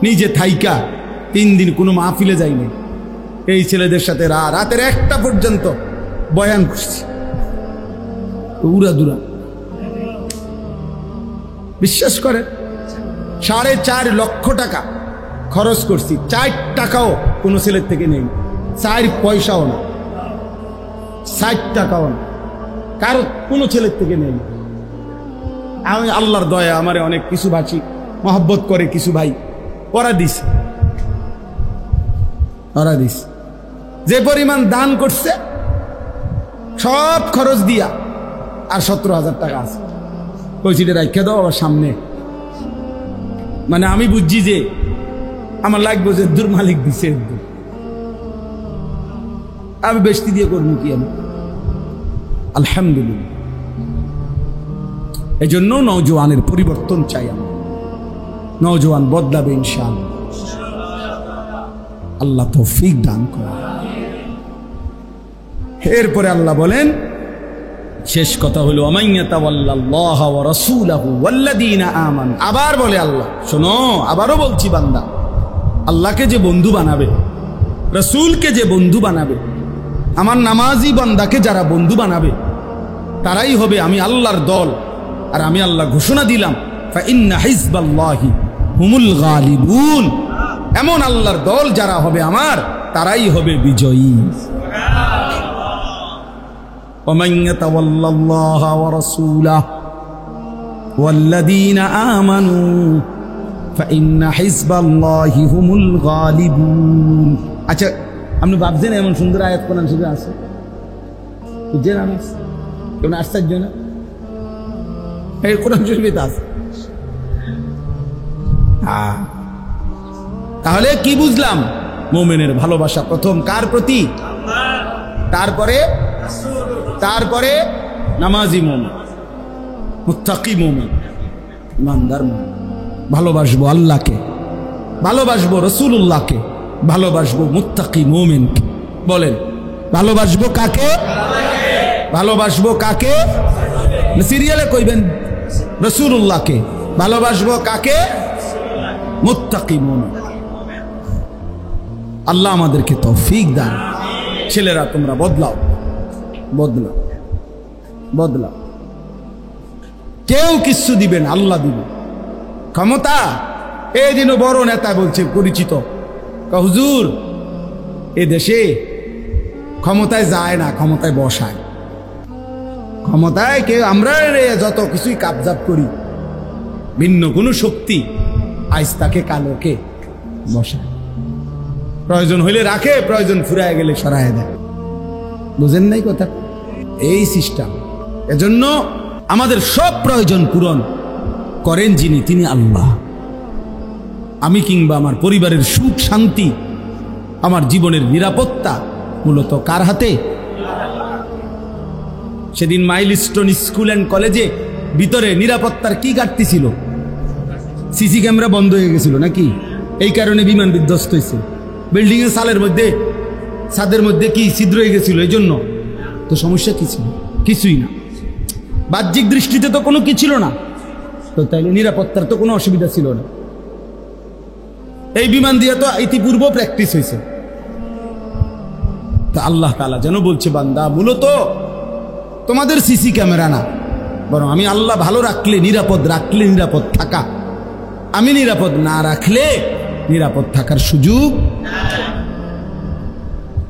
Speaker 1: নিজে থাইকা 3 দিন কোনো মাহফিলে যাইনি। এই ছেলেদের সাথে রাতের 1টা পর্যন্ত বয়ান করছি, উড়া দুরা। বিশ্বাস করে 4.5 লক্ষ টাকা খরচ করছি, 4 টাকাও কোনো ছেলের থেকে নেই, 4 পয়সাও না, 60 টাকাও না, কারো কোনো ছেলের থেকে নেই। আমি আল্লাহর দয়া, আমারে অনেক কিছু ভাষী মহব্বত করে কিছু ভাই, ওরা দিস, ওরা দিস। যে পরিমাণ দান করছে সব খরচ দিয়া আর 17,000 টাকা আছে, কইছিটা রাখা দাও আবার সামনে। মানে আমি বুঝছি যে আমার লাগবে যে দূর মালিক দিছে, আমি বেশি দিয়ে করবো কি আমি? আলহামদুলিল্লাহ। এই জন্য নওজোয়ানের পরিবর্তন চাই আমি, নওজোয়ান বদলাবে ইনশাআল্লাহ। আল্লাহ তৌফিক দান করে। এরপরে আল্লাহ বলেন, শেষ কথা হলো আমাইয়াতাওয়াল্লাল্লাহা ওয়া রাসূলাহু ওয়াল্লাযীনা আমানু। আবার বলে আল্লাহ, শোনো, আবারও বলছি, বান্দা আল্লাহকে যে বন্ধু বানাবে, রাসূলকে যে বন্ধু বানাবে, আমার নামাজি বান্দাকে যারা বন্ধু বানাবে, তারাই হবে আমি আল্লাহর দল। আর আমি আল্লাহ ঘোষণা দিলাম, ফাইন্না হিজবাল্লাহি হুমুল গালিবুন, এমন আল্লাহর দল যারা হবে আমার, তারাই হবে বিজয়ী। ومن يتول الله ورسوله والذين آمنوا فإن حزب الله هم الغالبون। আচ্ছা, আপনি ভাবছেন এমন সুন্দর আয়াত কোরআন শরীফে আছে? বুঝছেন? আমার কেমন আশ্চর্য না? এই কোরআন শরীফে আছে। তাহলে কি বুঝলাম? মুমিনের ভালোবাসা প্রথম কার প্রতি? তারপরে নামাজি মুমিন, মুত্তাকি মুমিন, ইমানদার মুমিন। ভালোবাসবো আল্লাহকে, ভালোবাসবো রাসূলুল্লাহকে, ভালোবাসবো মুত্তাকি মুমিনকে। বলেন, ভালোবাসবো কাকে? ভালোবাসবো কাকে? সিরিয়ালে কইবেন রাসূলুল্লাহকে। ভালোবাসবো কাকে? মুত্তাকি মুমিন। আল্লাহ আমাদেরকে তৌফিক দান। ছেলেরা তোমরা বদলাও, বদলাও, বদলাও। কেউ কিছু দিবেন, আল্লাহ দিবেন ক্ষমতা। এই দিনও বড় নেতা বলছে, পরিচিত, হুজুর এ দেশে ক্ষমতায় যায় না, ক্ষমতায় বসায়। ক্ষমতায় কেউ, আমরা যত কিছুই কাবজাব করি, ভিন্ন কোনো শক্তি আইস তাকে কালোকে বসায়, প্রয়োজন হইলে রাখে, প্রয়োজন ফুরায় গেলে সরায় দেয়। বুঝেন নাই কথা? এই সিস্টেম। এজন্য আমাদের সব প্রয়োজন পূরণ করেন যিনি, তিনি আল্লাহ। আমি কিংবা আমার পরিবারের সুখ শান্তি, আমার জীবনের নিরাপত্তা মূলত কার হাতে? সেদিন মাইলস্টোন স্কুল অ্যান্ড কলেজে ভিতরে নিরাপত্তার কি ঘাটতি ছিল? সিসি ক্যামেরা বন্ধ হয়ে গেছিল নাকি? এই কারণে বিমান বিধ্বস্ত হয়েছে। বিল্ডিং এর সালের মধ্যে, ছাদের মধ্যে কি ছিদ্র হয়ে গেছিল, এই জন্য তো সমস্যা কি ছিল? কিছুই না। বাহ্যিক দৃষ্টিতে তো কোনো কি ছিল না, তো তাইলে নিরাপত্তার তো কোনো অসুবিধা ছিল না। এই বিমান দিয়ে তো ইতিপূর্ব প্র্যাকটিস হয়েছে। তা আল্লাহ তাআলা যেন বলছে, বান্দা মূলত তোমাদের সিসি ক্যামেরা না, বরং আমি আল্লাহ ভালো রাখলে নিরাপদ, রাখলে নিরাপদ থাকা, আমি নিরাপদ না রাখলে নিরাপদ থাকার সুযোগ,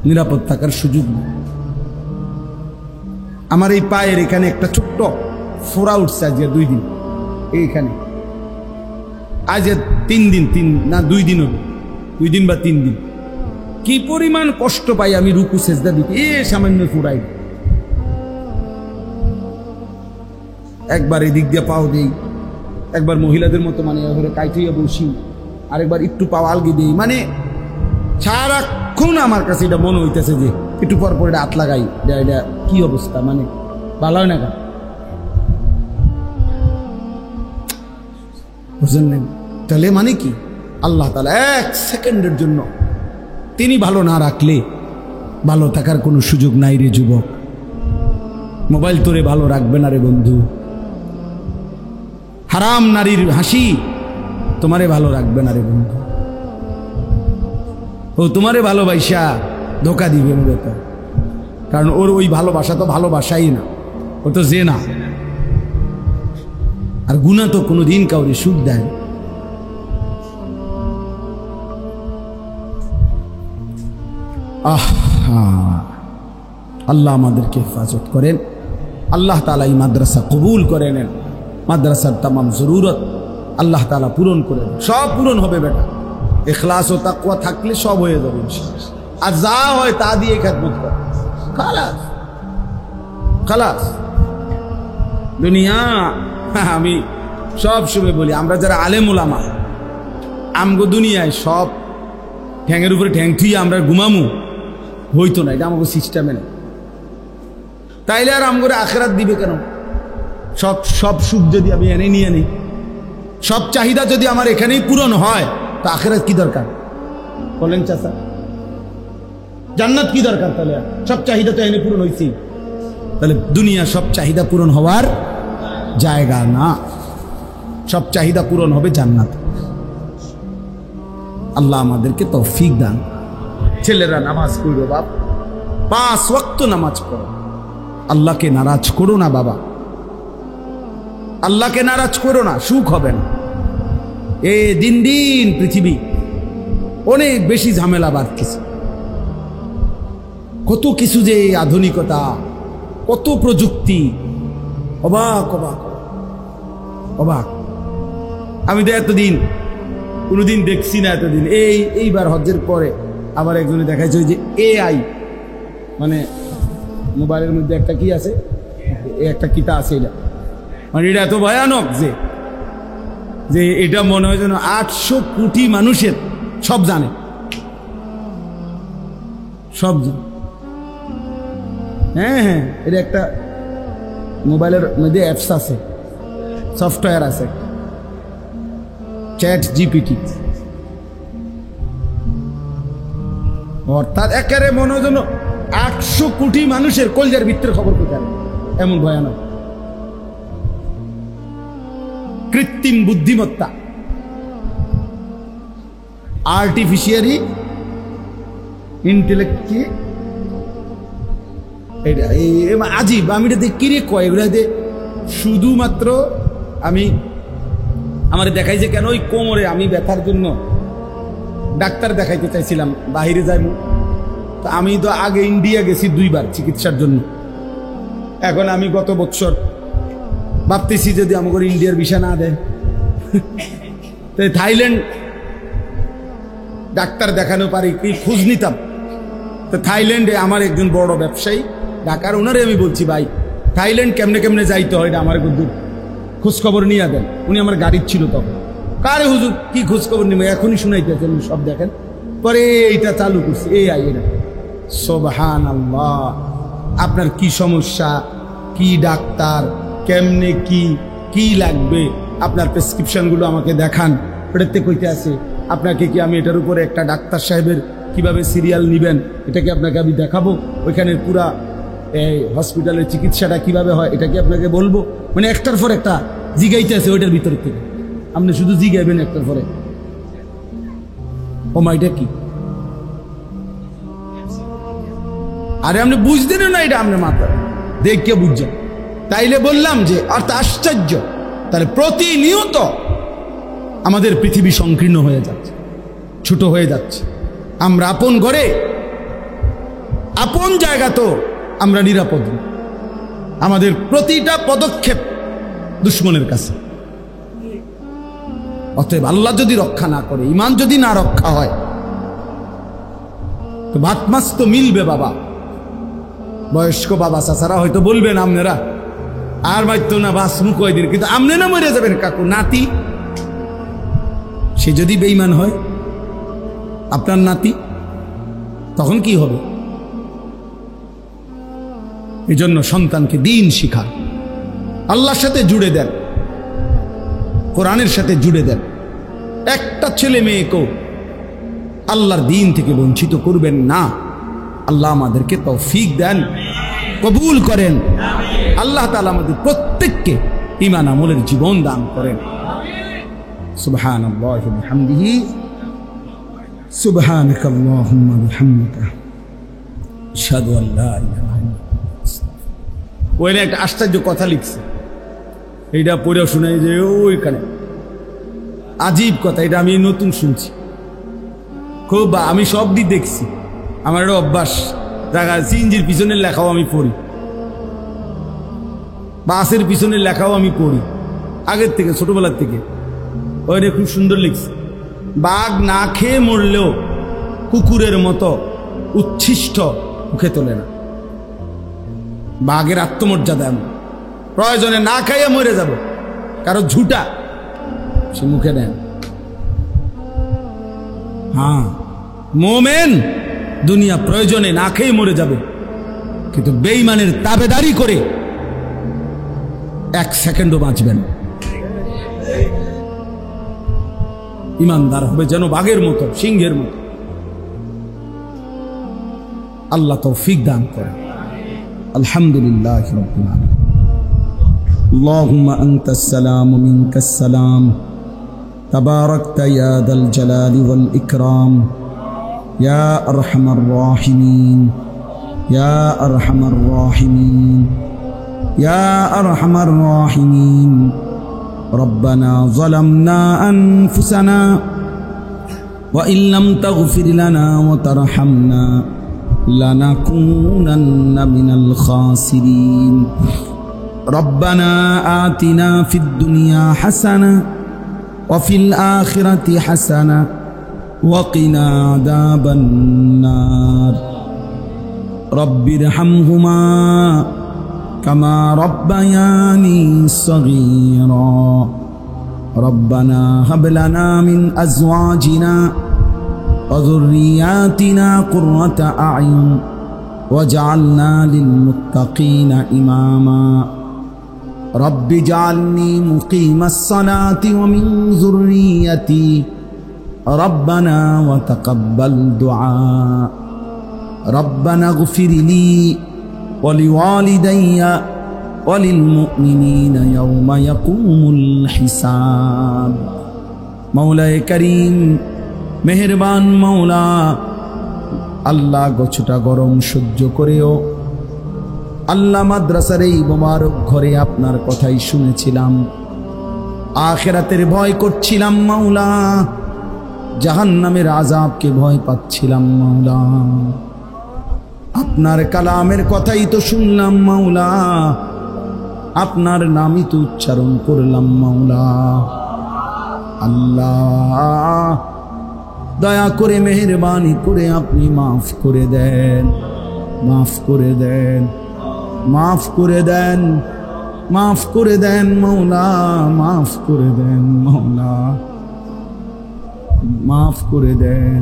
Speaker 1: নিরাপদ থাকার সুযোগ নেই। আমার এই পায়ের এখানে একটা ছোট্ট ফোড়া উঠছে আজ 2 দিন, এইখানে আজ 3 দিন, 2 দিন হবে, 2 দিন বা 3 দিন। কি পরিমাণ কষ্ট পাই আমি রুকু সেজদা দিতে, সামান্য ফোড়াই। একবার এদিক দিয়ে পাও দেই, একবার মহিলাদের মতো মানে কাইটুইয়া বসি, আরেকবার একটু পাও আলগি দিই। মানে সারাক্ষণ আমার কাছে এটা মনে হইতেছে যে একটু পর পর এটা হাত লাগাই, এটা কি অবস্থা, মানে ভালো হয় না কেন? বুঝলেন না? তাহলে মানে কি, আল্লাহ তাআলা 1 সেকেন্ডের জন্য তিনি ভালো না রাখলে ভালো থাকার কোনো সুযোগ নাই রে যুবক। মোবাইল তোরে ভালো রাখবে না রে বন্ধু। হারাম নারীর হাসি তোমারে ভালো রাখবে না রে বন্ধু। ও তোমারে ভালোবাসা ধোকা দিবে মূলত, কারণ ওর ওই ভালোবাসা তো ভালোবাসাই না, ও তো জেনা। আর গুনাহ তো কোনোদিন কাউরে সুখ দেয় না। আল্লাহ আমাদেরকে হেফাজত করেন। আল্লাহ তাআলা এই মাদ্রাসা কবুল করে নেন। মাদ্রাসার তামাম জরুরত আল্লাহ তাআলা পূরণ করে দেন। সব পূরণ হবে বেটা, ইখলাস ও তাকওয়া থাকলে সব হয়ে যাবে ইনশাআল্লাহ। আর যা হয় তা দিয়ে খেদমত কর, খালাস খালাস। দুনিয়া, আমি সব সময় বলি, আমরা যারা আলেম ওলামা, আমগো দুনিয়ায় সব ঠ্যাঙের উপরে ঠ্যাং থুই আমরা ঘুমামু, হইতো না, এটা আমাকে সিস্টেমে নেই। তাইলে আর আমগরে আখিরাত দিবে কেন? সব সুখ যদি আমি এনে নিয়ে নিই, সব চাহিদা যদি আমার এখানেই পূরণ হয়, তো আখিরাত কি দরকার বলেন চাচা? জান্নাত কি দরকার? তাহলে সব চাহিদা তো এনে পূরণ হয়েছি। তাহলে দুনিয়া সব চাহিদা পূরণ হওয়ার জায়গা না, সব চাহিদা পূরণ হবে জান্নাত। আল্লাহ আমাদেরকে তৌফিক দান। ছেলেরা নামাজ পড়ো বাপ, 5 ওয়াক্ত নামাজ পড়ো। আল্লাহকে নারাজ করো না বাবা, আল্লাহকে নারাজ করো না, সুখ হবে না। দিন দিন পৃথিবী অনেক বেশি ঝামেলা বাড়তেছে। কত কিছু যে আধুনিকতা, কত প্রযুক্তি, অবাক অবাক অবাক। আমি তো এতদিন কোনোদিন দেখছি না, এতদিন এইবার হজ্জের পরে আবার একজনে দেখাইছে যে AI, মানে মোবাইলের মধ্যে একটা কি আছে, একটা কিতা আছে, এটা মানে এটা এত ভয়ানক যে এটা মনে হয় যেন 800 কোটি মানুষের সব জানে, সব জানে। হ্যাঁ, এটা একটা মোবাইলের মধ্যে অ্যাপস আছে, সফটওয়্যার আছে, ChatGPT। অর্থাৎ একেবারে মনে হয় যেন 800 কোটি মানুষের কলজার ভিতরের খবর কোথায়, এমন ভয়ানক। কৃত্রিম বুদ্ধিমত্তা, আর্টিফিশিয়ালি ইন্টেলেক্ট, কি এটা আজীব। আমি এটা দেখি রে কয়, এগুলো শুধুমাত্র আমি আমার দেখাই যে কেন ওই কোমরে আমি ব্যথার জন্য ডাক্তার দেখাইতে চাইছিলাম, বাহিরে যাইব। তো আমি তো আগে ইন্ডিয়া গেছি 2 বার চিকিৎসার জন্য। এখন আমি গত বছর ভাবতেছি যদি আমাকে ইন্ডিয়ার ভিসা না দেয় তো থাইল্যান্ড ডাক্তার দেখানো পারি কি খোঁজ নিতাম। তো থাইল্যান্ডে আমার একজন বড় ব্যবসায়ী ঢাকার, ওনারে আমি বলছি ভাই থাইল্যান্ড কেমনে কেমনে যাইতে হয় এটা আমার কিন্তু খোঁজখবর নিয়ে দেন। উনি আমার গাড়ির ছিল তখন। কারে হুজুর কি খোঁজখবর নিবে, এখনই শুনাইতেছেন সব দেখেন। পরে এইটা চালু করছি, এই আইয়েরা সুবহানাল্লাহ। আপনার কি সমস্যা, কি ডাক্তার, কেমনে কি লাগবে, আপনার প্রেসক্রিপশনগুলো আমাকে দেখান। ওটাতে কইতে আছে আপনাকে কি আমি এটার উপরে একটা ডাক্তার সাহেবের কিভাবে সিরিয়াল নিবেন এটা কি আপনাকে আমি দেখাবো, ওইখানে পুরা এই হসপিটালের চিকিৎসাটা কিভাবে হয় এটা কি আপনাকে বলবো। মানে একটার পর একটা জিগাইতে আছে ওইটার ভিতর থেকে। আপনি শুধু জিগাইবেন একটার পরে, ও মা এটা কি, আরে আপনি বুঝতেন না এটা আপনার মাথায় দেখে বুঝছেন। তাইলে বললাম যে অর্থ আশ্চর্য। তাহলে প্রতিনিয়ত আমাদের পৃথিবী সংকীর্ণ হয়ে যাচ্ছে, ছোট হয়ে যাচ্ছে। আমরা আপন ঘরে আপন জায়গা তো আমরা নিরাপদ না। আমাদের প্রতিটা পদক্ষেপ দুশ্মনের কাছে। অতএব আল্লাহ যদি রক্ষা না করে, ইমান যদি না রক্ষা হয়, তো ভাত মাছ তো মিলবে বাবা। বয়স্ক বাবা চাচারা হয়তো বলবেন আপনারা আর মাইতো না বাস মুখ কয়দিন, কিন্তু আপনি না মরে যাবেন কাকু। নাতি সে যদি বেঈমান হয়, আপনার নাতি, তখন কি হবে? এই জন্য সন্তানকে দিন শিখান, আল্লাহর সাথে জুড়ে দেন, কোরআনের সাথে জুড়ে দেন। একটা ছেলে মেয়েকেও আল্লাহর দিন থেকে বঞ্চিত করবেন না। আল্লাহ আমাদেরকে তৌফিক দেন, কবুল করেন। আল্লাহ তাআলা আমাদের প্রত্যেককে ঈমান আমলের জীবন দান করেন। সুবহানাল্লাহি ওয়া বিহামদিহি, সুবহানাকাল্লাহুম্মা ওয়া বিহামদিকা, আশহাদু আল্লা ইলাহা ইল্লা আনতা। ওইখানে একটা আশ্চর্য কথা লিখছে, এইটা পড়ে শোনাই যে ওইখানে আজীব কথা। এটা আমি নতুন শুনছি খুব। আমি সব দিক দেখছি, আমার একটা অভ্যাস, জায়গা সিএনজির পিছনের লেখাও আমি পড়ি, বাসের পিছনের লেখাও আমি পড়ি আগের থেকে, ছোটবেলার থেকে। ওইটা খুব সুন্দর লিখছে, বাঘ না খেয়ে মরলেও কুকুরের মতো উচ্ছিষ্ট মুখে তোলে না। বাঘের আত্মমর্যাদা এমন, প্রয়োজনে না খাইয়ে মরে যাব, কারো ঝুটা সে মুখে নেন। হ্যাঁ, মোমেন দুনিয়া প্রয়োজনে না খেয়ে মরে যাবে, কিন্তু বেঈমানের তাবেদারি করে এক সেকেন্ডও বাঁচবেন। ইমানদার হবে যেন বাঘের মতো, সিংহের মতো। আল্লাহ তৌফিক দান করেন। আলহামদুলিল্লাহ রাব্বিল আলামিন। আল্লাহুম্মা আনতাস সালাম ওয়া মিনকাস সালাম, তাবারাকতা ইয়া যাল জালালি ওয়াল ইকরাম, ইয়া আরহামার রাহিমিন, ইয়া আরহামার রাহিমিন, ইয়া আরহামার রাহিমিন। ربنا ظلمنا أنفسنا وإن لم تغفر لنا وترحمنا لنكونن من الخاسرين. ربنا آتنا في الدنيا حسنة وفي الآخرة حسنة وقنا عذاب النار. رب ارحمهما كما ربياني صغيرا. ربنا هب لنا من أزواجنا وذرياتنا قرة أعين واجعلنا للمتقين إماما. رب اجعلني مقيم الصلاة ومن ذريتي ربنا وتقبل دعاء. ربنا اغفر لي ولوالدي وللمؤمنين يوم يقوم الحساب. مولاي كريم মেহেরবান মৌলা, আল্লাহ গোছটা গরম সহ্য করেও আল্লাহ মাদ্রাসার এই মোবারক ঘরে আপনার কথাই শুনেছিলাম, আখিরাতের ভয় করছিলাম মাওলা, জাহান্নামের আযাবকে ভয় পাচ্ছিলাম মাওলা, আপনার কালামের কথাই তো শুনলাম মাওলা, আপনার নামই তো উচ্চারণ করলাম মাওলা। আল্লাহ দয়া করে মেহেরবানি করে আপনি মাফ করে দেন, মাফ করে দেন, মাফ করে দেন, মাফ করে দেন মৌলা, মাফ করে দেন মৌলা, মাফ করে দেন।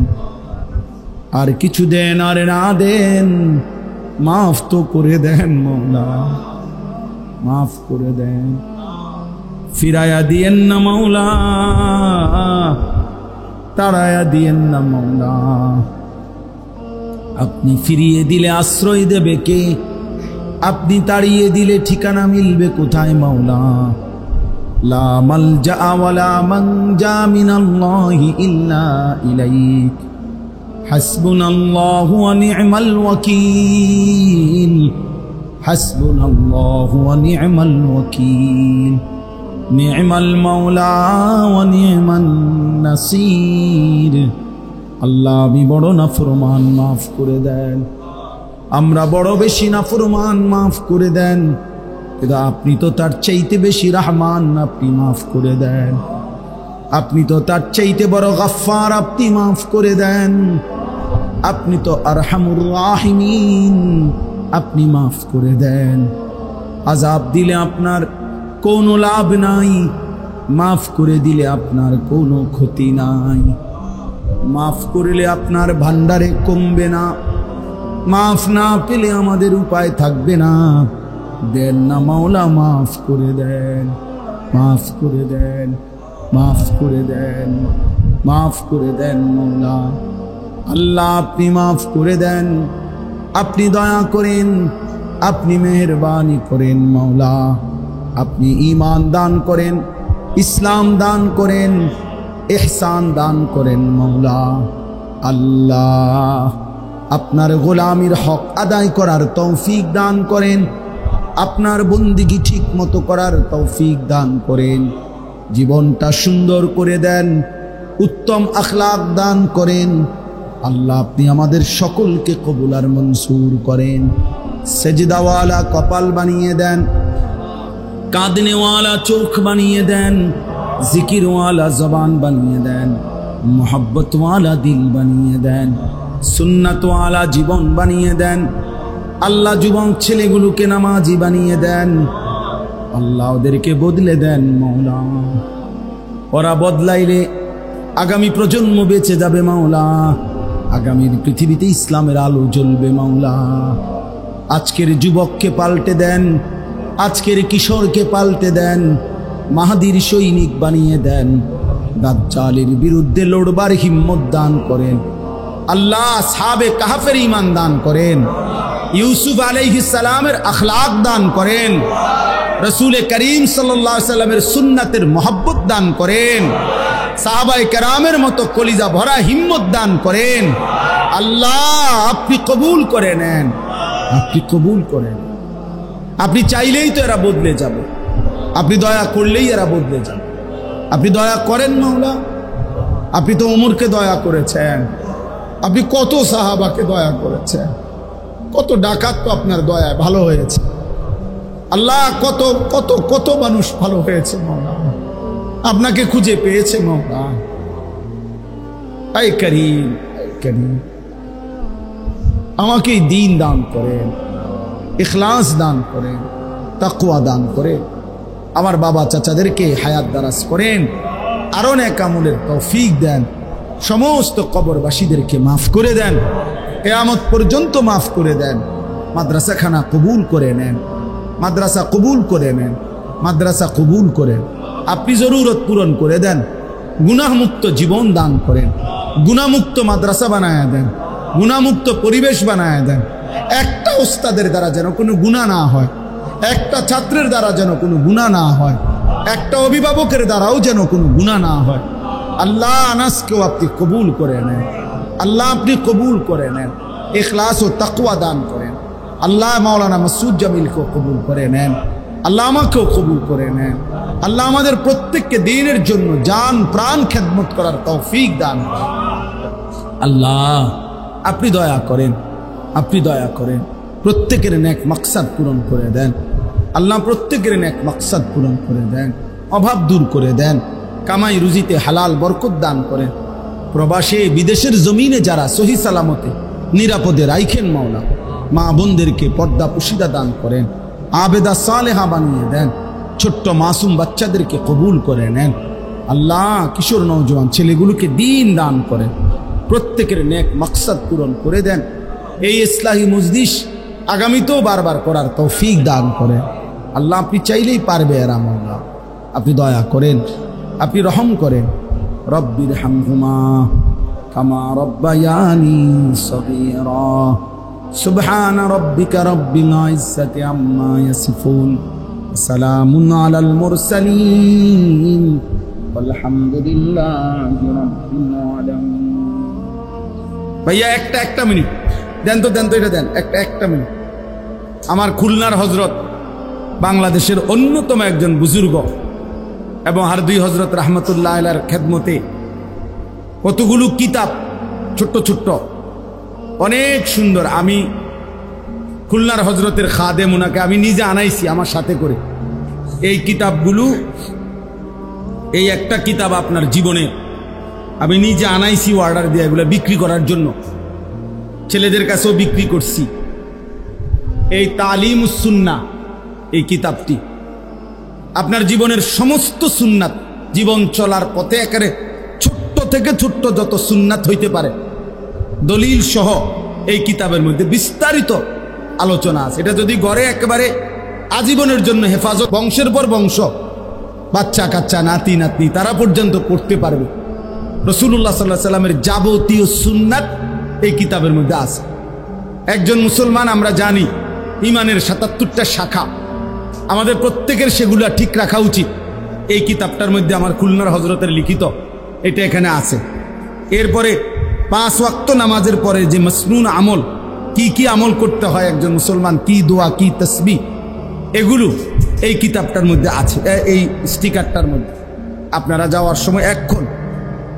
Speaker 1: আর কিছু দেন আর না দেন, মাফ তো করে দেন মৌলা, মাফ করে দেন। ফিরায়া দিয়েন না মৌলা, তাড়ায়া দিয়েন না মৌলা। আপনি ফিরিয়ে দিলে আশ্রয় দেবে কে? আপনি তাড়িয়ে দিলে ঠিকানা মিলবে কোথায় মৌলা? লা মালজা ওয়ালা মানজা মিনাল্লাহি ইল্লা ইলাইক, হাসবুনাল্লাহু ওয়া নি'মাল ওয়াকিল, হাসবুনাল্লাহু ওয়া নি'মাল ওয়াকিল, নি'মাল মাওলা ওয়া নি'মান নাসির। আল্লাহ আমি বড় নাফরমান, মাফ করে দেন। আমরা বড় বেশি নাফরমান, মাফ করে দেন। কিন্তু আপনি তো তার চাইতে বেশি রহমান, আপনি মাফ করে দেন। আপনি তো তার চাইতে বড় গফফার, আপনি মাফ করে দেন। আপনি তো আরহামুর রাহিমিন, আপনি মাফ করে দেন। আযাব দিলে আপনার কোনো লাভ নাই, মাফ করে দিলে আপনার কোনো ক্ষতি নাই। মাফ করলে আপনার ভান্ডারে কমবে না, মাফ না পেলে আমাদের উপায় থাকবে না। দেন না মাওলা, মাফ করে দেন, মাফ করে দেন, মাফ করে দেন, মাফ করে দেন মৌলা। আল্লাহ আপনি মাফ করে দেন, আপনি দয়া করেন, আপনি মেহেরবানি করেন মৌলা। আপনি ঈমান দান করেন, ইসলাম দান করেন, ইহসান দান করেন মৌলা। আল্লাহ আপনার গোলামির হক আদায় করার তৌফিক দান করেন, আপনার বন্দিগি ঠিক মতো করার তৌফিক দান করেন। জীবনটা সুন্দর করে দেন, উত্তম আখলাক দান করেন। আল্লাহ আপনি আমাদের সকলকে কবুল আর মনসুর করেন। সেজদাওয়ালা কপাল বানিয়ে দেন, কাঁদনেওয়ালা চোখ বানিয়ে দেন, জিকিরওয়ালা জবান বানিয়ে দেন, মোহাব্বতওয়ালা দিল বানিয়ে দেন, সুন্নাতওয়ালা জীবন বানিয়ে দেন। আল্লাহ যুবক ছেলেগুলোকে নামাজি বানিয়ে দেন। আল্লাহ ওদেরকে বদলে দেন মৌলা। ওরা বদলাইলে আগামী প্রজন্ম বেঁচে যাবে মাওলা, আগামীর পৃথিবীতে ইসলামের আলো জ্বলবে মাওলা। আজকের যুবককে পাল্টে দেন, আজকের কিশোরকে পাল্টে দেন, মাহাদির সৈনিক বানিয়ে দেন। দাজ্জালের বিরুদ্ধে লড়বার হিম্মত দান করেন। আল্লাহ আসহাবে কাহফের ঈমান দান করেন, ইউসুফ আলাইহিস সালামের আখলাক দান করেন, রাসূল করিম সাল্লাল্লাহু আলাইহি সাল্লামের সুন্নাতের মহব্বত দান করেন, সাহাবায়ে কেরামের মতো কলিজা ভরা হিম্মত দান করেন। আল্লাহ আপনি কবুল করে নেন, আপনি কবুল করেন। আপনি চাইলেই তো এরা বদলে যাবে, আপনি দয়া করলেই এরা বদলে যাবে। আপনি দয়া করেন মাওলা। আপনি তো ওমরকে দয়া করেছেন, আপনি কত সাহাবাকে দয়া করেছেন, কত ডাকাত তো আপনার দয়ায় ভালো হয়েছে। আল্লাহ কত কত কত মানুষ ভালো হয়েছে মাওলা, আপনাকে খুঁজে পেয়েছে মাওলা। আয় করিম, করিম আমাকে দ্বীন দান করেন, ইখলাস দান করেন, তাকওয়া দান করেন। আমার বাবা চাচাদেরকে হায়াত দারাজ করেন, আরো নেক আমলের তৌফিক দেন। সমস্ত কবরবাসীদেরকে মাফ করে দেন, কিয়ামত পর্যন্ত মাফ করে দেন। মাদ্রাসাখানা কবুল করে নেন, মাদ্রাসা কবুল করে নেন, মাদ্রাসা কবুল করেন। আপনি জরুরত পূরণ করে দেন, গুনাহমুক্ত জীবন দান করেন, গুনাহমুক্ত মাদ্রাসা বানায়া দেন, গুনাহমুক্ত পরিবেশ বানায়া দেন। একটা উস্তাদের দ্বারা যেন কোনো গুনাহ না হয়, একটা ছাত্রের দ্বারা যেন কোনো গুনাহ না হয়, একটা অভিভাবকের দ্বারাও যেন কোনো গুনাহ না হয়। আল্লাহ আনাসকেও আপনি কবুল করে নেন, আল্লাহ আপনি কবুল করে নেন, ইখলাস ও তাকওয়া দান করেন। আল্লাহ মাওলানা মাসুদ জামিলকেও কবুল করে নেন, আল্লাহ আমাকেও কবুল করে নেন। আল্লাহ আমাদের প্রত্যেককে দ্বীনের জন্য জান প্রাণ খেদমত করার তৌফিক দান করেন। আল্লাহ আপনি দয়া করেন, আপনি দয়া করেন, প্রত্যেকের নেক মাকসাদ পূরণ করে দেন। আল্লাহ প্রত্যেকের নেক মাকসাদ পূরণ করে দেন, অভাব দূর করে দেন, কামাই রুজিতে হালাল বরকত দান করেন। প্রবাসে বিদেশের জমিনে যারা সহি সালামতে নিরাপদে রাইখেন মাওলা। মা বোনদেরকে পর্দা পুশিদা দান করেন, আবেদা সালেহা বানিয়ে দেন। ছোট্ট মাসুম বাচ্চাদেরকে কবুল করে নেন আল্লাহ। কিশোর নওজোয়ান ছেলেগুলোকে দিন দান করেন, প্রত্যেকের নেক মাকসাদ পূরণ করে দেন। এই ইসলাহি মজলিস আগামীতেও বারবার করার তৌফিক দান করেন আল্লাহ। আপনি চাইলেই পারবে এরা মাওলা, আপনি দয়া করেন, আপনি রহম করেন। রব্বির হামহুমা কামা রব্বায়ানি সগীরা। সুবহান রাব্বিকা রাব্বিল ইজ্জাতি আম্মা ইয়াসিফুন, সালামুন আলাল মুরসালিন, আলহামদুলিল্লাহি রাব্বিল আলামিন। ভাইয়া একটা মিনিট দেন তো এটা দেন, একটা মিনিট। আমার খুলনার হজরত বাংলাদেশের অন্যতম একজন বুজুর্গ এবং হারদুই হজরত রহমতুল্লাহ আলাইহির খেদমতে কতগুলো কিতাব ছোট্ট ছোট্ট অনেক সুন্দর। আমি খুলনার হজরতের খাদেম, ওনাকে আমি নিজে আনাইছি আমার সাথে করে। এই কিতাবগুলো, এই একটা কিতাব আপনার জীবনে আমি নিজে আনাইছি অর্ডার দিয়ে, এগুলো বিক্রি করার জন্য ছেলেদের কাছেও বিক্রি করছি। এই তালিমুস সুন্নাহ, এই কিতাবটি আপনার জীবনের সমস্ত সুন্নাত, জীবন চলার পথে একেবারে ছোট্ট থেকে ছোট্ট যত সুন্নাত হইতে পারে দলিল সহ এই কিতাবের মধ্যে বিস্তারিত আলোচনা আছে। এটা যদি ঘরে একেবারে আজীবনের জন্য হেফাজত, বংশের পর বংশ, বাচ্চা কাচ্চা, নাতি নাতনি তারা পর্যন্ত পড়তে পারবে। রাসূলুল্লাহ সাল্লাল্লাহু আলাইহি সাল্লামের যাবতীয় সুন্নাত এই কিতাবের মধ্যে আছে। একজন মুসলমান আমরা জানি ইমানের ৭৭টা শাখা, আমাদের প্রত্যেকের সেগুলা ঠিক রাখা উচিত। এই কিতাবটার মধ্যে আমার খুলনার হজরতের লিখিত এটা এখানে আছে। এরপরে 5 ওয়াক্ত নামাজের পরে যে মাসনুন আমল, কি আমল করতে হয় একজন মুসলমান, কি দোয়া, কি তাসবিহ, এগুলো এই কিতাবটার মধ্যে আছে, এই স্টিকারটার মধ্যে। আপনারা যাওয়ার সময় এখন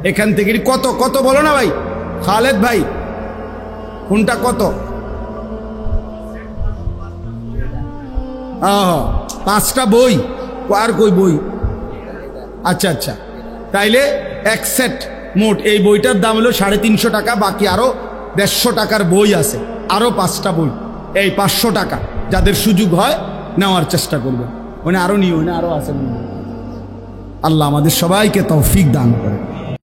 Speaker 1: এখান থেকে কত বলো না ভাই, খালেদ ভাই কোনটা কত? 5টা বই, আর কই বই? আচ্ছা, তাইলে এক সেট মোট এই বইটার দাম হলো 350 টাকা। বাকি আরো 150 টাকার বই আছে, আরো 5টা বই, এই 500 টাকা। যাদের সুযোগ হয় নেওয়ার চেষ্টা করবেন, আরো নিও, আরো আছে। আল্লাহ আমাদের সবাইকে তৌফিক দান করে।